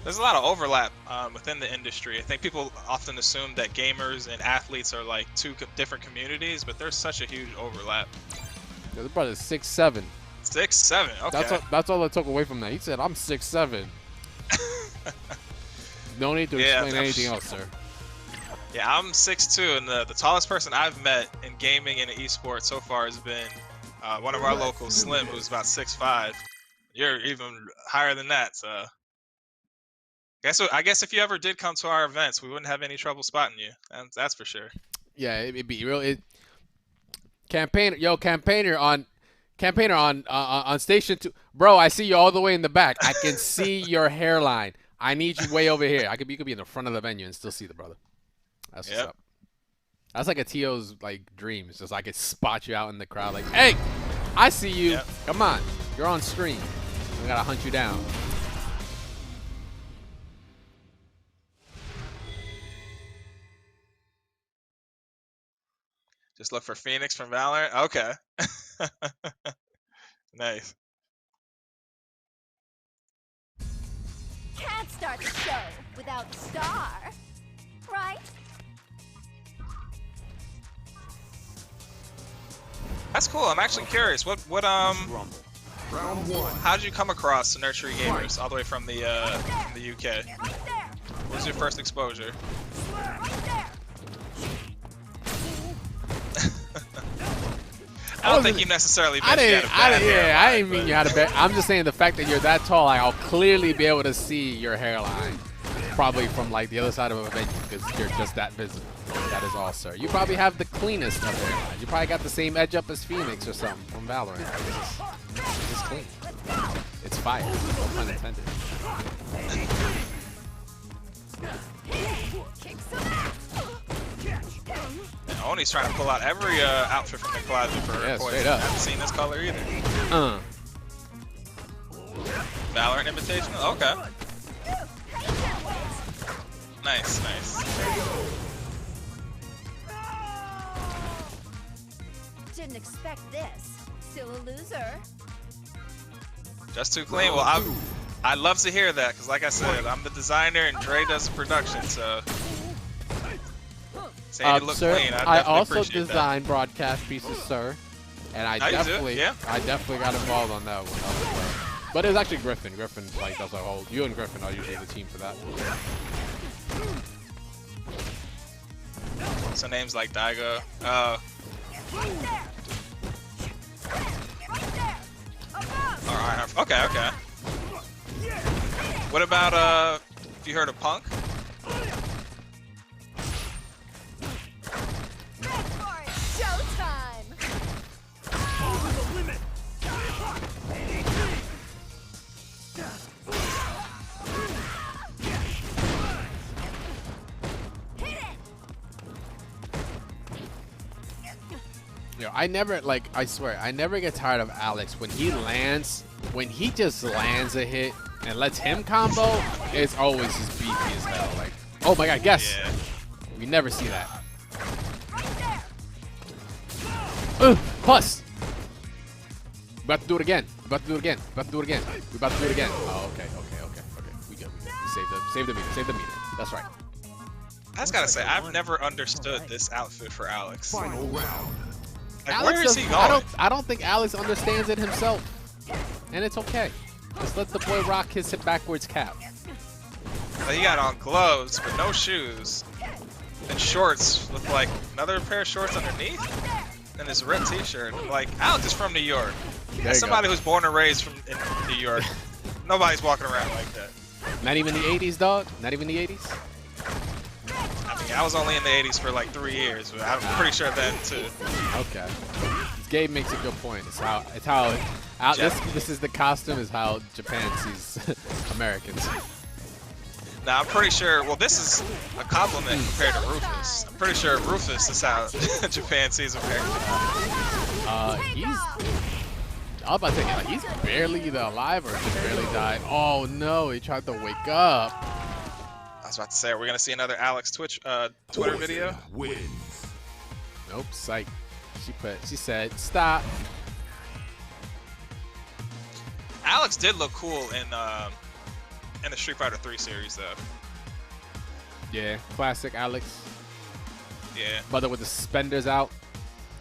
There's a lot of overlap within the industry. I think people often assume that gamers and athletes are like two different communities, but there's such a huge overlap. Yeah, the brother's 6'7". 6'7", okay. That's all I took away from that. He said, I'm 6'7". No need to explain anything else, sir. Yeah, I'm 6'2", and the tallest person I've met in gaming and esports so far has been one of our locals, Slim, who's about 6'5". You're even higher than that, so. I guess if you ever did come to our events, we wouldn't have any trouble spotting you. That's for sure. Yeah, it'd be real. Campaigner on station 2, bro. I see you all the way in the back. I can see your hairline. I need you way over here. You could be in the front of the venue and still see the brother. That's what's up. That's like a TO's like dream. It's just I could spot you out in the crowd, like, hey, I see you. Yep. Come on, you're on screen. We gotta hunt you down. Just look for Phoenix from Valorant. Okay. Nice. Can't start the show without the star, right? That's cool. I'm actually curious. What Round 1. how did you come across Nurturing Gamers all the way from the UK? Right there. What was your first exposure? Right there. I don't think you necessarily bet you had a bad hairline, I didn't mean you had a bet. I'm just saying the fact that you're that tall, like, I'll clearly be able to see your hairline, probably from like the other side of a venue, because you're just that visible. That is all, sir. You probably have the cleanest of hairlines. You probably got the same edge up as Phoenix or something from Valorant. It's just clean. It's fire. No pun intended. Kick some ass. And Oni's trying to pull out every outfit from the closet for Poison. straight up. I haven't seen this color either. Valorant Invitational? Okay. Nice, nice. Didn't expect this. Still a loser. Just too clean. Well, I'd love to hear that, because like I said, I'm the designer and Dre does the production, so saying you look sir, clean, I also appreciate design broadcast pieces, sir, and I definitely got involved on that one. But it was actually Griffin. Griffin like does a whole. You and Griffin are usually the team for that. So names like Daigo. Alright, okay, okay. What about, have you heard of Punk? Showtime! Over the limit. You know, I never I swear, I never get tired of Alex when he just lands a hit and lets him combo. It's always just beefy as hell. Like, oh my god, guess. Yeah. We never see that. Plus. We're about to do it again. We're about to do it again. We're about to do it again. We're about to do it again. Oh, okay. We good. Save the meter. That's right. I just gotta say, I've never understood this outfit for Alex. Final round. Like, where is he going? I don't think Alex understands it himself. And it's okay. Just let the boy rock his hip backwards cap. He got on gloves, but no shoes. And shorts with like another pair of shorts underneath. And this red t-shirt. Like, Alex is from New York. As somebody who's born and raised in New York, nobody's walking around like that. Not even the 80s, dog? Not even the 80s? I mean, I was only in the 80s for like 3 years, but I'm pretty sure then too. Okay. Gabe makes a good point. This is the costume is how Japan sees Americans. Now, I'm pretty sure, well, this is a compliment compared to Rufus. I'm pretty sure Rufus is how Japan sees Americans. I was about to say, like, he's barely either alive or just barely died. Oh no, he tried to wake up. I was about to say, are we going to see another Alex Twitter video? Wins. Nope, psych. She said, stop. Alex did look cool in the Street Fighter 3 series, though. Yeah, classic Alex. Yeah. Brother with the suspenders out.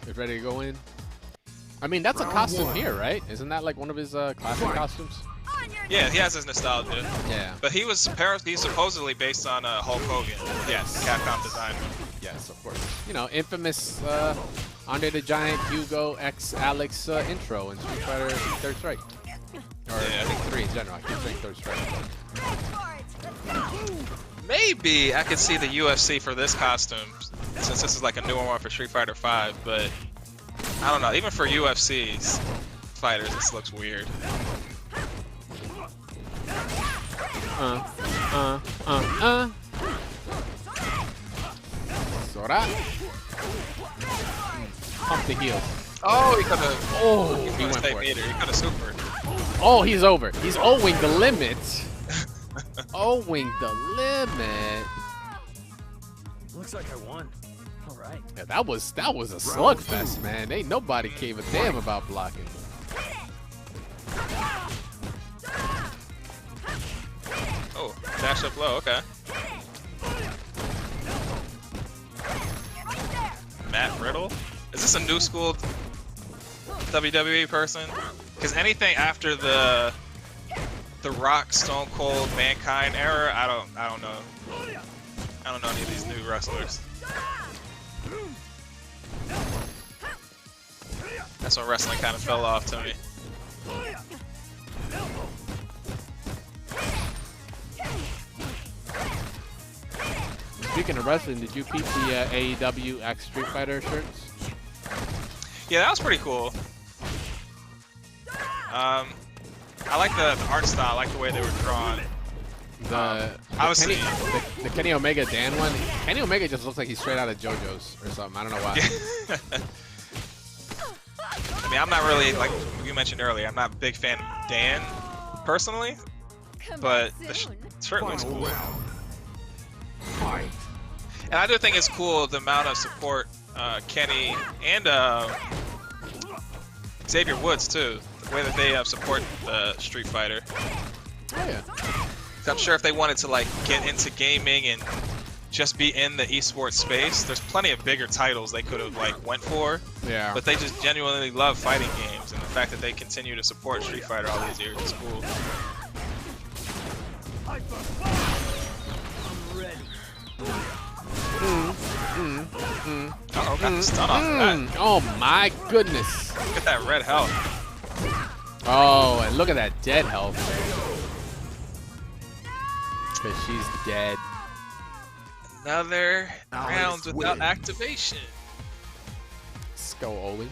Is ready to go in. I mean, that's a costume here, right? Isn't that like one of his classic costumes? Yeah, he has his nostalgia. Yeah. But he's supposedly based on Hulk Hogan. Yes. Capcom designer. Yes, of course. You know, infamous Andre the Giant, Hugo, X, Alex intro in Street Fighter Third Strike. Or I think 3 in general. I keep saying Third Strike. Maybe I could see the UFC for this costume, since this is like a newer one for Street Fighter 5, but I don't know. Even for UFC's fighters, this looks weird. Sora. Pump the heel. Oh, he could have. Oh, he went for it. He could have supered. Oh, he's over. He's owing the limit. Owing the limit. Looks like I won. All right. Yeah, that was a slugfest, man. Ain't nobody gave a damn about blocking. Oh, dash up low. Okay. Matt Riddle? Is this a new school WWE person? Because anything after the Rock, Stone Cold, Mankind era, I don't know. I don't know any of these new wrestlers. That's when wrestling kind of fell off to me. Speaking of wrestling, did you peep the AEW X Street Fighter shirts? Yeah, that was pretty cool. I like the art style. I like the way they were drawn. The Kenny Omega Dan one. Kenny Omega just looks like he's straight out of JoJo's or something. I don't know why. I mean, I'm not really, like you mentioned earlier, I'm not a big fan of Dan personally, but the shirt looks cool. Fight. And I do think it's cool the amount of support Kenny and Xavier Woods too, the way that they support Street Fighter. Oh yeah. I'm sure if they wanted to like get into gaming and just be in the esports space, there's plenty of bigger titles they could have like went for. Yeah. But they just genuinely love fighting games, and the fact that they continue to support Street Fighter all these years is cool. I'm ready. Uh-oh, got the stun off of that. Oh my goodness. Look at that red health. Oh, and look at that dead health. Because she's dead. Another round Alex without wins. activation. Let's go, Oli.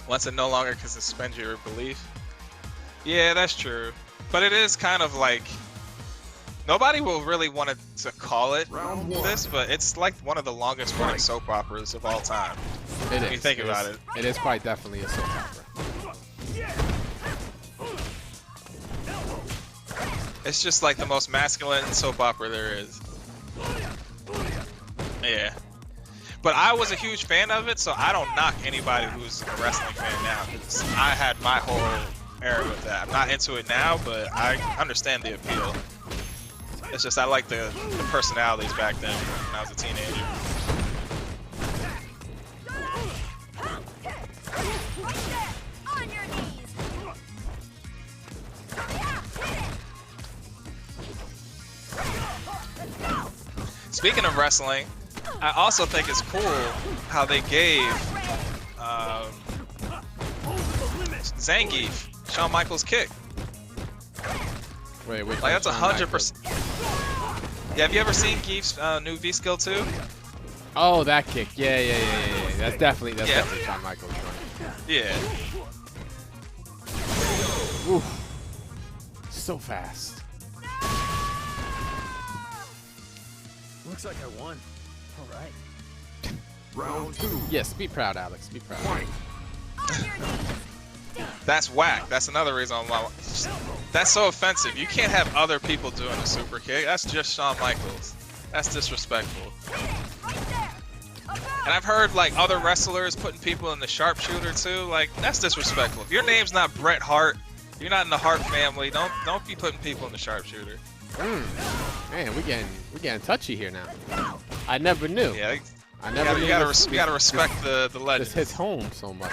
Once it no longer can suspend your belief. Yeah, that's true. But it is kind of like nobody will really want to call it Round one. this, but it's like one of the longest running soap operas of all time. It When is. you think about it. It is quite definitely a soap opera. It's just like the most masculine soap opera there is. Yeah. But I was a huge fan of it, so I don't knock anybody who's a wrestling fan now. 'Cause I had my whole era with that. I'm not into it now, but I understand the appeal. It's just I like the personalities back then when I was a teenager. On your knees. Speaking of wrestling, I also think it's cool how they gave Zangief Shawn Michaels kick. Wait, which Like that's one's Shawn Michaels? 100%. Yeah, have you ever seen Geef's new V skill 2? Oh, that kick. Yeah. That's definitely Yeah. Shawn Michaels joint. Yeah. Oof. So fast. Looks like I won. All right. Round 2. Yes, be proud, Alex. Be proud. Fight. That's whack. That's another reason why. That's so offensive. You can't have other people doing a super kick. That's just Shawn Michaels. That's disrespectful. And I've heard like other wrestlers putting people in the sharpshooter too. Like that's disrespectful. If your name's not Bret Hart, you're not in the Hart family. Don't be putting people in the sharpshooter. Man, we getting touchy here now. I never knew. Yeah, I never knew. you gotta respect the legends. This hits home so much.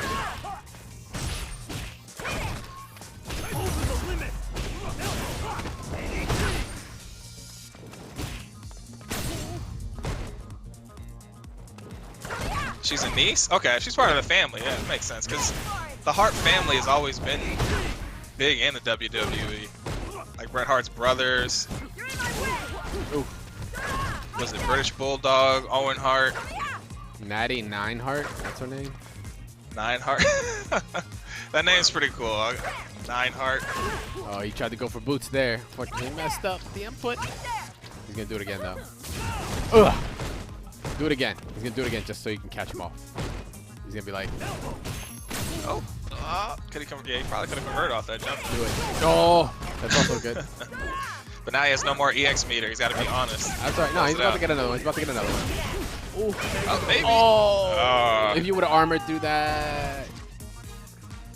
She's a niece? Okay, she's part of the family. Yeah, it makes sense. Because the Hart family has always been big in the WWE. Like Bret Hart's brothers. Ooh. Was it British Bulldog, Owen Hart, Natty Nineheart, that's her name. Nineheart? That name's pretty cool. Nineheart. Oh, he tried to go for boots there. Unfortunately, he messed up the input. He's gonna do it again though. Ugh. Do it again. He's gonna do it again just so you can catch him off. He's gonna be like, Oh, could he come? Yeah, he probably could have converted off that jump. do it. Oh, that's also good. But now he has no more EX meter. He's got to be honest. That's right. No, he's about to get another one. He's about to get another one. Ooh. Oh, maybe. Oh. If you would have armored through that.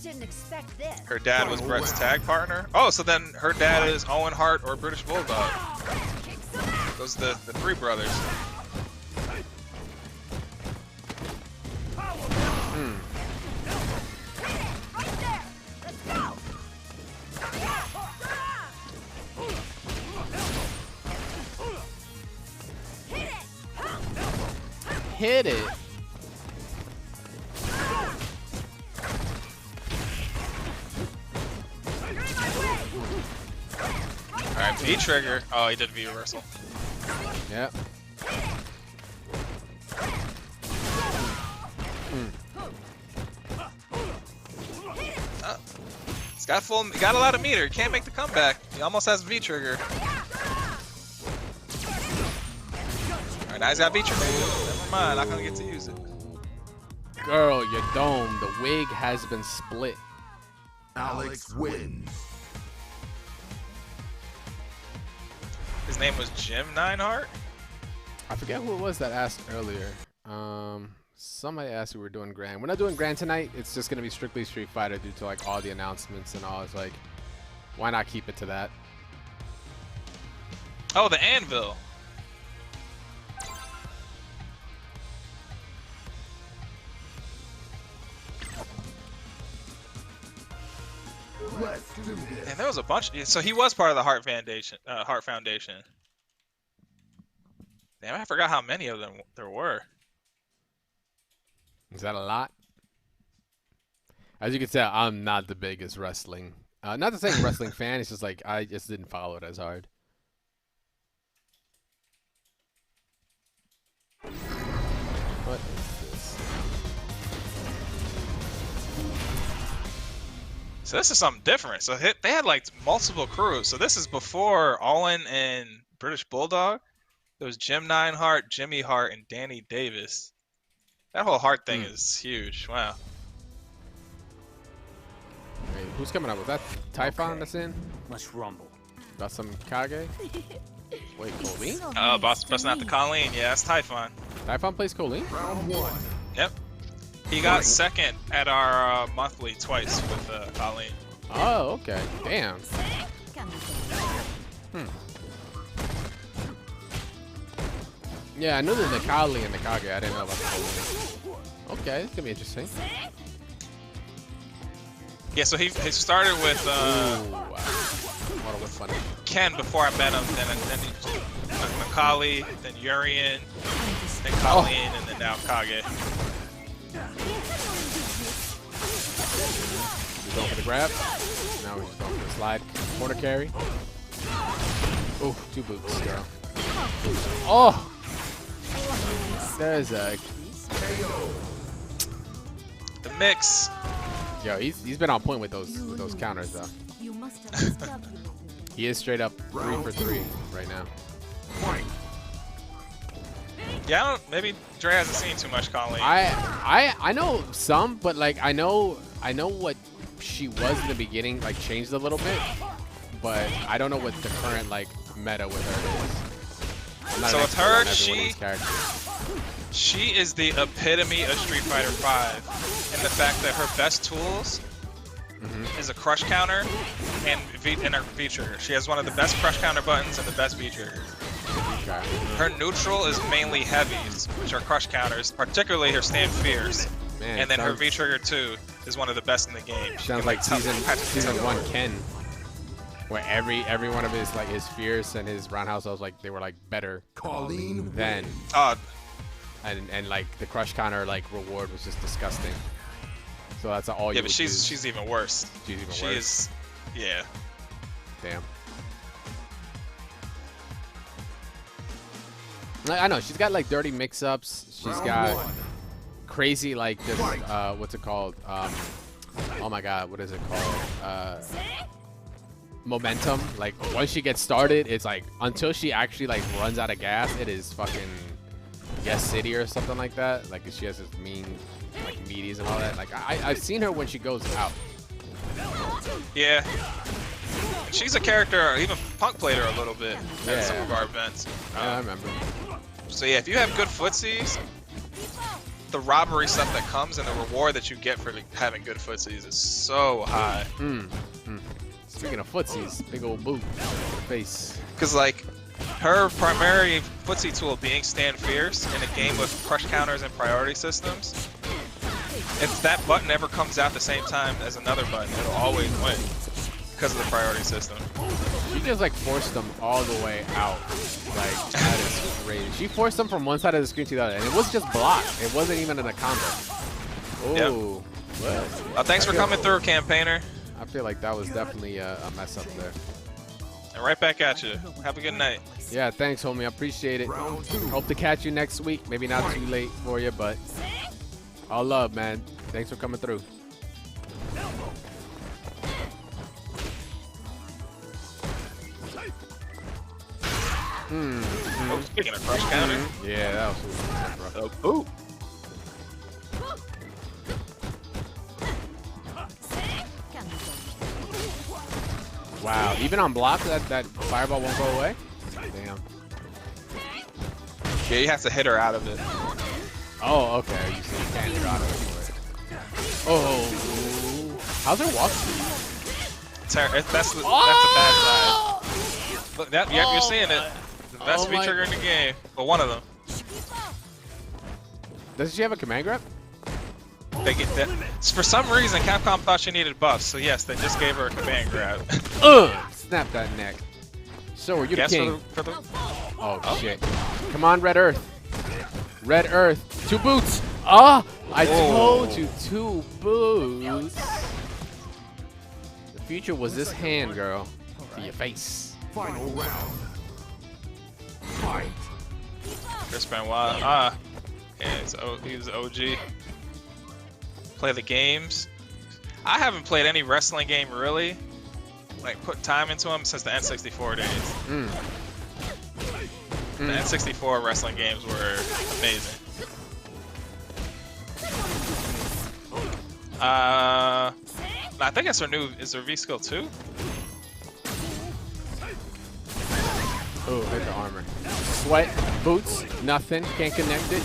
Didn't expect this. Her dad was Bret's tag partner. Oh, so then her dad is Owen Hart or British Bulldog. Those are the three brothers. Hit it. Alright, V trigger. Oh, he did V reversal. Yep. He's got he got a lot of meter. He can't make the comeback. He almost has V trigger. Alright, now he's got V trigger. Never mind, not gonna get to use it. Girl, your dome. The wig has been split. Alex wins. His name was Jim Nineheart? I forget who it was that asked earlier. Somebody asked if we were doing Grand. We're not doing Grand tonight. It's just gonna be strictly Street Fighter due to like all the announcements and all. It's like, why not keep it to that? Oh, the anvil. Let's do this. And there was a bunch. So he was part of the Hart Foundation. Damn, I forgot how many of them there were. Is that a lot? As you can tell, I'm not the biggest wrestling. Not to say wrestling fan. It's just like I just didn't follow it as hard. What is this? So this is something different. So they had like multiple crews. So this is before Owen and British Bulldog. There was Jim Nineheart, Jimmy Hart, and Danny Davis. That whole Hart thing is huge. Wow. Wait, who's coming up? Was that Typhon Okay. that's in? Let's rumble. Got some Kage? Wait, Colleen? Oh, boss busting out the Colleen. Yeah, that's Typhon. Typhon plays Colleen? Round 1. Yep. He got second at our monthly twice with Colleen. Oh, okay. Damn. Yeah, I knew the Nikali and the Kage. I didn't know about the Colleen. Okay, it's gonna be interesting. Yeah, so he started with Ooh, wow. What a fun. Ken before I met him, then Nikali, then Urian, then Colleen, and then now Kage. We're going for the grab. Now we're just going for the slide. Corner carry. Ooh, 2 boots, girl. Oh! There's a... The mix. Yo, he's been on point with those counters, though. You must have discovered. He is straight up 3 for 3 right now. Yeah, I don't, maybe Dre hasn't seen too much Colleen. I know some, but like I know what she was in the beginning, like changed a little bit, but I don't know what the current like meta with her is. I'm not So an with expert her, on every one of these characters. She is the epitome of Street Fighter V, in the fact that her best tools is a crush counter and her V trigger. She has one of the best crush counter buttons and the best V trigger. Okay. Her neutral is mainly heavies, which are crush counters, particularly her stand fierce. Man, And then her sounds- V trigger 2 is one of the best in the game. Sounds like season 1 Ken, where every one of his fierce and his roundhouse, I was like they were like better Colleen than, and like the crush counter like reward was just disgusting. So that's all you. Yeah, but she's even worse. She's even She worse. is, yeah. Damn. I know she's got like dirty mix-ups. She's got crazy like this. What's it called? Oh my God, what is it called? Momentum. Like once she gets started, it's like until she actually like runs out of gas, it is fucking Yes City or something like that. Like she has this mean like meaties and all that. Like I've seen her when she goes out. Yeah. She's a character, even Punk played her a little bit at some of our events. Yeah, I remember. So yeah, if you have good footsies, the robbery stuff that comes and the reward that you get for having good footsies is so high. Speaking of footsies, big old boot to the face. Because like, her primary footsie tool being stand fierce in a game with crush counters and priority systems, if that button ever comes out the same time as another button, it'll always win because of the priority system. She just like forced them all the way out. Like that is crazy. She forced them from one side of the screen to the other, and it was just blocked. It wasn't even in a combo. Oh, well. Thanks for coming through, campaigner. I feel like that was definitely a mess up there. And right back at you. Have a good night. Yeah, thanks, homie. I appreciate it. Hope to catch you next week. Maybe not too late for you, but all love, man. Thanks for coming through. Oh, speaking of crush counter. Yeah, that was cool, bro. Ooh. Wow, even on block, that fireball won't go away? Damn. Yeah, you have to hit her out of it. Oh, okay. You see, you can't hit out of it. Oh. How's her walk speed? That's the bad side. Look, yep, you're seeing it. The best V trigger in the game. Well, one of them. Does she have a command grab? They get that. For some reason, Capcom thought she needed buffs, so yes, they just gave her a command grab. Snap that neck. So are you the Guess king? for the Oh, shit. Come on, Red Earth. Red Earth. 2 boots. Ah, I told you 2 boots. The future was this hand, girl. To your face. Final round. Fight. Chris Benoit. Yeah, he was OG. Play the games. I haven't played any wrestling game really, like put time into them since the N64 days. The N64 wrestling games were amazing. I think it's her new. Is her V skill 2? Oh, hit the armor. Sweat, boots, nothing. Can't connect it.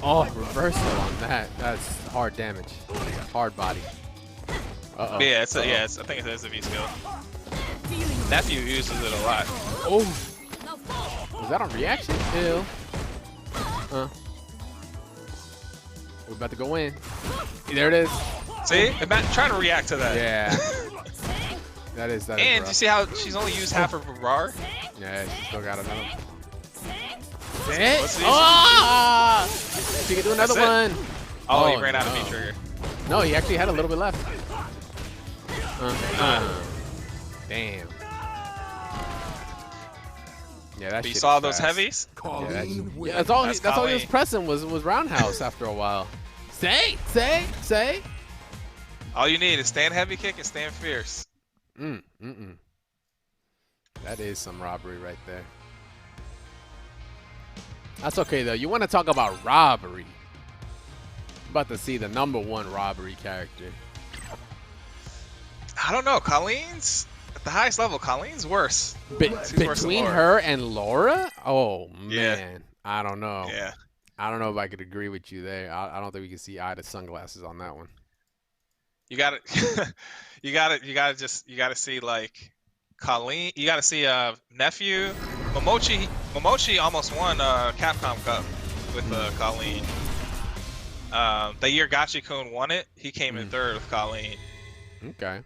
Oh, reversal on that. That's hard damage. Hard body. Uh-oh. Yeah, I think it is a V skill. Nephew uses it a lot. Oh. Was that on reaction? Ew. We're about to go in. There it is. See? Try to react to that. Yeah. that is And rough. you see how she's only used half of her RAR? Yeah, she still got another one. Let's see. Oh! She can do another That's one. Oh, he ran out of V trigger. No, he actually had a little bit left. Damn. Yeah, that You shit saw is those fast. heavies? Colleen wins. Yeah, that's all. That's That's all he was Colleen. pressing was roundhouse after a while. Say. All you need is stand heavy kick and stand fierce. That is some robbery right there. That's okay though. You want to talk about robbery? About to see the #1 robbery character. I don't know. Colleen's at the highest level. Colleen's worse. She's worse than Between Laura. her and Laura? Oh Yeah. man, I don't know. Yeah. I don't know if I could agree with you there. I don't think we can see eye to sunglasses on that one. You got to you got to see like Colleen. You got to see nephew Momochi almost won Capcom Cup with Colleen. The year Gachi-kun won it, he came in third with Colleen. Okay.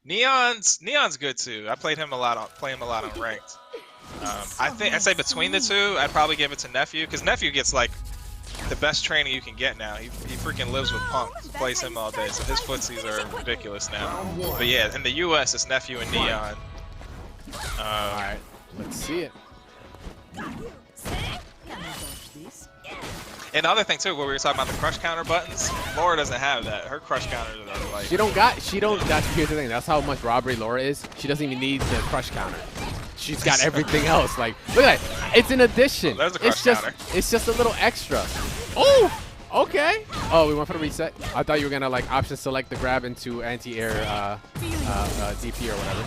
Neon's good too. I play him a lot on ranked. I'd say between the two, I'd probably give it to Nephew because Nephew gets like the best training you can get now. He freaking lives with Punk, plays him all day, so his footsies are ridiculous now. But yeah, in the U.S. it's Nephew and Neon. All right. Let's see it. And the other thing too, where we were talking about the crush counter buttons, Laura doesn't have that. Her crush counters are like. Here's the thing. That's how much robbery Laura is. She doesn't even need the crush counter. She's got everything else. Like, look at that. It's an addition. There's a crush counter. It's just a little extra. Oh, okay. Oh, we went for the reset. I thought you were gonna like option select the grab into anti-air DP or whatever.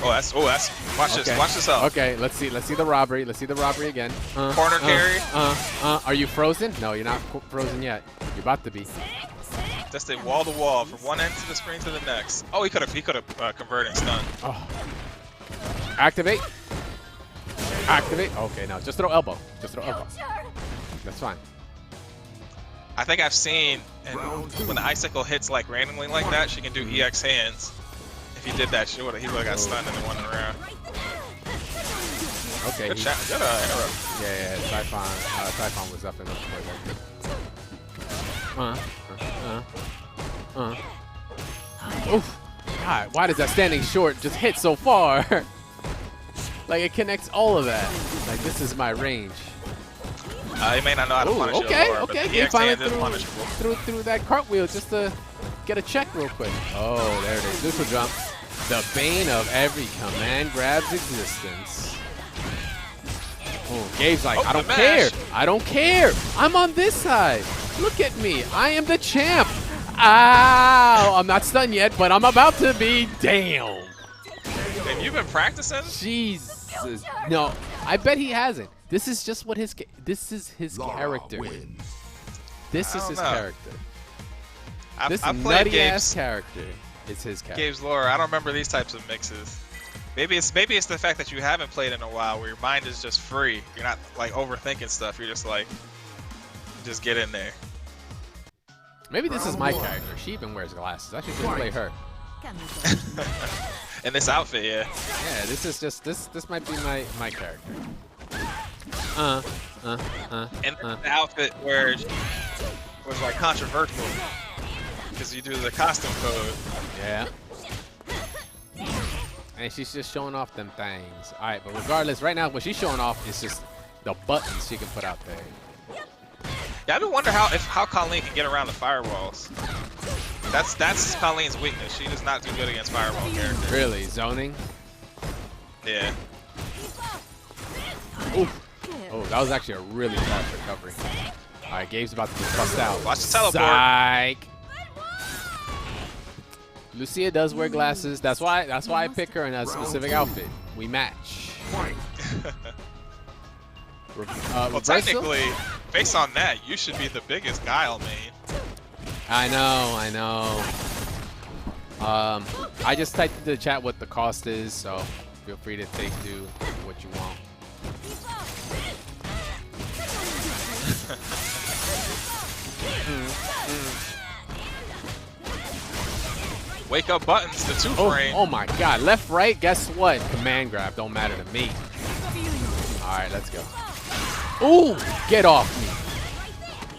Watch Okay. this. Watch this out. Okay, let's see the robbery. Let's see the robbery again. Corner carry. Are you frozen? No, you're not frozen yet. You're about to be. Just a wall to wall from one end to the screen to the next. Oh, he could have converted and stunned. Oh. Activate. Activate. Okay, now just throw elbow. Just throw elbow. That's fine. I think I've seen when the icicle hits like randomly like that, she can do EX hands. If he did that, he would have got stunned in the one round. Okay. Good shot. Good arrow. Yeah. Typhon was up in the play. Oof. God, why does that standing short just hit so far? Like it connects all of that. Like this is my range. He may not know how to punish it. Okay. But Okay. the Game EX finally hand is punishable. through that cartwheel just to get a check real quick. Oh, there it is. Neutral jump. The bane of every command grab's existence. Oh, Gabe's like, Oh, I don't the care. mash. I don't care. I'm on this side. Look at me. I am the champ. Ow. I'm not stunned yet, but I'm about to be. Damn. Have you been practicing? Jesus. No, I bet he hasn't. This is just what this is his Laura character. wins. This I is don't his know. character. This I played nutty ass Gabe's character is his character. Gabe's lore. I don't remember these types of mixes. Maybe it's the fact that you haven't played in a while, where your mind is just free. You're not like overthinking stuff. You're just like, just get in there. Maybe this is my character. She even wears glasses. I should just play her. In this outfit, yeah. Yeah, this is just this might be my character. And the outfit where it was like controversial because you do the costume code. Yeah. And she's just showing off them things. All right, but regardless, right now what she's showing off is just the buttons she can put out there. Yeah, I've been wondering how Colleen can get around the firewalls. That's Colleen's weakness. She does not do good against firewall characters. Really, zoning? Yeah. Oof. Oh, that was actually a really fast recovery. All right, Gabe's about to get bust out. Watch the teleport. Psych. Lucia does wear glasses. That's why I pick her in a specific outfit. We match. Fight. Well, Reversal? technically, based on that, you should be the biggest Guile main. I know. I just typed into the chat what the cost is, so feel free to do what you want. Wake up buttons, the 2 frame. Oh my god, left, right, guess what? Command grab, don't matter to me. Alright, let's go. Ooh, get off me.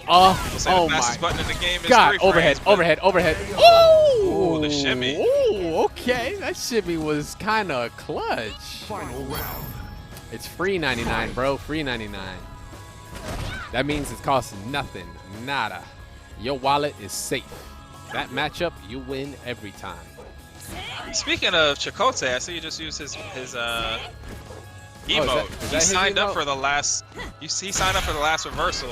Oh The fastest my button in the game is god, 3 overhead, frames, but- overhead. Ooh! Ooh, the shimmy. Ooh, okay, that shimmy was kind of clutch. Final round. It's free 99, bro, free 99. That means it's costing nothing, nada. Your wallet is safe. That matchup, you win every time. Speaking of Chakotay, I see you just used his emote. is that He his signed up emote? for the last. He signed up for the last reversal,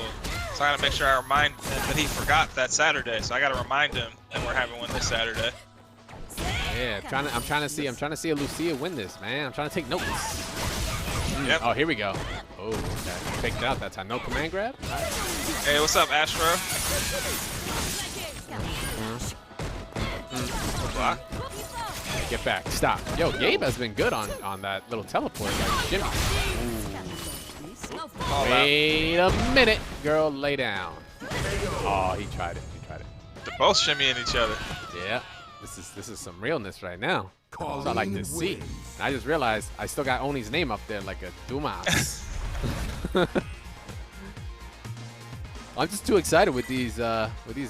so I gotta make sure I remind him that he forgot that Saturday. So I gotta remind him that we're having one this Saturday. Yeah, I'm trying to see a Lucia win this, man. I'm trying to take notes. Yep. Oh, here we go. Oh, okay. Faked it out that time. No command grab? All right. Hey, what's up, Astro? Block. Yeah, get back. Stop. Yo, Gabe has been good on that little teleport. Like, shimmy. Call out. Wait a minute, girl. Lay down. Oh, he tried it. They're both shimmying each other. Yeah. This is some realness right now. That's what I like to Colleen see. wins. And I just realized I still got Oni's name up there like a Dumas. I'm just too excited with these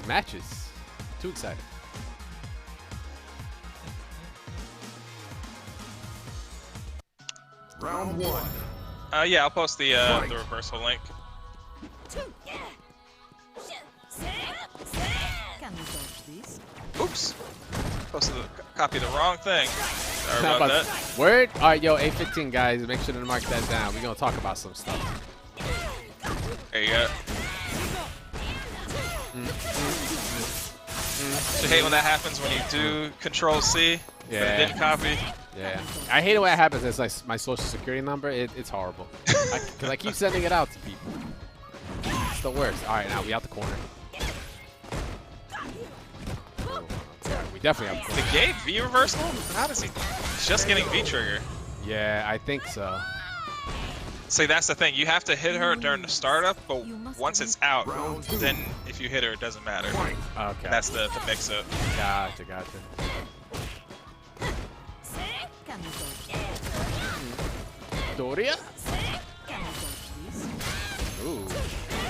matches. Too excited. Round 1. Yeah, I'll post the reversal link. Oops. Copy the wrong thing. Sorry How about about that. Word? All right, yo, A15 guys, make sure to mark that down. We're gonna talk about some stuff. There you go. You hate when that happens when you do Control C, but Yeah. it didn't copy. Yeah, I hate it when it happens. It's like my social security number. It's horrible because I keep sending it out to people. It's the worst. All right, now we out the corner. Yeah, we definitely have the The corner. Gabe V reversal? How does he? He's just getting V trigger. Yeah, I think so. See, that's the thing. You have to hit her during the startup, but once it's out, Round 2. then if you hit her, it doesn't matter. Fight. Okay. That's the mix-up. Gotcha. Doria? Ooh.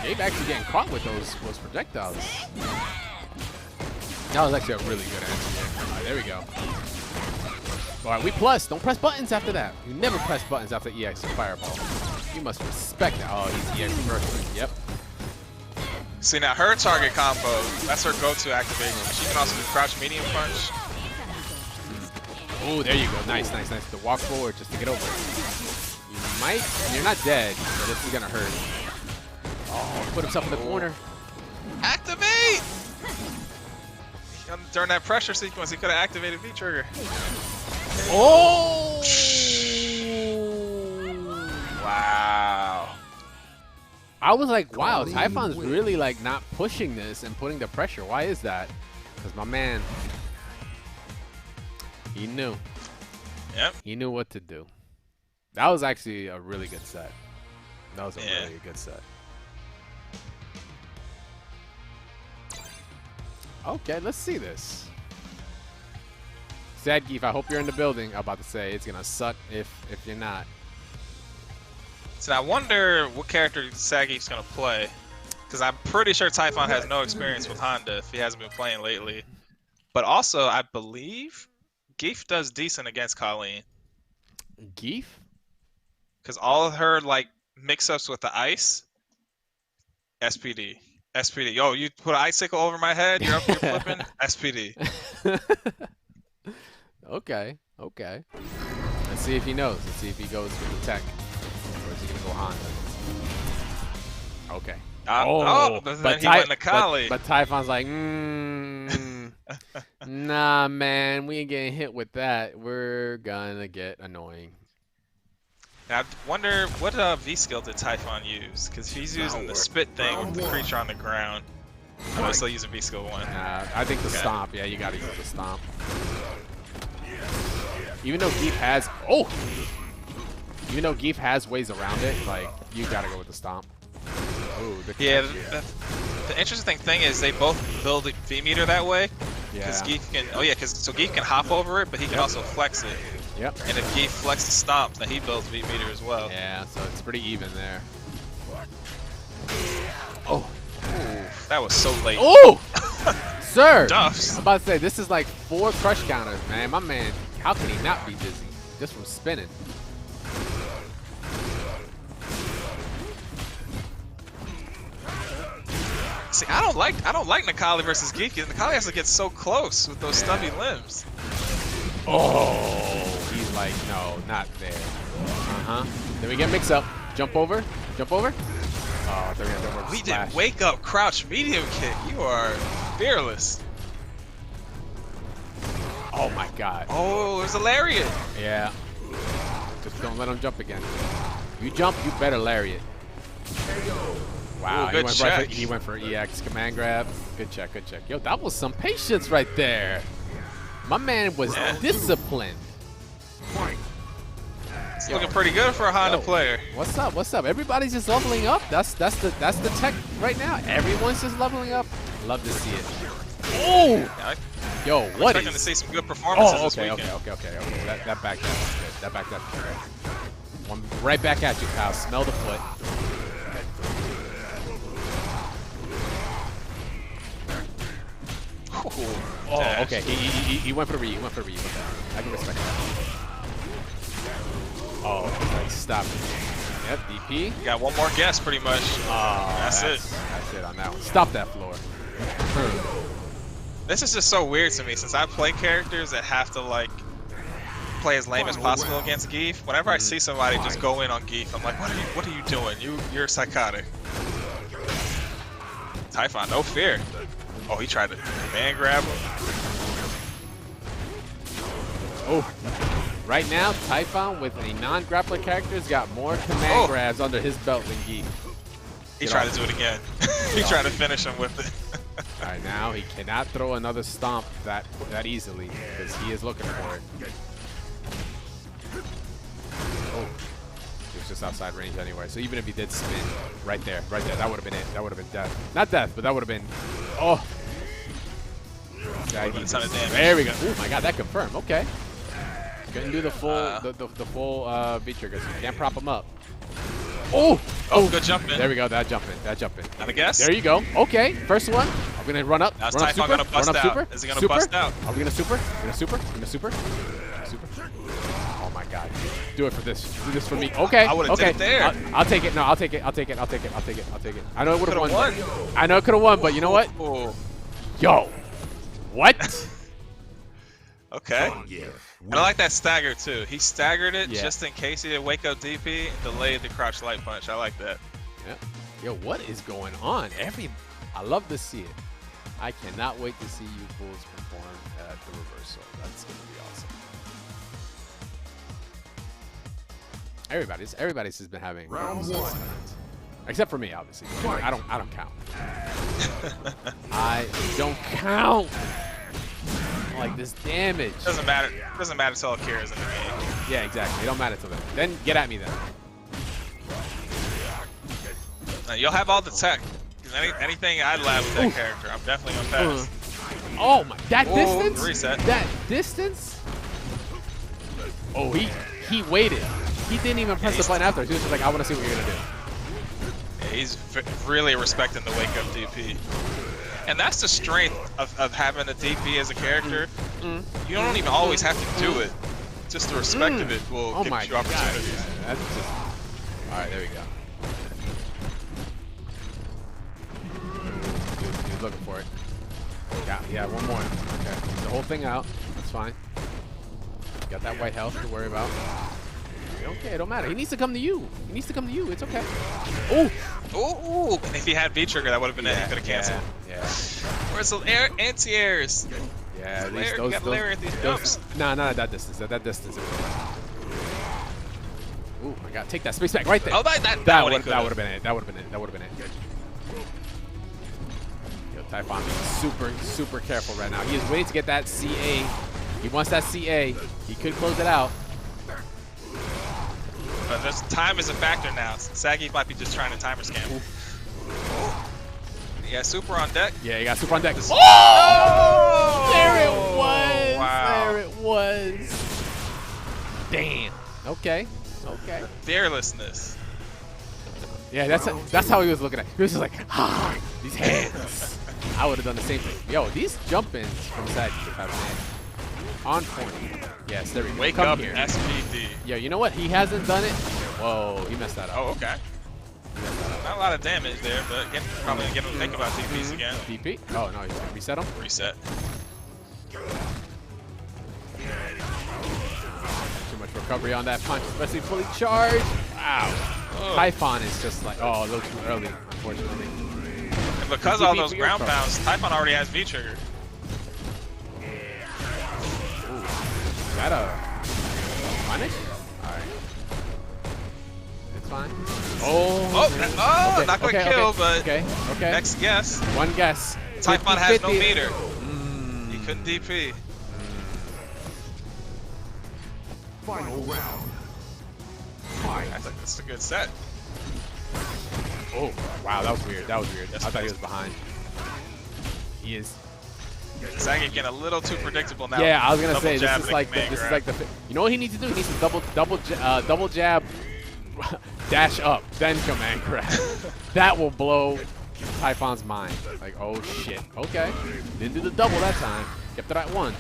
Gabe actually getting caught with those projectiles. That was actually a really good answer. All right, there we go. All right, we plus. Don't press buttons after that. You never press buttons after EX Fireball. You must respect that. Oh, he's EX reversing. Yep. See, now her target combo, that's her go-to activation. She can also do crouch medium punch. Oh, there you go. Nice. To walk forward just to get over it. You might. You're not dead, but this is gonna hurt. Oh, put himself in the corner. Activate! During that pressure sequence, he could have activated V-trigger. Oh! Wow. I was like, wow, Typhon's really like not pushing this and putting the pressure. Why is that? Because my man, he knew. Yep. He knew what to do. That was actually a really good set. That was a Yeah. really good set. Okay, let's see this. Sad Geef, I hope you're in the building. I'm about to say it's gonna suck if you're not. So I wonder what character Sagi's gonna play, because I'm pretty sure Typhon has no experience with Honda if he hasn't been playing lately. But also, I believe Geef does decent against Colleen, Geef? because all of her like mix-ups with the ice, SPD. Yo, you put an icicle over my head, you're up here flipping, SPD. Okay. Let's see if he knows. Let's see if he goes with the tech. Or is he going to go Honda? Okay. But then he went to Kali. But Typhon's like, nah. Nah, man, we ain't getting hit with that. We're gonna get annoying. Now, I wonder what V skill did Typhon use? Because he's using the spit thing with the creature on the ground. I'm still using V skill 1. I think the stomp. Yeah, you gotta use the stomp. Even though Geef has even though Geef has ways around it, like you gotta go with the stomp. Ooh, Yeah, the interesting thing is they both build a V meter that way. Because yeah. Geef can, so Geef can hop over it, but he can also flex it. Yep. And if Geef flexes stomp, then he builds V meter as well. Yeah, so it's pretty even there. Oh. Ooh, that was so late. Oh! Sir! Duffs. I'm about to say, this is like 4 crush counters, man. My man, how can he not be dizzy? Just from spinning. See, I don't like Necalli versus Geef because Necalli has to get so close with those stubby limbs. Oh, he's like, no, not there. Then we get mix up. Jump over. Jump over. Oh, they're gonna work. We did wake up, crouch, medium kick. You are fearless. Oh my god. Oh, there's a lariat. Yeah. Just don't let him jump again. You jump, you better lariat. Wow, ooh, good check. He went for EX command grab. Good check, good check. Yo, that was some patience right there. My man was disciplined. It's looking pretty good for a Honda player. What's up? What's up? Everybody's just leveling up. That's the tech right now. Everyone's just leveling up. Love to see it. Oh! Yeah, Yo, I'm what expecting is? to see some good performances this okay. weekend. That backed up. Good. That backed up. One right back at you, pal. Smell the foot. Oh, okay. He went for the re. He went for the re. I can respect that. Oh, okay. Stop it. Yep, DP. You got one more guess, pretty much. Oh, that's it. That's it on that one. Stop that floor. This is just so weird to me since I play characters that have to like play as lame as possible against Geef. Whenever I see somebody just go in on Geef, I'm like, what are you doing? You're psychotic. Typhon, no fear. Oh, he tried to man grab him. Oh, right now Typhon with a non-grappler character has got more command grabs under his belt than Geef. He tried to do it again. He tried to finish him with it. All right, now he cannot throw another stomp that easily because he is looking for it. Oh, he was just outside range anyway. So even if he did spin, right there, that would have been it. That would have been death. Not death, but that would have been. Oh. A ton of damage. There we go. Oh my God, that confirmed. Okay. Couldn't do the full the full V trigger. So you can't prop him up. Oh. Oh, good jump in. There we go. That jump in. Not a guess. There you go. Okay. First one. I'm gonna run up. Now is Run up Typhon super. gonna bust Run up out? super. Is he gonna super. bust out? Are we gonna super? Gonna super? Gonna super? Super. Oh my God. Do it for this. Do this for me. Okay. I would've did it there. I'll take it. No, I'll take it. I'll take it. I'll take it. I'll take it. I'll take it. I know it would have won. Won. I know it could have won, but you know what? Oh. Yo. What? Okay. And I like that stagger too. He staggered it just in case he did wake up DP and delayed the crouch light punch. I like that. Yeah. Yo, what is going on? I love to see it. I cannot wait to see you fools perform at the reversal. That's gonna be awesome. Everybody's has been having Round 1. except for me, obviously. I don't count. I don't count. Like this damage. Doesn't matter. Doesn't matter till Akira's in the game. Yeah, exactly. It don't matter to them. Then get at me then. You'll have all the tech. Anything I'd lab with that character, I'm definitely gonna pass. Oh my! That distance. Reset. That distance. Oh, he waited. He didn't even press the button after. He was just like, I want to see what you're gonna do. Yeah, he's really respecting the wake up DP. And that's the strength of having a DP as a character. You don't even always have to do it. Just the respect of it will give you opportunities. Yeah, that's just... All right, there we go. He's looking for it. Yeah, one more. Okay, keep the whole thing out. That's fine. Got that white health to worry about. Okay, it don't matter. He needs to come to you. He needs to come to you. It's okay. Oh! Ooh! And if he had V-Trigger, that would have been it. He could have canceled. Yeah. Where's the anti-airs? Yeah, You got Larry at these jumps. No, not at that distance. At that distance. Ooh, my God! Take that space back right there. Oh, that That one would he could've. have been it. That would have been it. That would have been it. Yo, Typhon being super careful right now. He is waiting to get that CA. He wants that CA. He could close it out. But there's time is a factor now. Saggy might be just trying to timer scam. Yeah, super on deck. Yeah, he got super on deck. Oh! There it was. Wow. There it was. Damn. Okay. Okay. Fearlessness. Yeah, that's how he was looking at it. He was just like, ah, these hands. I would have done the same thing. Yo, these jump-ins from Saggy have been on point. Yes, there we go. Wake Come up, here. SPD. Yo, you know what? He hasn't done it. Whoa, he messed that up. Oh, okay. Not a lot of damage there, but probably get him to think about DPs again. DP? Oh, no, he's going to reset him? Reset. Too much recovery on that punch, especially fully charged. Wow. Oh. Typhon is just like, oh, a little too early, unfortunately. And because of all those ground pounds, Typhon already has V-trigger. Is that a punish? Alright. It's fine. Oh, not gonna kill, but okay. next guess. One guess. Typhon has no 50-50. meter. He couldn't DP. Final round. That's a good set. Oh, wow, that was weird. That was weird. Yes, I thought he it was behind. He is. Saggy getting a little too predictable now. Yeah, I was gonna Double say jab this is like Nick this is Mangrab. like the. You know what he needs to do? He needs to double jab, dash up, then command grab. That will blow Typhon's mind. Like, oh shit. Okay, didn't do the double that time. Kept it at one.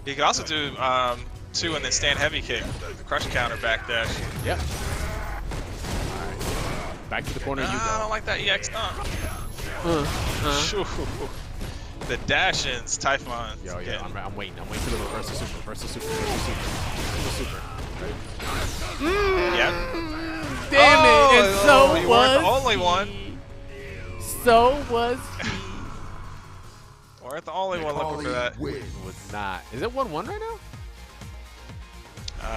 He could also do 2 and then stand heavy kick, the crush counter back dash. Yep. All right. Back to the corner you I go. don't like that EX stomp. Shoo. The dash-ins, Typhon. Yo, getting. I'm waiting. I'm waiting for the reversal super. Reversal super. Super. Yep. Damn it! And so you was weren't the only one. he. So was he. Weren't the only one looking for that. Win. Was not. Is it 1-1 right now?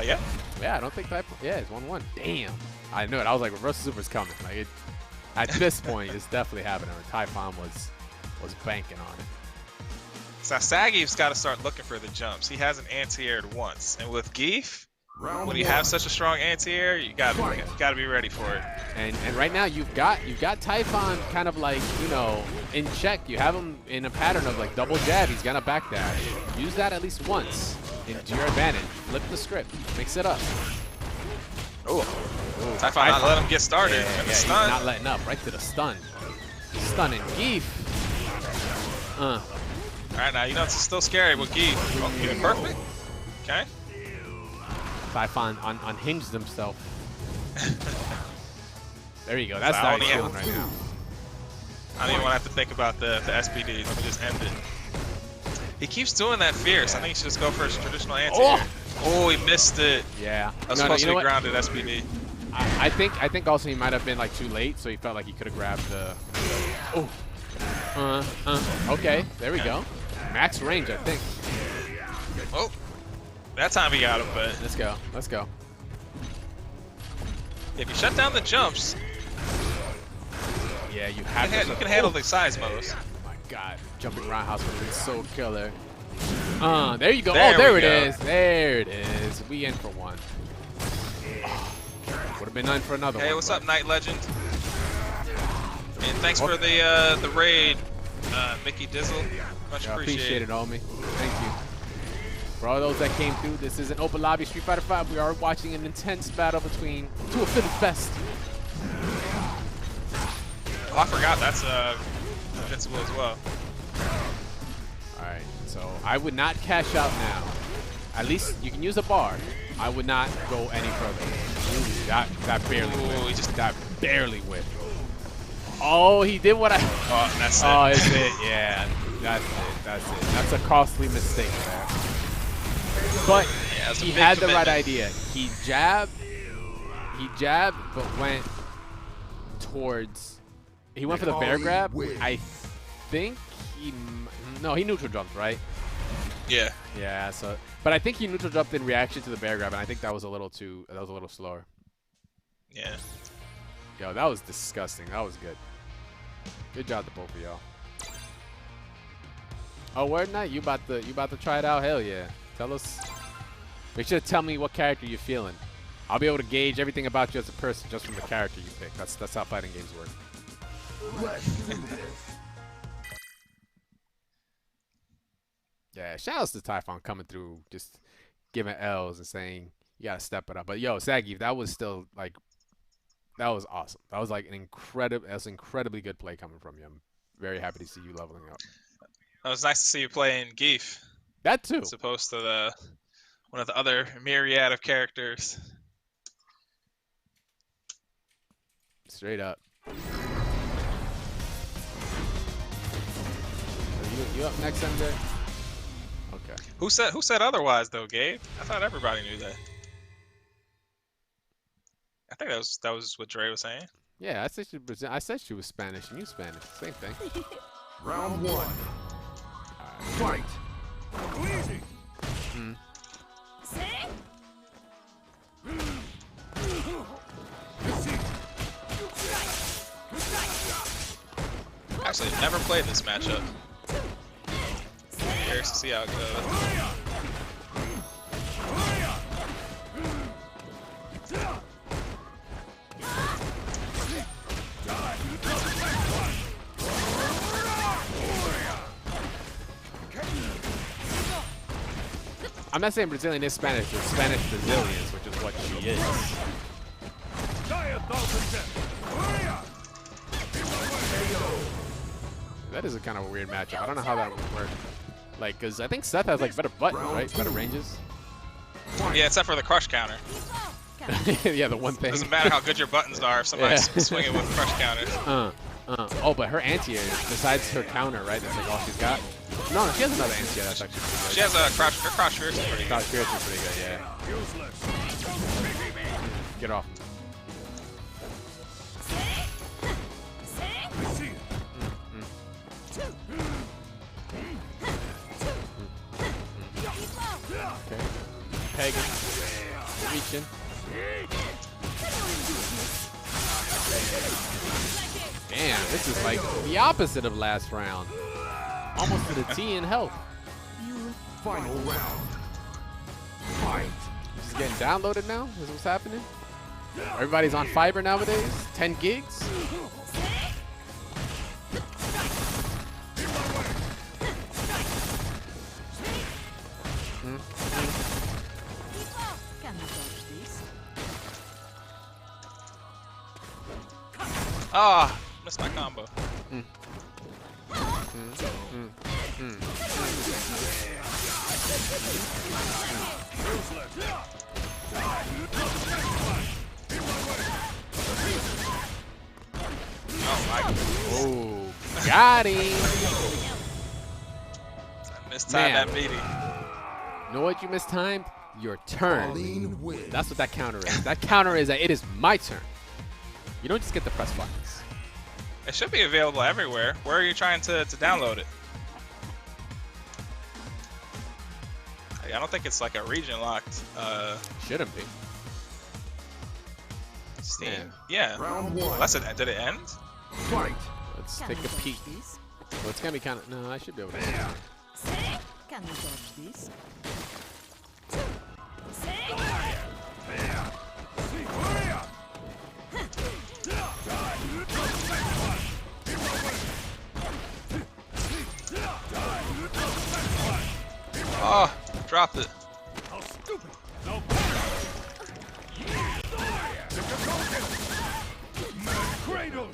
Yeah. Yeah, I don't think Typhon. Yeah, it's 1-1. Damn. I knew it. I was like, reversal super's coming. Like it. At this point, it's definitely happening. Typhon was banking on it. So Saggy's got to start looking for the jumps. He hasn't anti-aired once, and with Geef, Round when you one. have such a strong anti-air, you got to be ready for it. And right now you've got Typhon kind of like, you know, in check. You have him in a pattern of like double jab. He's gonna backdash. Use that at least once to your advantage. Flip the script. Mix it up. Oh, Typhon not let him get started. Yeah, and the he's stun. not letting up. Right to the stun. Stunning Geef. All right, now you know it's still scary with Geef. Oh, getting perfect. Okay. Typhon unhinged himself. There you go. That's So how I he's only feeling right now. I don't even want to have to think about the SPDs. Let me just end it. He keeps doing that fierce. I think he should just go for his traditional anti-air. Oh, he missed it. Yeah. That was No, supposed you to know be what? grounded SPD. I think also he might have been like too late, so he felt like he could have grabbed the. Oh. Okay, there we go. Max range, I think. Oh, that time he got him, but Let's go. Let's go. if you shut down the jumps, Yeah, you you have can, to. you can handle the size modes. Oh my God, jumping roundhouse would have been so killer. There you go. There Oh, there we it go. is. There it is. We in for one. Would have been none for another one. Hey, what's but- up, Night Legend? And thanks for the raid, Mickey Dizzle. Much Yeah, appreciate appreciated. it, homie. Thank you. For all those that came through, this is an open lobby Street Fighter 5. We are watching an intense battle between two of Philly's best. Oh, I forgot that's invincible as well. All right, so I would not cash out now. At least you can use a bar. I would not go any further. Ooh, that barely whiffed. he just- that barely whiffed. Oh, he did what I. Oh, that's it. Oh, is it? Yeah, that's it. That's it. That's a costly mistake there. But Yeah, it's a he big had the right commitment. idea. He jabbed, but went towards. He went for the bear grab. Win. I think he. No, he neutral jumped, right? Yeah. Yeah. So, but I think he neutral jumped in reaction to the bear grab, and I think that was a little slower. Yeah. Yo, that was disgusting. That was good. Good job to both of y'all. Oh, word night, you about to try it out? Hell yeah. Tell us. Make sure to tell me what character you're feeling. I'll be able to gauge everything about you as a person just from the character you pick. That's how fighting games work. Let's do this. Yeah, shout outs to Typhon coming through, just giving L's and saying you gotta step it up. But yo, Saggy, that was still like, that was awesome. That was like incredibly good play coming from you. I'm very happy to see you leveling up. It was nice to see you playing Geef, That too. as opposed to one of the other myriad of characters. Straight up. You up next, MJ? Okay. Who said otherwise though, Gabe? I thought everybody knew that. I think that was what Dre was saying. Yeah, I said she was Spanish and you Spanish. Same thing. Round one. Fight. Easy. Actually, I've never played this matchup. Curious to see how it goes. I'm not saying Brazilian is Spanish, but Spanish Brazilians, which is what she is. That is a kind of a weird matchup. I don't know how that would work. Like, because I think Seth has like better buttons, right? Better ranges. Yeah, except for the crush counter. Yeah, the one thing. Doesn't matter how good your buttons are if somebody's swinging with crush counters. Oh, but her anti-air, besides her counter, right? That's like all she's got. No, she has another anti-air. That's actually pretty good. She has a crush. Her crush fierce is pretty good. Crush fierce is pretty good, yeah. Get off. Okay. Pagan. Reaching. Damn, this is like the opposite of last round. Almost to the T in health. Final round. Fight. This is getting downloaded now? Is what's happening? Everybody's on fiber nowadays? 10 gigs? Ah, missed my combo. Oh my God. Oh, got him. I mistimed Man. that meeting. You know what you mistimed? Your turn. Pauline wins. That's what that counter is. That counter is that it is my turn. You don't just get the press buttons. It should be available everywhere. Where are you trying to download it? I don't think it's like a region locked Shouldn't be. Steam. Yeah. Round one. That's it. Did it end? Fight. Let's take a peek. Well, it's gonna be kind of. No, I should be able to. Can we dodge this? Oh, dropped it. How stupid. No. Cradle.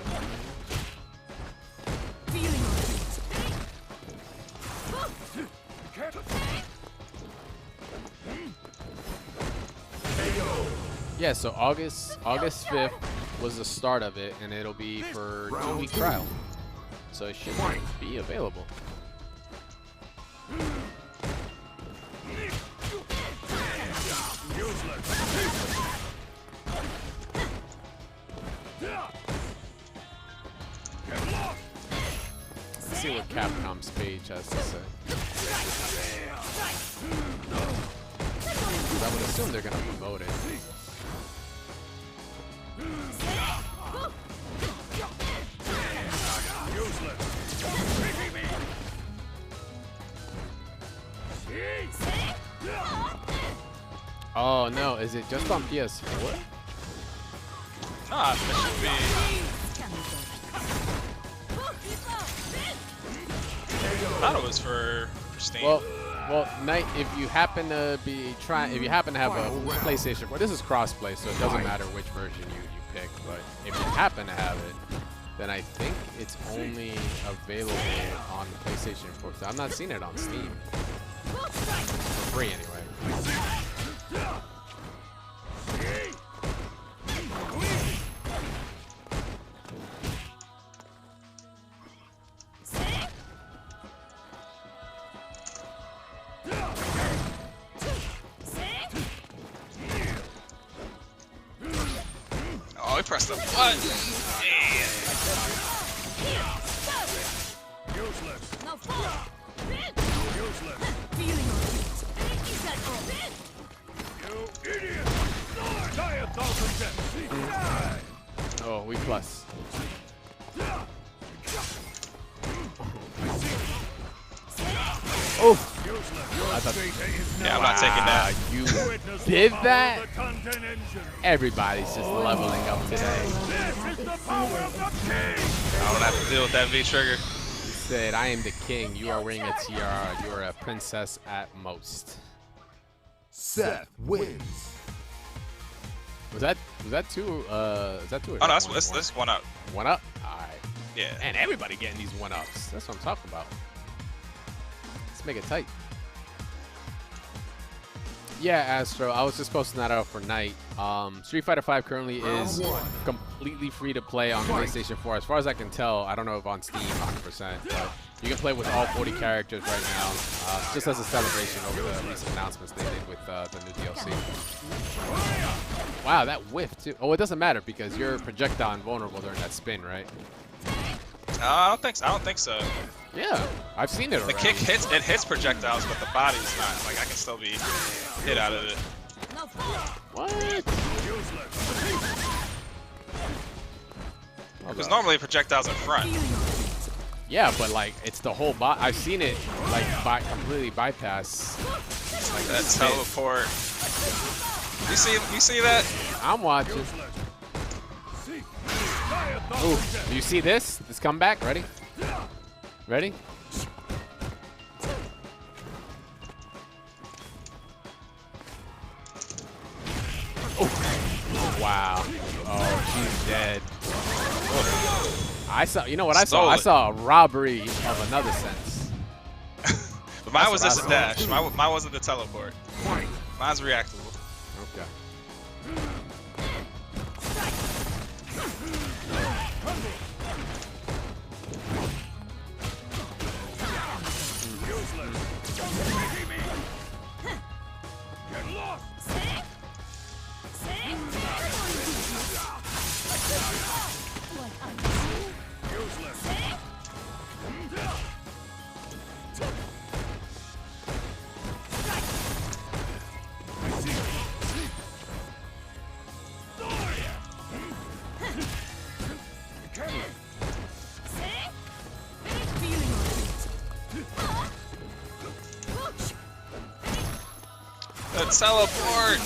Yeah, so August 5th was the start of it, and it'll be for 2-week trial. So it should be available. Let's see what Capcom's page has to say. 'Cause I would assume they're gonna promote it. Oh no, is it just on PS4? Nah, it should be. I thought it was for Steam. Well, Knight, if you happen to have a PlayStation, well, this is crossplay, so it doesn't matter which version you pick. But if you happen to have it, then I think it's only available on the PlayStation 4. So I'm not seeing it on Steam. For free, anyway. Oh, he pressed the button. Oh, we plus. Oh! I thought, Yeah, I'm not taking that. You did that? Everybody's just leveling up today. I don't have to deal with that V-trigger. He said, I am the king. You are wearing a tiara. You are a princess at most. Seth wins. Was that two? Is that two? Or Oh no, is that that's one up. One up. All right. Yeah. And everybody getting these one ups. That's what I'm talking about. Let's make it tight. Yeah, Astro. I was just posting that out for Night. Street Fighter V currently is completely free to play on PlayStation 4. As far as I can tell, I don't know if on Steam 100%, but you can play with all 40 characters right now, just as a celebration over the recent announcements they did with the new DLC. Wow, that whiff too. Oh, it doesn't matter because you're projectile invulnerable during that spin, right? I don't think so. Yeah, I've seen it already. The kick hits projectiles, but the body's not. Like I can still be hit out of it. What? Because normally projectiles in front. Yeah, but like it's the whole bot. I've seen it like completely bypass. Like that teleport. You see that? I'm watching. Ooh, do you see this? This comeback? Ready? Ready? Oh, wow. Oh, she's dead. I saw, you know what I saw? I saw a robbery of another sense. But mine was just a dash. Mine wasn't the teleport. Mine's reactable. Okay. The teleport!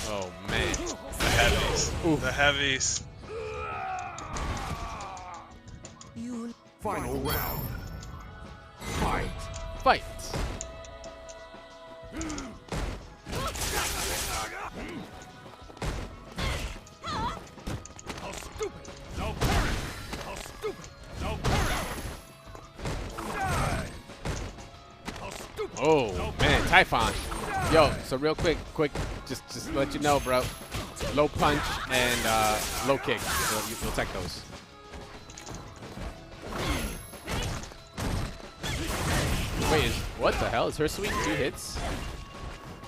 Oh man. The heavies. Ooh. The heavies. Final round. Fight. Fight. Oh man, Typhon. Yo, so real quick, just to let you know, bro. Low punch and low kick. So you'll take those. Wait, what the hell? Is her sweet 2 hits?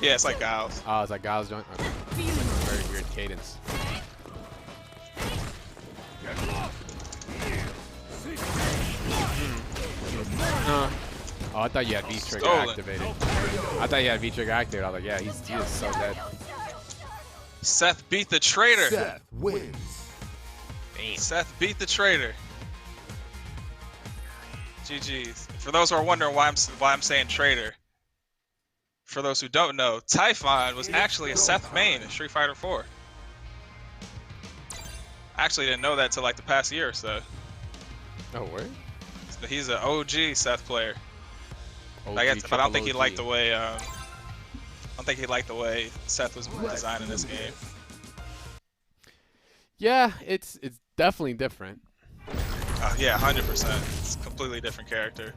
Yeah, it's like Giles. Oh, it's like Giles joint. Okay. Very weird cadence. Oh, I thought you had V-Trigger Stolen. activated. I thought you had V-Trigger activated. I was like, yeah, he is so dead. Seth beat the traitor. Seth wins. Seth beat the traitor. GG's. For those who are wondering why I'm saying traitor, for those who don't know, Typhon was actually a Seth main in Street Fighter 4. I actually didn't know that till like the past year or so. Oh, word? But he's an OG Seth player. OG, I guess, but I don't think he triple liked OG. the way. I don't think he liked the way Seth was designing this game. Yeah, it's definitely different. Yeah, 100%. It's a completely different character.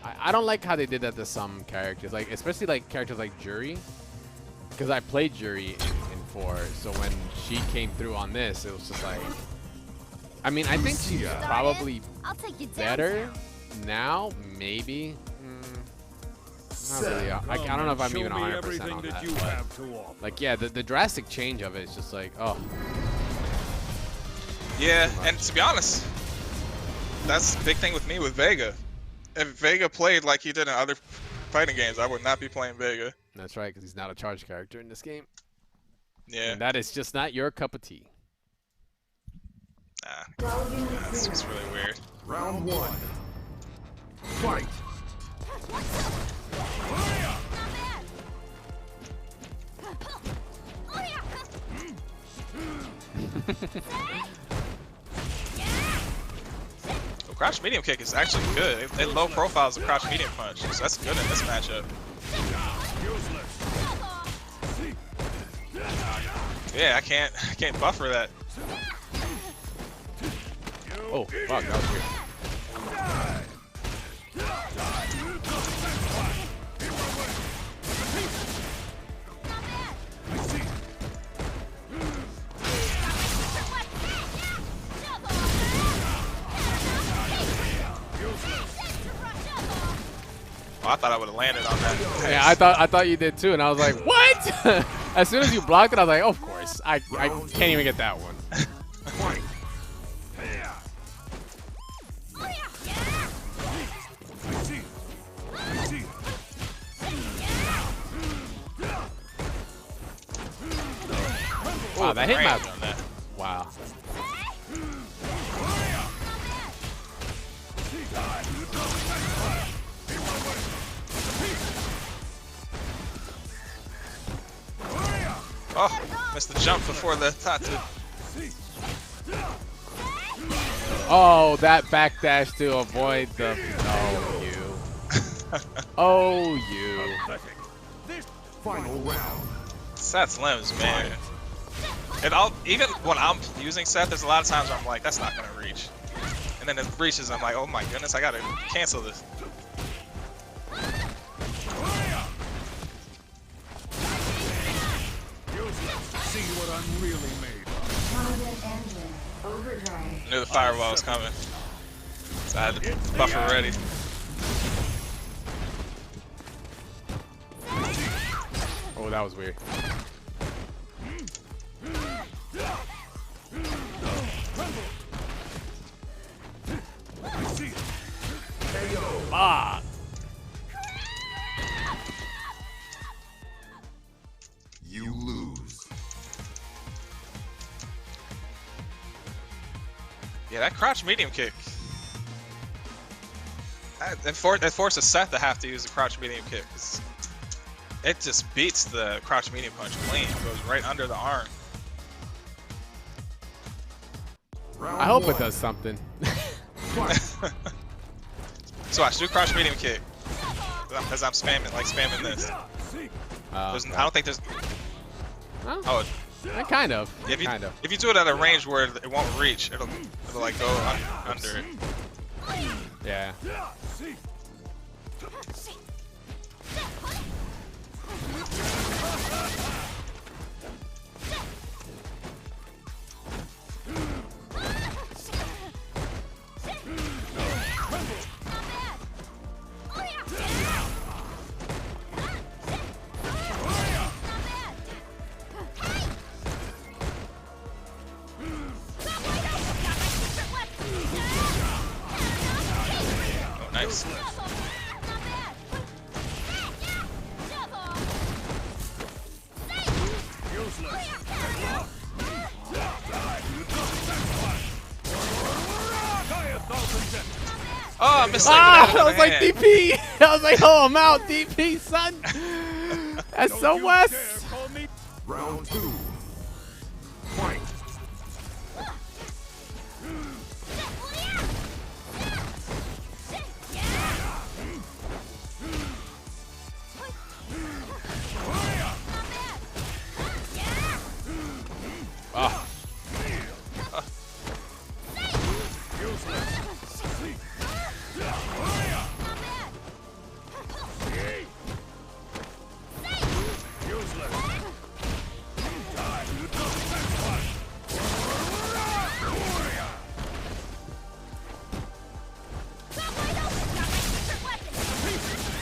I don't like how they did that to some characters, like especially like characters like Jury, because I played Jury in 4. So when she came through on this, it was just like, I mean, I think she's probably I'll take you better now, maybe. Not really. I don't know if I'm even 100% on that. But, like, yeah, the drastic change of it is just like, oh. Yeah, and to be honest, that's the big thing with me with Vega. If Vega played like he did in other fighting games, I would not be playing Vega. That's right, because he's not a charge character in this game. Yeah. And that is just not your cup of tea. Nah, that's just really weird. Round 1. Fight. The crouch medium kick is actually good. It low profiles the crouch medium punch, so that's good in this matchup. Yeah, I can't buffer that. Oh, fuck, that was weird. Oh, I thought I would have landed on that. Yeah, I thought you did too, and I was like, what? As soon as you blocked it, I was like, oh, of course. I can't even get that one. Wow, that hit my. on that. Wow. Oh, missed the jump before the Tatu. Oh, that backdash to avoid the. Oh, you. Oh, you. Final round. Seth's limbs, man. And even when I'm using Seth, there's a lot of times where I'm like, that's not gonna reach. And then it reaches, I'm like, oh my goodness, I gotta cancel this. See what I'm really made of. Combat engine overdrive. Knew the fireball was coming, so I had the buffer ready. Oh, that was weird. Ah. You lose. Yeah, that crouch medium kick. It forces Seth to have to use the crouch medium kick. It just beats the crouch medium punch clean. It goes right under the arm. Round I hope it 1. does something. So I do crouch medium kick. As I'm spamming this. I don't think there's. Well, Oh, kind of. if you Kind of. if you do it at a range where it won't reach, it'll like go under it. Yeah. Nice. Oh, I missed Ah, that. I was like DP. I was like, oh, I'm out, DP, son. That's so West. Round 2. Fight. Ah.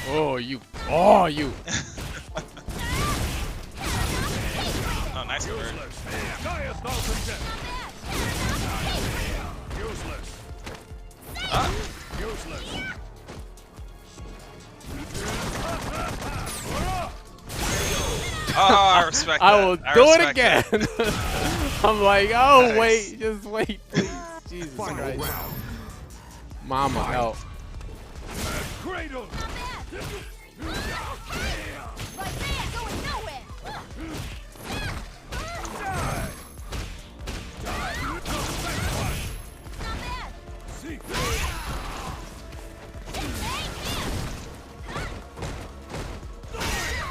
Oh, you. Oh, you. Oh, nice conversion. Oh, I respect that. I will do it again. I'm like, oh, Nice. wait. Just wait, please. Jesus Final Christ. round. Mama, help. Cradle. Like that, going nowhere.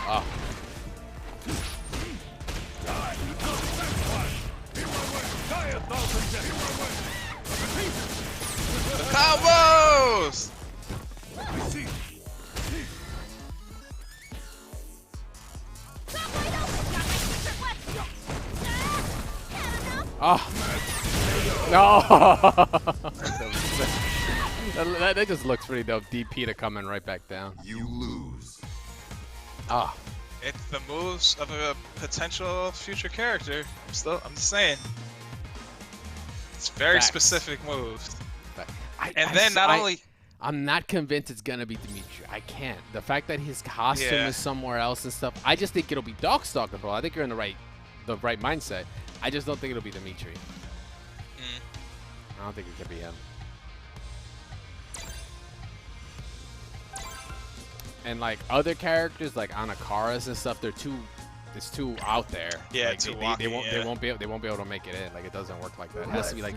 Ah. The combos! Ah. No. that just looks pretty dope. DP to coming right back down. You lose. Ah. It's the moves of a potential future character. I'm just saying. It's very Facts. specific moves. And then not only... I'm not convinced it's gonna be Dimitri. I can't. The fact that his costume Yeah. is somewhere else and stuff. I just think it'll be Darkstalker, bro. I think you're in the right mindset. I just don't think it'll be Dimitri. I don't think it could be him. And like other characters, like Anakaras and stuff, it's too out there. Yeah, like, too they wacky, won't yeah. they won't be able to make it in. Like it doesn't work like that. It has to be like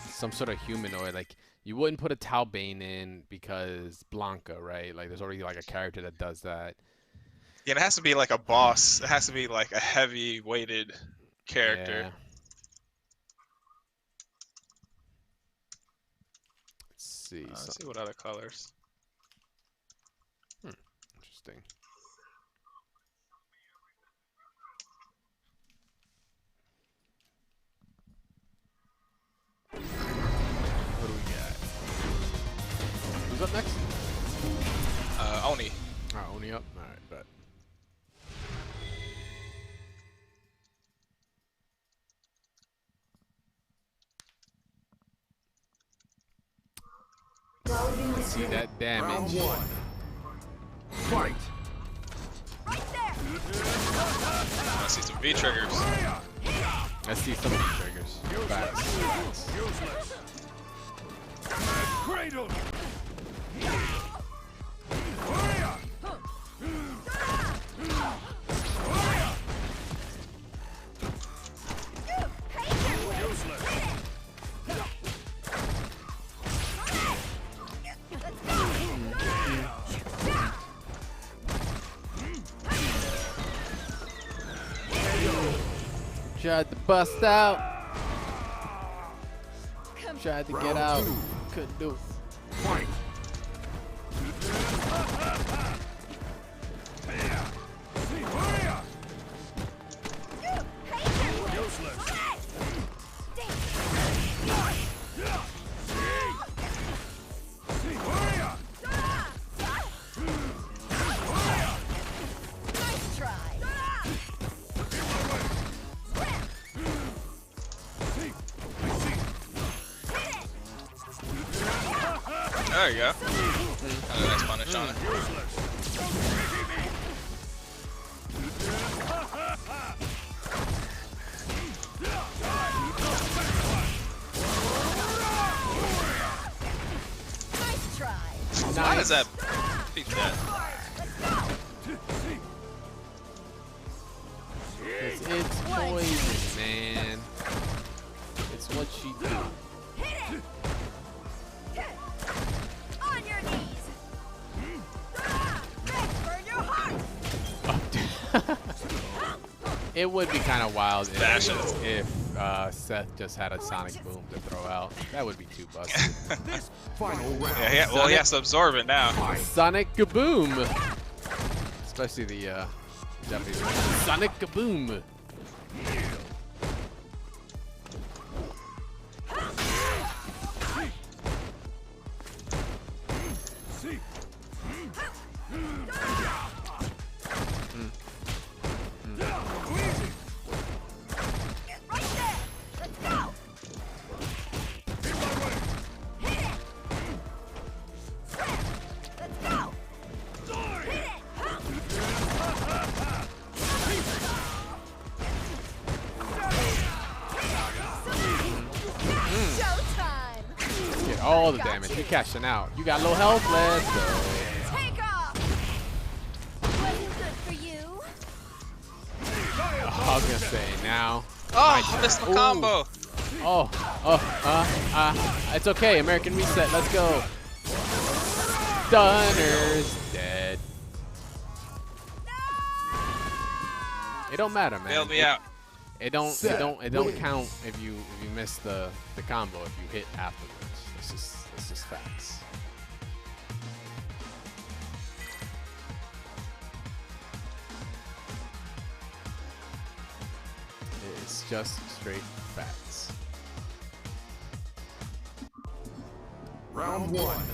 some sort of humanoid. Like you wouldn't put a Talbane in because Blanca, right? Like there's already like a character that does that. Yeah, it has to be like a boss. It has to be like a heavy-weighted character. Yeah. Let's see. Let's see what other colors. Interesting. What do we got? Who's up next? Oni. Alright, Oni up. Alright, bet. See that Round damage. 1. Fight. Right there. I see some V triggers. I see some of these triggers. Facts. Useless. Cradle. Tried to bust out. Tried to get out. Couldn't do it. Fight. Nice try. There you go. a nice punish on it. Nice try. Why does that beat that? It's poison, man. It's what she do. Hit it. On your knees. Burn your heart. It would be kind of wild Fashion. if Seth just had a sonic boom to throw out. That would be too busted. This final round. Yeah, well, he has to absorb it now. Sonic kaboom! Especially the Japanese one. Sonic kaboom! Right there. Let's go. Hit it. Let's go. Hit it. Showtime. Get all the damage. You're cashing out. You got low health. Let's go. Take off. Wasn't good for you. I was gonna say now. Oh, missed the Ooh. combo. It's okay. American reset. Let's go. Stunner's dead. It don't matter, man. Bailed me out. It don't count if you miss the combo if you hit afterwards. It's just facts. It's just straight facts. Round one.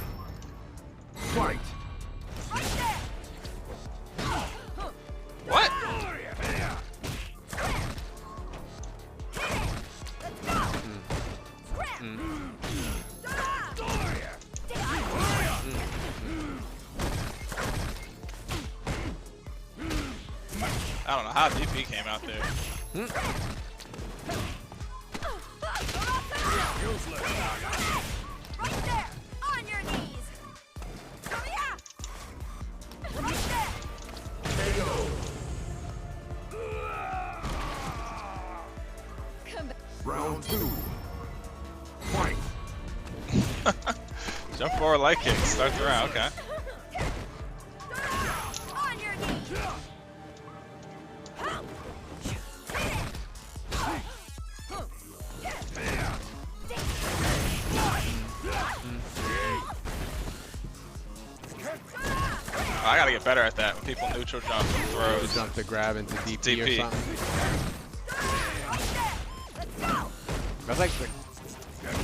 Fight. What? I don't know how DP came out there. Right there. On your knees. Come here. Right there. Come back. Round two. Fight. Jump forward light kick. Start the round. Okay. On your knees. Oh, I gotta get better at that when people neutral jump and You throws. jump to grab into DP, DP. or something. That's like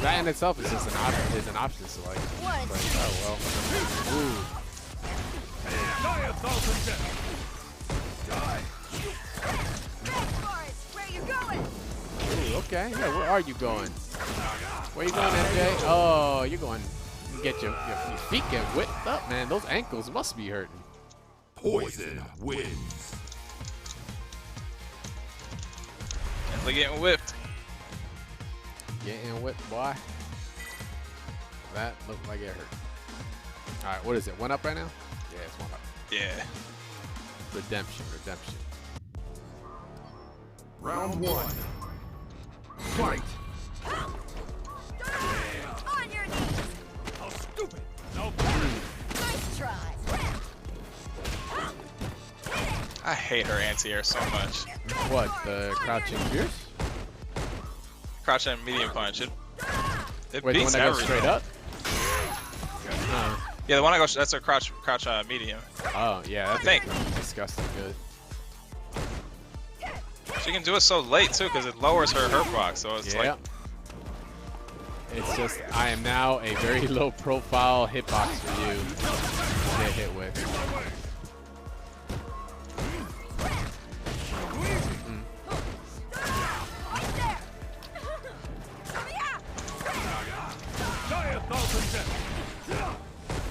that in itself is just an option select. One. Like, oh well. Ooh. Where you going? Ooh, okay. Yeah, where are you going? Where you going, MJ? Oh, you're going. You get your feet get whipped up, man. Those ankles must be hurting. Poison wins. Definitely getting whipped. Getting whipped, boy. That looked like it hurt. All right, what is it? 1 up right now? Yeah, it's 1 up. Yeah. Redemption. Round one. Fight. On your knees. How stupid! No. Nice try. I hate her anti-air so much. What? The crouching fierce? Crouch and medium punch. It Wait, the one beats that goes everything. straight up? Yeah, the one I go. That's a crouch medium. Oh, yeah, I think. that's disgusting good. She can do it so late too, because it lowers her hurt box. So it's Yeah. like It's just, I am now a very low profile hitbox for you to get hit with.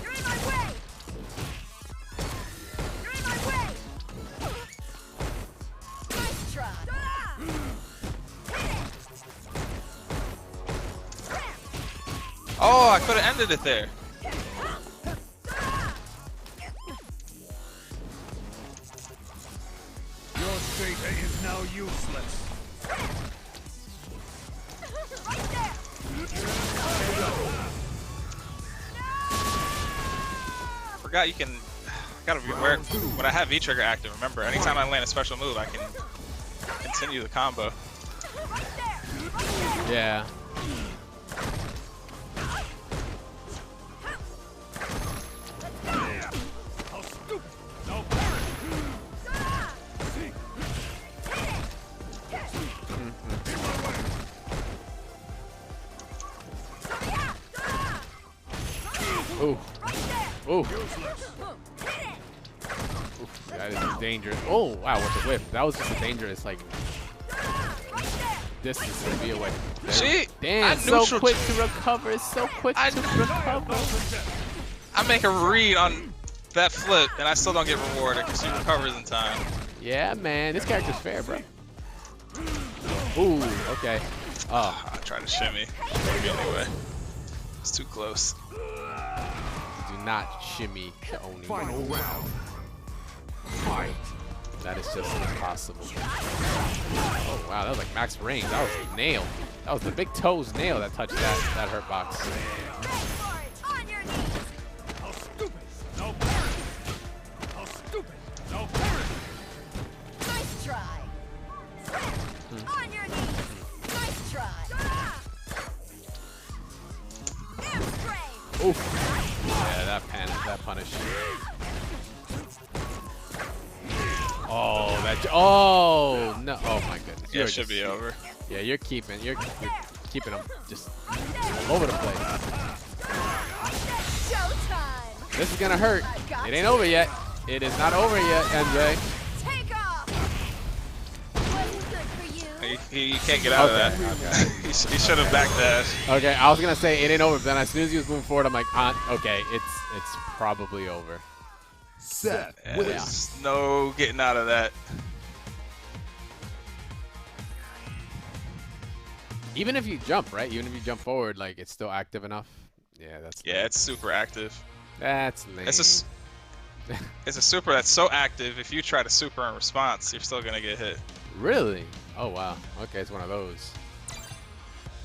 You're in my way. Oh, I could have ended it there. Your data is now useless. Forgot you can. Gotta be aware when I have V trigger active. Remember, anytime I land a special move, I can continue the combo. Yeah. Ooh. Ooh. That is dangerous. Oh, wow, with the whip. That was just a dangerous, like, distance to be away. See? Damn, so quick to recover. So quick to recover. I make a read on that flip, and I still don't get rewarded because she recovers in time. Yeah, man. This character's fair, bro. Ooh, okay. Oh. I tried to shimmy. Maybe anyway. It's too close. Do not shimmy the Oni. Final round. Fight. That is just impossible. Oh wow, that was like max range. That was a nail. That was the big toes nail that touched that hurt box. On your knees. How stupid! No parry! How stupid! No parry! Nice try. On your knees. Nice try. Air spray. Oof. Yeah, that punish. Oh, oh no! Oh my goodness. Yeah, it should be over. Yeah, you're keeping them just all over the place. Showtime. This is gonna hurt. It ain't over yet. It is not over yet, MJ. Take off. Wasn't good for you. He can't get out of that. Okay. he should have backdashed. Okay, I was gonna say it ain't over, but then as soon as he was moving forward, I'm like, okay, it's probably over. Set. Yeah, there's no getting out of that. Even if you jump, right? Even if you jump forward, like it's still active enough. Yeah, that's. Yeah, it's super active. That's lame. It's a super that's so active. If you try to super in response, you're still gonna get hit. Really? Oh wow. Okay, it's one of those.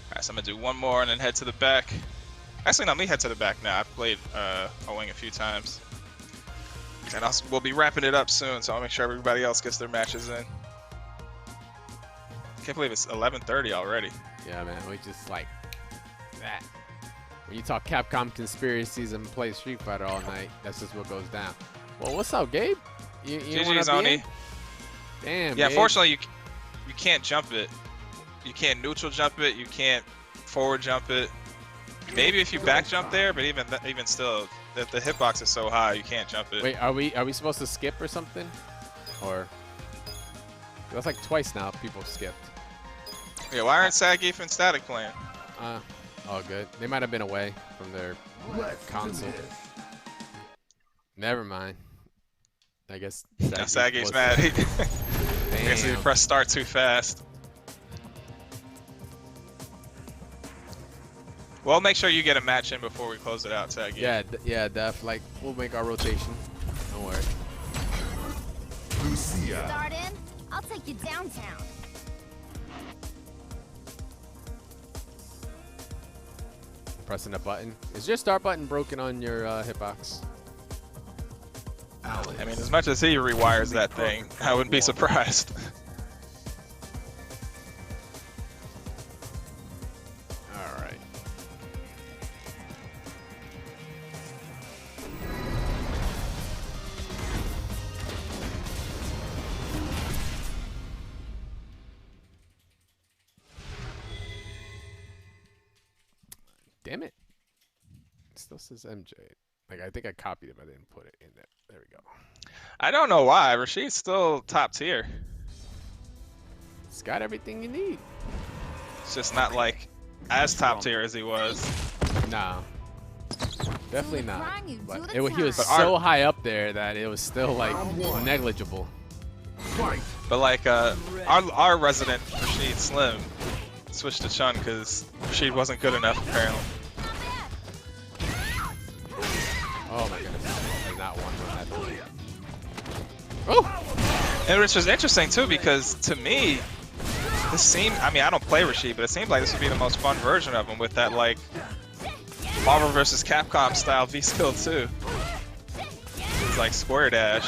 Alright, so I'm gonna do one more and then head to the back. Actually, not me head to the back now. I've played O-Wing a few times. And we'll be wrapping it up soon, so I'll make sure everybody else gets their matches in. Can't believe it's 11:30 already. Yeah, man. We just like that. When you talk Capcom conspiracies and play Street Fighter all night, that's just what goes down. Well, what's up, Gabe? You wanna GG's, be Oni. in? Damn. Yeah, Gabe. unfortunately, you can't jump it. You can't neutral jump it. You can't forward jump it. Maybe if you back jump there, but even still, the hitbox is so high you can't jump it. Wait, are we supposed to skip or something? Or that's like twice now people skipped. Yeah, why aren't Sagif and Static playing? All good. They might have been away from their console. Never mind. I guess Sagif's mad. I guess he pressed start too fast. We'll make sure you get a match in before we close it out, Sagif. Yeah, Def. Like, we'll make our rotation. Don't worry. Lucia. Start in. I'll take you downtown. Pressing a button. Is your start button broken on your hitbox? Alex. I mean, as much as he rewires that thing, I wouldn't be surprised. All right. Damn it. It still says MJ. Like, I think I copied it, but I didn't put it in there. There we go. I don't know why. Rashid's still top tier. It's got everything you need. It's just not like as top tier as he was. No. Definitely not. Crying, you But do the he was But so high up there that it was still like negligible. Fight. But like our resident Rashid Slim switched to Chun because Rashid wasn't good enough apparently. Oh my goodness. There's not one run that. Oh! And which was interesting too, because to me, this seemed, I mean, I don't play Rashid, but it seems like this would be the most fun version of him with that, like, Marvel vs. Capcom style V-Skill too. It's like square dash.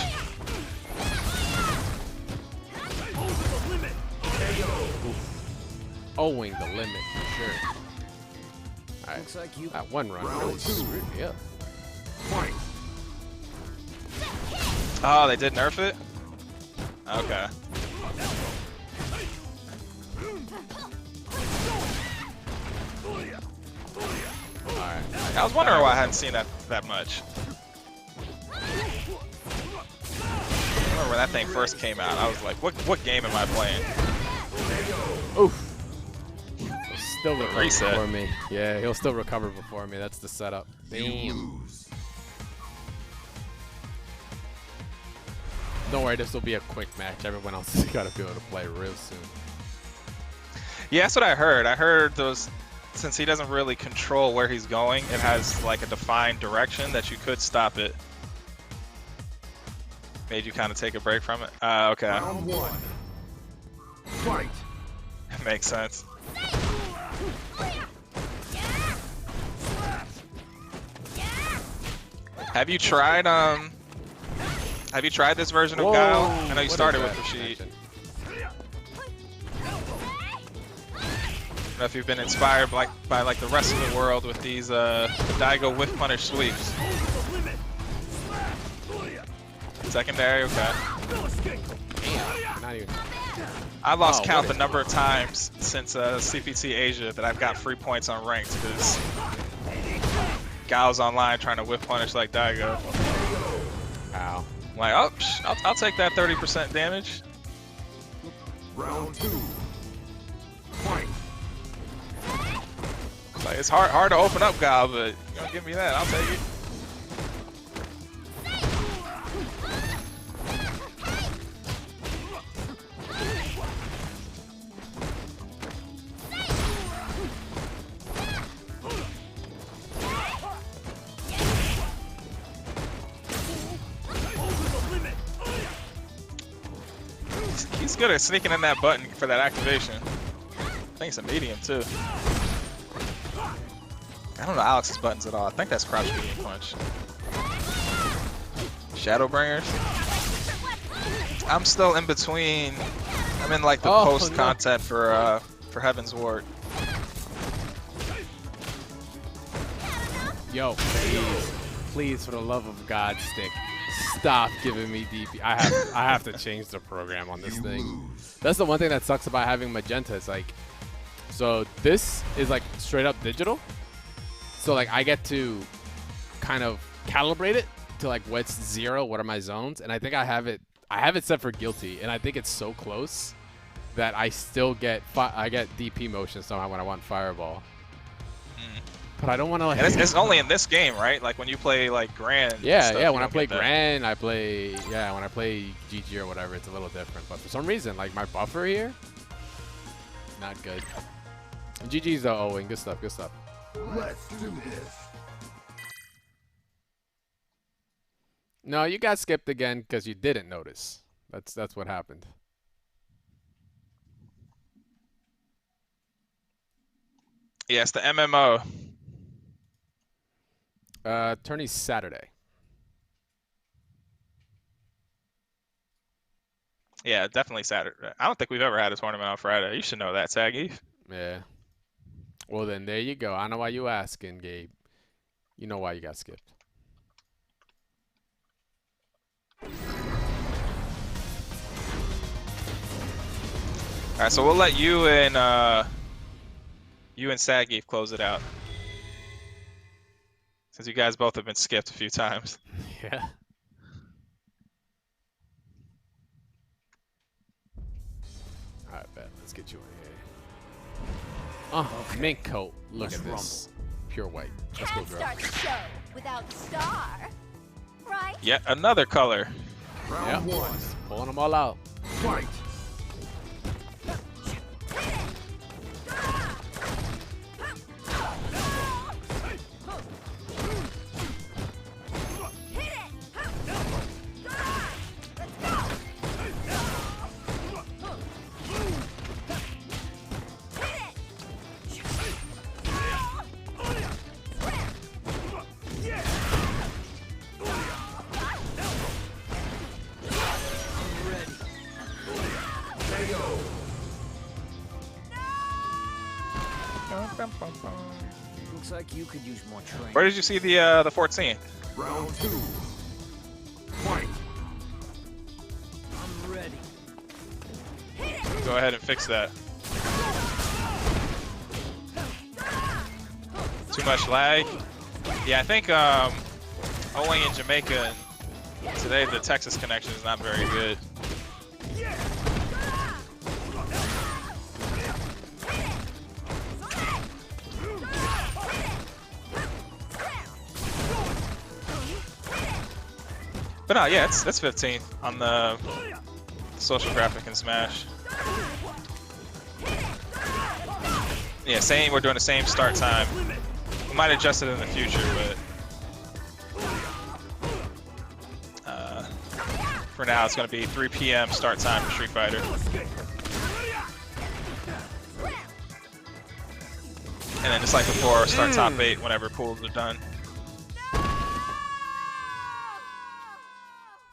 Owing the limit for sure. Alright, Looks like you. that one run really screwed me up. Fight. Oh, they did nerf it? Okay. Alright. I was wondering why I hadn't seen that much. I remember when that thing first came out, I was like, what game am I playing? Oof. He'll still recover Reset. before me. Yeah, he'll still recover before me. That's the setup. Damn. Don't worry, this will be a quick match. Everyone else has got to be able to play real soon. Yeah, that's what I heard. I heard those, since he doesn't really control where he's going, it has like a defined direction that you could stop it. Made you kind of take a break from it? Okay. Round 1. Fight. Makes sense. Have you tried this version of Guile? I know you What started is with that Rashid. action? I don't know if you've been inspired by like the rest of the world with these Daigo whiff punish sweeps. Secondary, okay. Damn, not even. I lost Oh, count what the is- number of times since CPT Asia that I've got free points on ranked because Guile's online trying to whiff punish like Daigo. Ow. I'm like, oh, I'll take that 30% damage. Round 2. Fight. Like, it's hard to open up Guile, but you don't give me that, I'll take it. He's good at sneaking in that button for that activation. I think it's a medium too. I don't know Alex's buttons at all. I think that's crouch medium punch. Shadowbringers. I'm still in between. I'm in like the Oh, post no. content for Heaven's Ward. Yo, please, for the love of God, stick. Stop giving me DP. I have to change the program on this thing. That's the one thing that sucks about having magenta. It's like, so this is like straight up digital. So like I get to kind of calibrate it to like what's 0, what are my zones, and I think I have it set for guilty, and I think it's so close that I still get I get DP motion somehow when I want fireball. But I don't want to like. And it's only in this game, right? Like when you play like Grand. Yeah, stuff, yeah. you When I don't play get that. Grand, when I play GG or whatever, it's a little different. But for some reason, like my buffer here, not good. GG's though, Owen. Good stuff. Good stuff. Let's do this. No, you got skipped again because you didn't notice. That's what happened. Yeah, it's the MMO. Tourney's Saturday. Yeah, definitely Saturday. I don't think we've ever had a tournament on Friday. You should know that, Saggy. Yeah. Well then, there you go. I know why you asking, Gabe. You know why you got skipped. All right, so we'll let you and Saggy close it out, since you guys both have been skipped a few times. Yeah. All right, bet. Let's get you in here. Oh, mink coat. Look at this. Pure white. Let's go, Can't girl. start the show without a star, right? Yet another color. Round Yep. 1. Pulling them all out. Fight. Looks like you could use more training. Where did you see the 14th? Round 2. Fight. I'm ready. Go ahead and fix that. Too much lag. Yeah, I think only in Jamaica and today the Texas connection is not very good. But no, yeah, it's 15th on the social graphic in Smash. Yeah, same. We're doing the same start time. We might adjust it in the future, but for now, it's going to be 3 p.m. start time for Street Fighter. And then just like before, start top 8 whenever pools are done.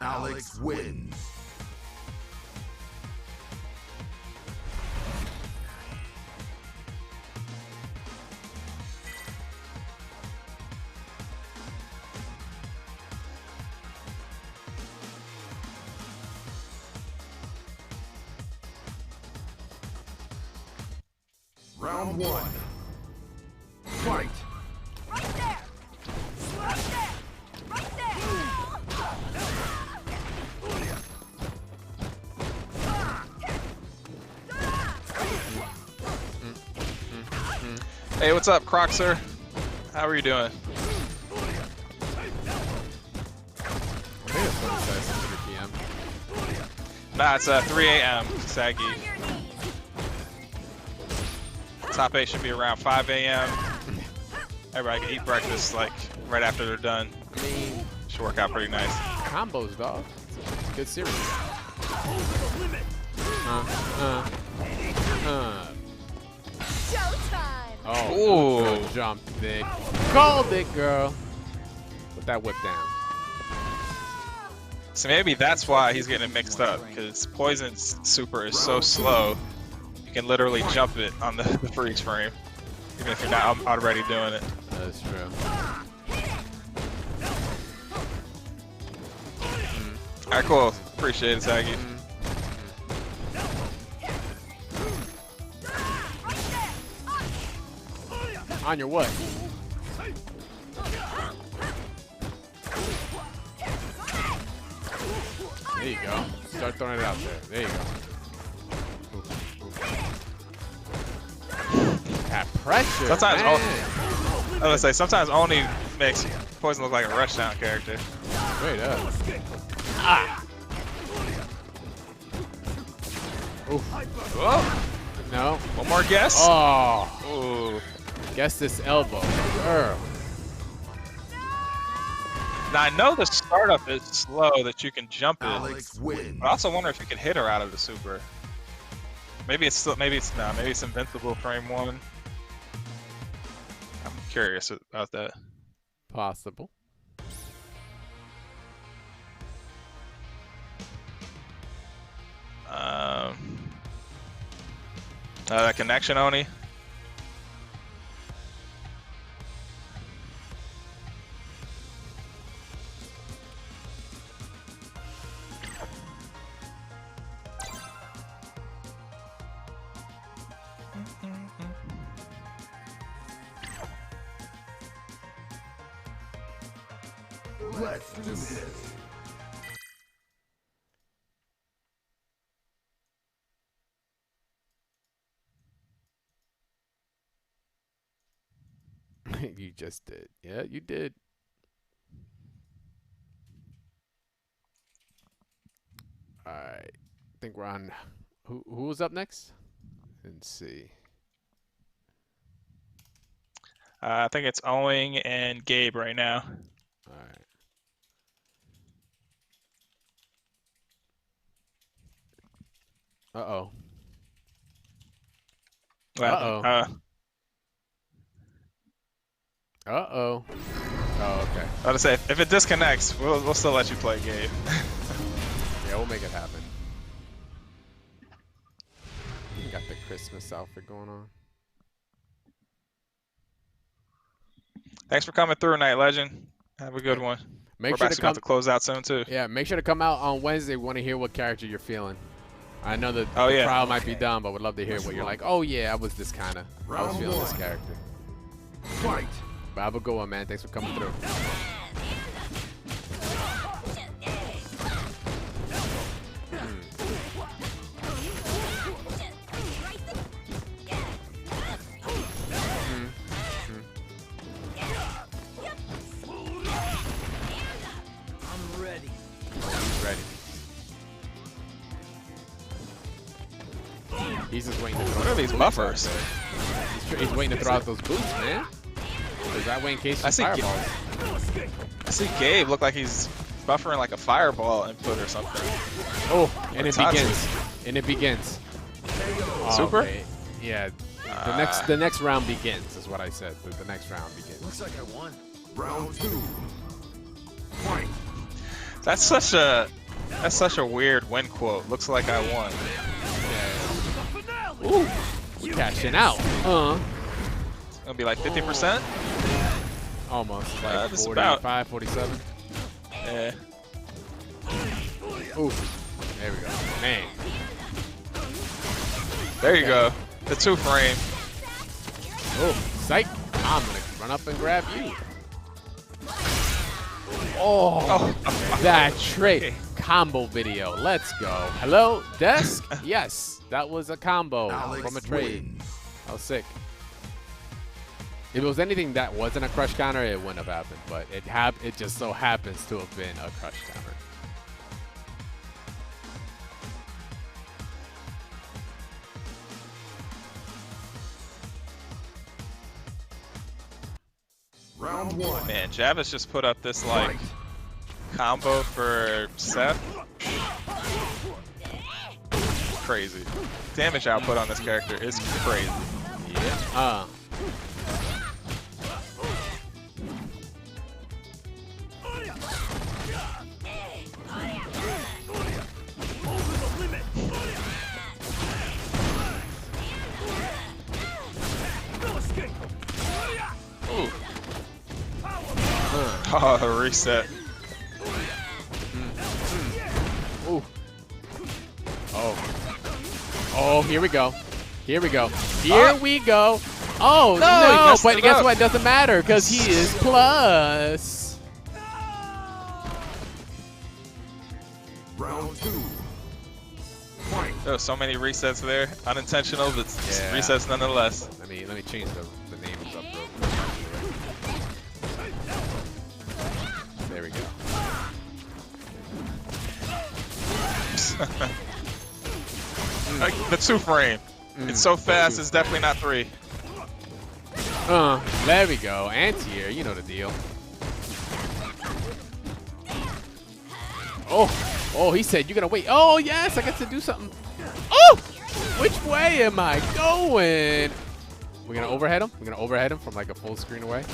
Alex wins. Round 1. Fight. Right there! Right there! Right there! Hey, what's up, Croxer? How are you doing? I think it's what it says, 3 p.m. Nah, it's 3 a.m. Saggy. Top 8 should be around 5 a.m. Everybody can eat breakfast like right after they're done. I mean, Should work out pretty nice. combos, dog. It's a good series. Showtime! Oh, Ooh. good jump, Nick. Called it, girl. Put that whip down. So maybe that's why he's getting it mixed up, because Poison's super is so slow, you can literally jump it on the freeze frame, even if you're not already doing it. That's true. Alright, cool. Appreciate it, Saggy. On your what? There you go. Start throwing it out there. There you go. That pressure. Sometimes man. I was gonna say, sometimes Oni makes Poison look like a Rushdown character. Straight up. Ah. Oof. Whoa! No. One more guess? Oh. Ooh. Guess this elbow. Girl. Now I know the startup is slow that you can jump it, Alex wins. but I also wonder if you can hit her out of the super. Maybe it's still, maybe it's invincible frame 1. I'm curious about that. Possible. That connection, Oni. Let's do this. You just did. Yeah, you did. All right. I think we're on. Who was up next? Let's see. I think it's Owing and Gabe right now. All right. Uh-oh. Well, Uh-oh. Uh-oh. Oh, okay. I was gonna say, if it disconnects, we'll still let you play Gabe. Yeah, we'll make it happen. You got the Christmas outfit going on. Thanks for coming through, Night Legend. Have a good one. Make We're sure to actually about come. to close out soon too. Yeah, make sure to come out on Wednesday. We want to hear what character you're feeling. I know that Oh, the yeah. trial might be done, but would love to hear what you're like. Oh yeah, I was this kind of. I was feeling this character. Fight. But have a good one, man. Thanks for coming through. I'm ready. He's ready. He's just waiting to throw. What are these buffers? He's waiting to throw out those boots, man. Is that way in case I of see fireballs? I see Gabe look like he's buffering like a fireball input or something. Oh, and it Tatsu. begins. And it begins. Oh, Super? okay. Yeah. The next round begins is what I said. The next round begins. Looks like I won. Round 2. Fight. That's such a weird win quote. Looks like I won. Ooh, we cashing out. It's gonna be like 50%. Almost. Like Just 45, about. 47. Yeah. Ooh. There we go. Man. There you go. The 2-frame. Oh, psych. I'm going to run up and grab you. Oh, that trade combo video. Let's go. Hello, desk? Yes, that was a combo Alex from a trade. wins. That was sick. If it was anything that wasn't a crush counter, it wouldn't have happened. But it just so happens to have been a crush counter. Round 1. Man, Javis just put up this like combo for Seth. Crazy. Damage output on this character is crazy. Yeah. Ooh. Oh, reset. Ooh. Oh. Oh, here we go. Here we go. Here we go. Oh, No, he no. messed But it guess up. what? It doesn't matter because he is plus. Round 2. Fight. There were so many resets there. Unintentional, but Yeah. resets nonetheless. Let me change the names up real quick. There we go. Like, the 2-frame. It's so fast, it's definitely not 3. There we go. Anti-air, you know the deal. Oh, he said you're gonna wait. Oh, yes, I get to do something. Oh, which way am I going? We're gonna overhead him. We're gonna overhead him from like a full screen away. Is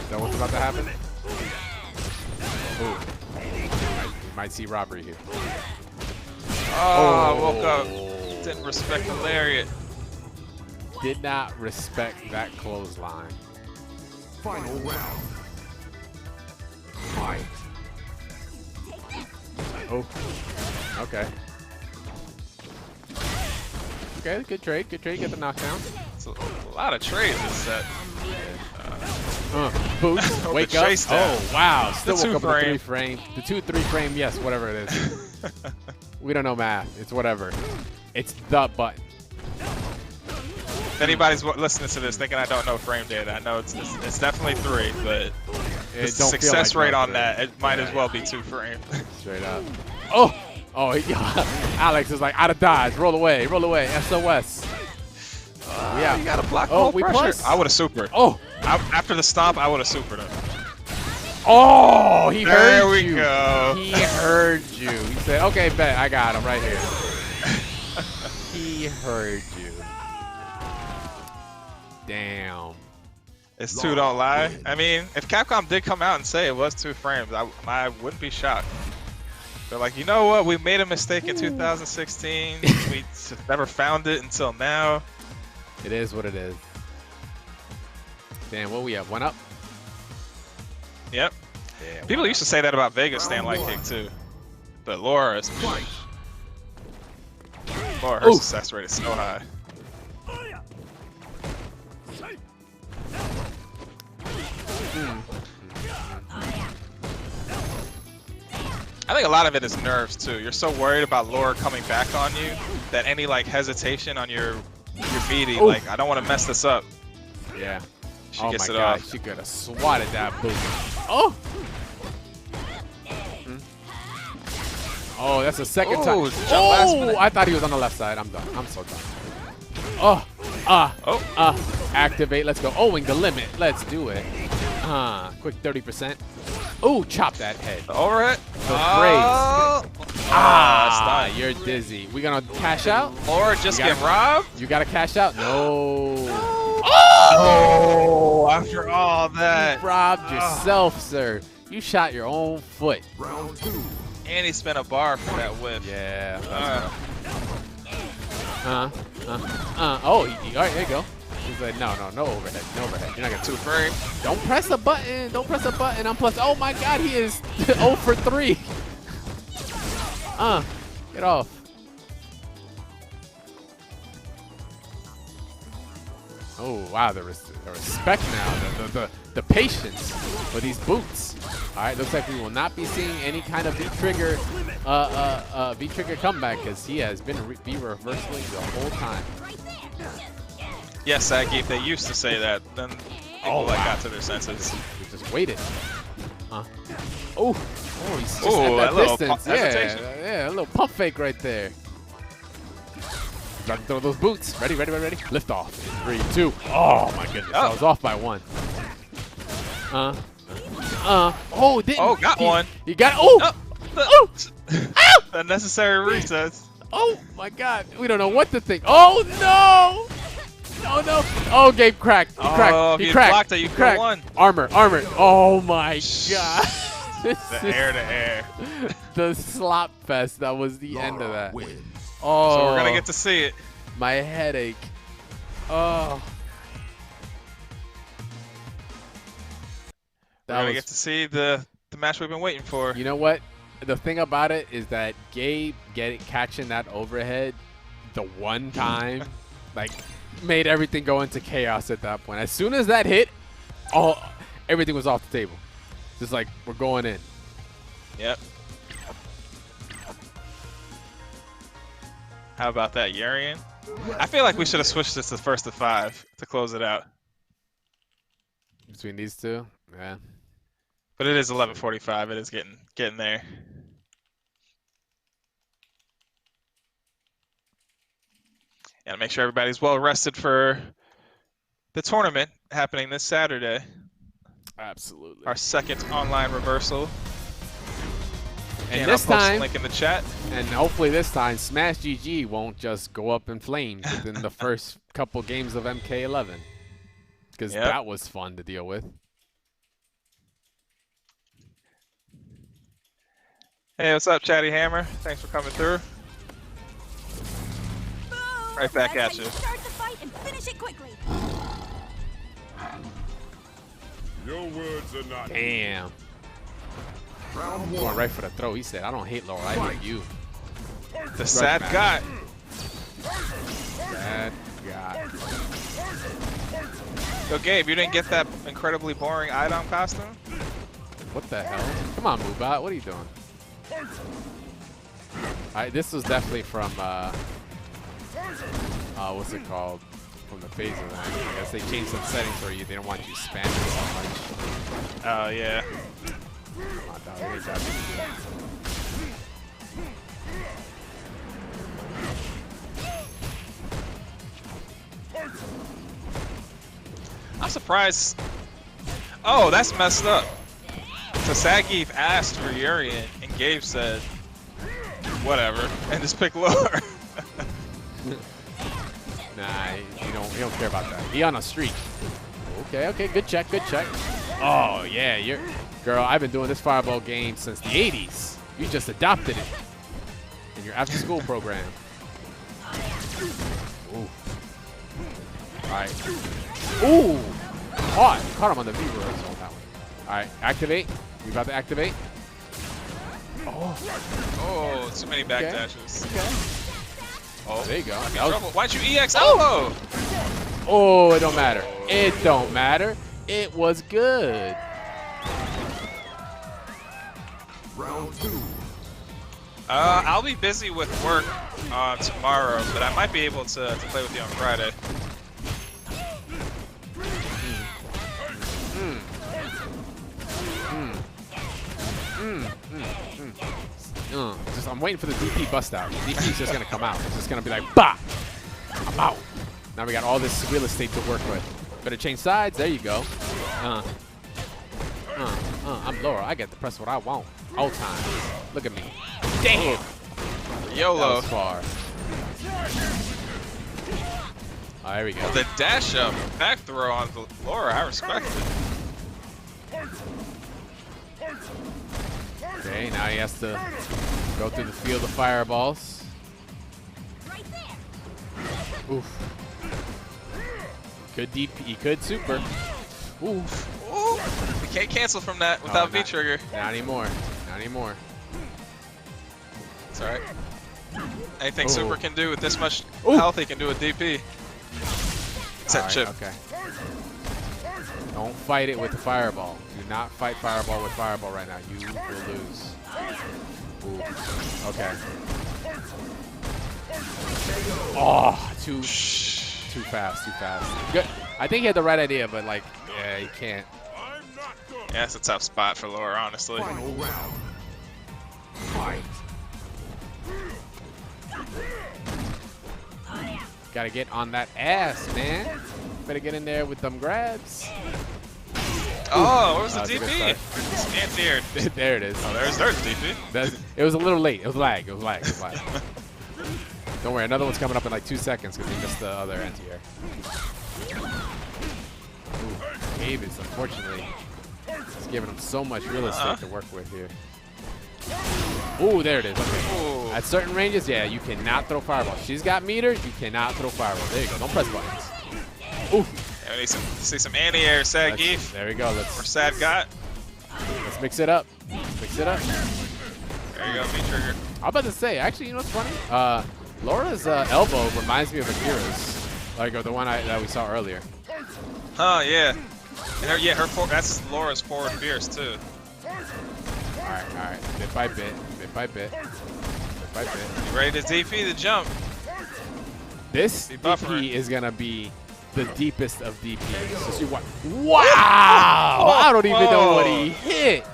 that what's about to happen? Ooh. We might see robbery here. Oh, woke up. Didn't respect the lariat. Did not respect that clothesline. Final round. Fight. Oh. Okay. Okay, good trade. Good trade. Get the knockdown. It's a lot of trades this set. Boots. The Wake up. chase down. Oh, wow. Still The woke up with the 2-frame. 3-frame. The 2-3-frame, yes, whatever it is. We don't know math. It's whatever. It's the button. If anybody's listening to this thinking I don't know frame data, I know it's definitely 3, but the It don't feel success like rate no on three. that, it might as Yeah. well be 2-frame. Straight up. Oh! Oh, Alex is like, out of dodge. Roll away. Roll away. SOS. Yeah. You gotta block Oh, full we pressure. plus? I would have supered. Oh! After the stomp, I would have supered him. Oh! He heard There we you. go. He heard you. He said, okay, bet. I got him right here. He heard you. Damn. It's 2, don't lie. I mean, if Capcom did come out and say it was 2 frames, I wouldn't be shocked. They're like, you know what? We made a mistake in 2016. We never found it until now. It is what it is. Damn, what we have? 1 up? Yep. Yeah, People used to say that about Vega's stand light kick too. But Laura's Laura, her success rate is so high. I think a lot of it is nerves too. You're so worried about Laura coming back on you that any like hesitation on your meaty, like I don't want to mess this up. Yeah. She Oh gets my it God, off. she could have swatted that boot. Oh! Oh, that's the second time. Ooh, jump last minute. I thought he was on the left side. I'm done. I'm so done. Activate. Let's go. Owing the limit. Let's do it. Quick 30%. Ooh, chop that head. Overhead. You're dizzy. We gonna cash out? Laura just get robbed? You gotta cash out? No. Oh, after all that. You robbed yourself, sir. You shot your own foot. Round 2. And he spent a bar for that whiff. Yeah. Uh, Oh, all right, there you go. He's like, no overhead, no overhead. You're not gonna 2 frame. Don't press a button. Don't press a button. I'm plus. Oh my God, he is 0 for 3. Get off. Oh wow, the respect now, the patience for these boots. All right, looks like we will not be seeing any kind of V-trigger comeback because he has been reversing the whole time. Yes, Aggie, they used to say that. Then people got to their senses. We just waited. Oh, he's just Ooh, at a that little distance. hesitation. Yeah, a little pump fake right there. Got to throw those boots. Ready. Lift off. 3, 2. Oh my goodness, I was off by 1. Got one. You got. Unnecessary recess. Oh my God, we don't know what to think. Oh no! No. Oh, game cracked. He cracked. Oh, He if you cracked. blocked it, you He could have cracked. won. Armor. Oh my God. The air to air. The slop fest. That was the end of that. Win. Oh. So we're gonna get to see it. My headache. Oh. We're gonna get to see the match we've been waiting for. You know what? The thing about it is that Gabe catching that overhead the one time, like, made everything go into chaos at that point. As soon as that hit, everything was off the table. Just like, we're going in. Yep. How about that, Yurian? I feel like we should have switched this to first to 5 to close it out. Between these two? Yeah. But it is 11:45. It is getting there. And make sure everybody's well rested for the tournament happening this Saturday. Absolutely. Our second online reversal. And I'll this post a time, link in the chat. and hopefully this time, Smash GG won't just go up in flames within the first couple games of MK11. Because that was fun to deal with. Hey, what's up, Chatty Hammer? Thanks for coming through. Right back at you. Start the fight and finish it quickly. Your words are not. Damn. Round Going 1. right for the throw. He said, I don't hate Laura, I hate you. The sad guy. Sad guy. Yo, Gabe, you didn't get that incredibly boring Idom costume? What the hell? Come on, Moobot. What are you doing? This was definitely from, what's it called? From the phase event. I guess they changed some settings where they don't want you spamming so much. Oh, yeah. Come on, dog. Good job. I'm surprised. Oh, that's messed up. So Sagif asked for Urian, and Gabe said, whatever, and just picked Laura. Nah, he don't care about that. He on a streak. Okay, good check. Oh yeah, girl. I've been doing this fireball game since the '80s. You just adopted it in your after-school program. Ooh. All right. Ooh. Caught him on the V reversal on that one. All right, activate. We about to activate. Oh, too many back dashes. Okay. Oh, There you go. I'm in That was- trouble. Why'd you EX elbow? Oh, it don't matter. It don't matter. It was good. Round 2. I'll be busy with work tomorrow, but I might be able to play with you on Friday. Just I'm waiting for the DP bust out. DP's just gonna come out. It's just gonna be like, bah! I'm out. Now we got all this real estate to work with. Better change sides. There you go. I'm Laura. I get to press what I want all time. Look at me. Damn. That YOLO. was far. Oh, there we go. The dash up, back throw on Laura, I respect it. Okay, now he has to go through the field of fireballs. Right there. Oof. Could DP, he could super. Oof. Ooh, we can't cancel from that without V trigger. Not anymore. Not anymore. It's alright. Anything Ooh. super can do with this much Ooh. health, he can do with DP. Set All right, chip. Okay. Don't fight it with the fireball. Do not fight fireball with fireball right now. You will lose. Ooh. Okay. Oh, too fast. Too fast. Good. I think he had the right idea, but like, yeah, he can't. I'm not done. Yeah, that's a tough spot for Laura, honestly. Final round. Fight. Gotta get on that ass, man. Better get in there with them grabs. Oh, where's the That's a good DP? It's anti-aired. There it is. Oh, there's DP. It was a little late. It was lag. It was lag. Don't worry, another one's coming up in like 2 seconds because he missed the other anti-air. Ooh, Gabe is unfortunately he's giving him so much real estate to work with here. Ooh, there it is. Okay. Ooh. At certain ranges, yeah, you cannot throw fireballs. She's got meters, you cannot throw fireballs. There you go. Don't press buttons. Ooh. Yeah, we need see some anti-air sad geef. There we go. Or sad got. Let's mix it up. Mix it up. There you go, V trigger. I'm about to say, actually, you know what's funny? Laura's elbow reminds me of Akira's, like the one that we saw earlier. Oh yeah. And that's Laura's forward fierce too. All right, bit by bit, bit by bit, bit by bit. You ready to DP the jump? This Be buffering. DP is gonna be the deepest of DPs. So see what? Wow! I don't even know what he hit.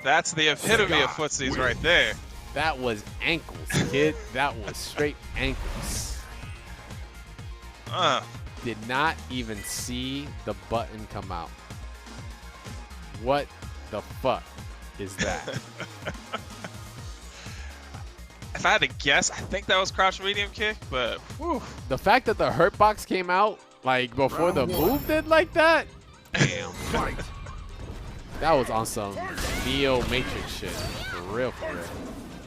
That's the epitome of footsies right there. That was ankles, kid. That was straight ankles. Did not even see the button come out. What the fuck is that? If I had to guess, I think that was crouch medium kick, but whew. The fact that the hurt box came out like before the move did like that? Damn. That was on some Neo Matrix shit. For real, for real.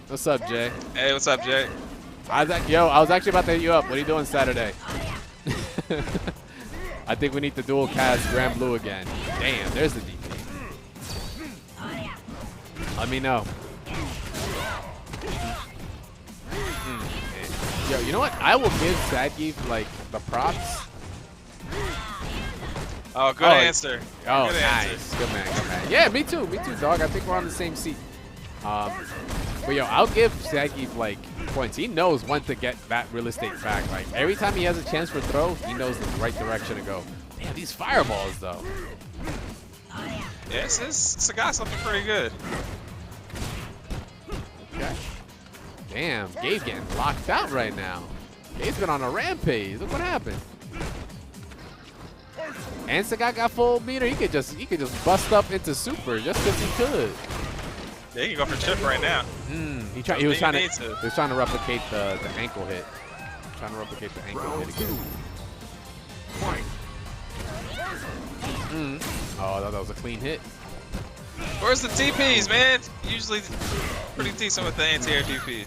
What's up, Jay? Hey, what's up, Jay? I was actually about to hit you up. What are you doing Saturday? I think we need to dual cast Grand Blue again. Damn, there's the DP. Let me know. Yo, you know what? I will give Sadgeef like the props. Oh, good answer. Oh, good nice. answer. Good man, good man. Yeah, me too, dog. I think we're on the same seat. But yo, I'll give Sadgeef like points. He knows when to get that real estate back. Like every time he has a chance for throw, he knows the right direction to go. Damn, these fireballs though. Yeah, this guy's looking pretty good. Okay. Damn, Gabe getting locked out right now. Gabe's been on a rampage. Look what happened. And Sagat got full meter. He could just bust up into super just because he could. Yeah, he can go for chip right now. He was trying to replicate the ankle hit. Trying to replicate the ankle hit again. Oh, that was a clean hit. Where's the TPs, man? Usually pretty decent with the anti-air TP.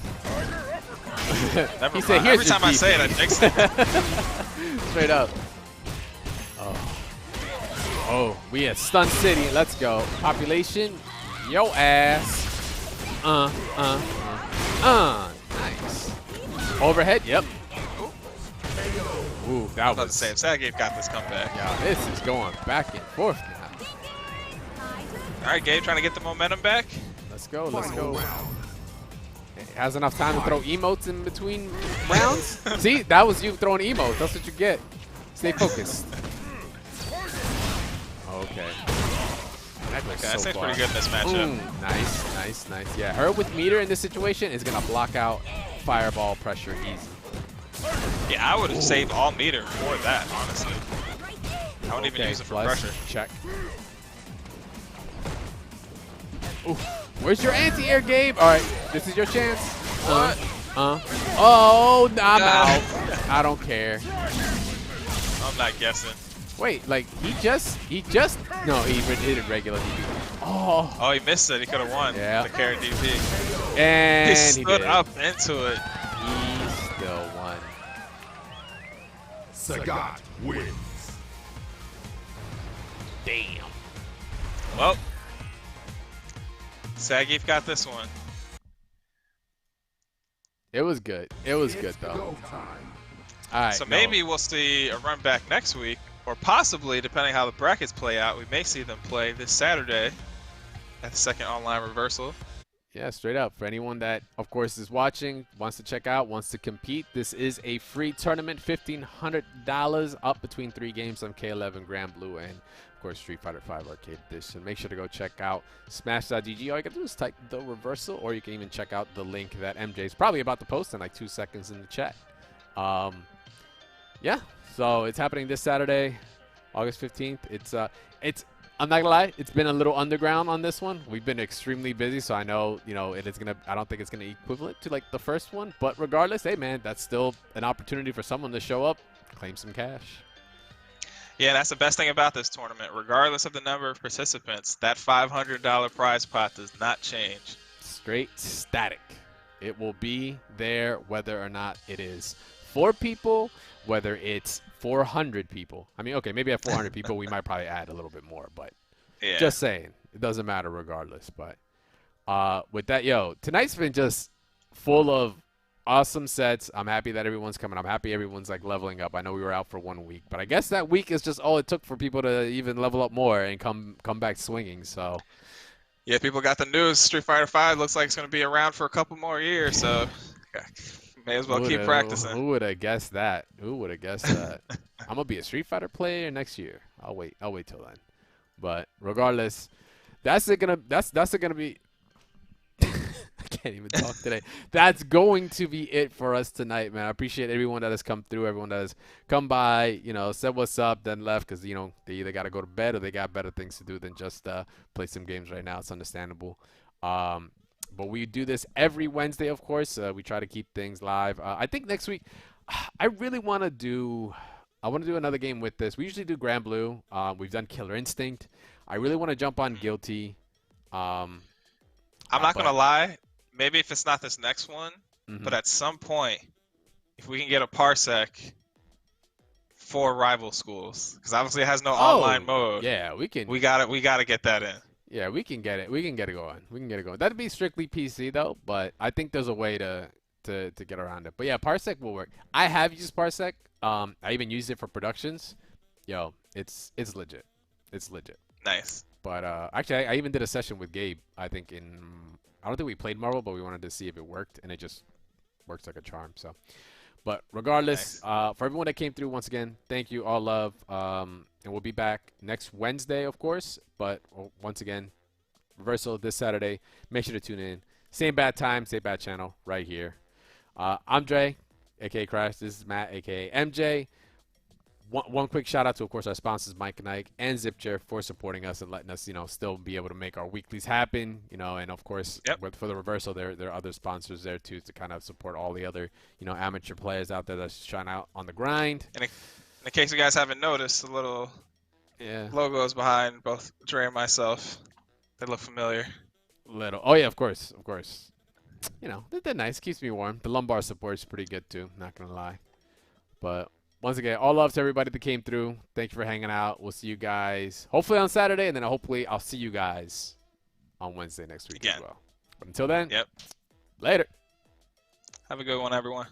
He said, "Here's every time I say it, I jinx it." Straight up. Oh. Oh, we at Stun City. Let's go. Population, yo ass. Nice. Overhead, yep. Ooh, that About to was. say, if Sagief got this comeback. Yeah, this is going back and forth now. All right, Gabe, trying to get the momentum back. Let's go, let's Final go. round. Has enough time to throw emotes in between rounds? See, that was you throwing emotes. That's what you get. Stay focused. Okay. That goes Okay, that so seems far. pretty good in this matchup. Ooh, nice, nice, nice. Yeah, her with meter in this situation is going to block out fireball pressure easy. Yeah, I would have saved all meter for that, honestly. I wouldn't even use it for plus, pressure. check. Ooh, where's your anti-air, Gabe? All right, this is your chance. What? Oh, I'm out. I don't care. I'm not guessing. Wait, like he just no, he hit it regular DP. Oh, Oh, he missed it. He could have won Yeah. the carry DP. and He he stood did. up into it. He still won. Sagat wins. Damn. Well, Sagief got this one. It was good. It was good though. Go time. All right. So no. maybe we'll see a run back next week, or possibly, depending how the brackets play out, we may see them play this Saturday at the second online reversal. Yeah, straight up. For anyone that, of course, is watching, wants to check out, wants to compete, this is a free tournament, $1,500 up between 3 games on K11 Grand Blue and, of course, Street Fighter V Arcade Edition. Make sure to go check out smash.gg. All you got to do is type the reversal, or you can even check out the link that MJ is probably about to post in like 2 seconds in the chat. Yeah, so it's happening this Saturday, August 15th. It's I'm not gonna lie, it's been a little underground on this one. We've been extremely busy, so I know, it is gonna. I don't think it's gonna equivalent to like the first one, but regardless, hey man, that's still an opportunity for someone to show up, claim some cash. Yeah, that's the best thing about this tournament. Regardless of the number of participants, that $500 prize pot does not change. Straight static. It will be there whether or not it is 4 people, whether it's 400 people. I mean, okay, maybe at 400 people we might probably add a little bit more, but Yeah. just saying, it doesn't matter regardless. But with that, tonight's been just full of awesome sets. I'm happy that everyone's coming. I'm happy everyone's like leveling up. I know we were out for 1 week, but I guess that week is just all it took for people to even level up more and come back swinging. So Yeah, people got the news. Street Fighter V looks like it's going to be around for a couple more years, so may as well keep practicing. Who would have guessed that? Who would have guessed that? I'm gonna be a Street Fighter player next year. I'll wait till then. But regardless, that's gonna be. I can't even talk today. That's going to be it for us tonight, man. I appreciate everyone that has come through, everyone that has come by, said what's up, then left because they either got to go to bed or they got better things to do than just play some games right now. It's understandable. But we do this every Wednesday, of course. We try to keep things live. I think next week, I really want to do. I want to do another game with this. We usually do Grand Blue. We've done Killer Instinct. I really want to jump on Guilty. I'm not going to lie. Maybe if it's not this next one, but at some point, if we can get a Parsec for rival schools, because obviously it has no online mode. Yeah, we can. We gotta get that in. Yeah, we can get it. We can get it going. That'd be strictly PC though, but I think there's a way to get around it. But yeah, Parsec will work. I have used Parsec. I even used it for productions. It's legit. It's legit. Nice. But actually, I even did a session with Gabe. I think I don't think we played Marvel, but we wanted to see if it worked, and it just works like a charm. So, but regardless, Nice. for everyone that came through, once again, thank you, all love, and we'll be back next Wednesday, of course. But once again, reversal this Saturday. Make sure to tune in. Same bad time, same bad channel, right here. I'm Dre, aka Crash. This is Matt, aka MJ. One quick shout out to, of course, our sponsors, Mike and Ike and Zipcher, for supporting us and letting us, still be able to make our weeklies happen, and of course, for the reversal, there are other sponsors there too to kind of support all the other, amateur players out there that's trying out on the grind. And in case you guys haven't noticed, the little logos behind both Dre and myself, they look familiar. Oh yeah, of course. They're nice. Keeps me warm. The lumbar support is pretty good too. Not gonna lie, but once again, all love to everybody that came through. Thank you for hanging out. We'll see you guys hopefully on Saturday, and then hopefully I'll see you guys on Wednesday next week as well. But until then, Yep. later. Have a good one, everyone.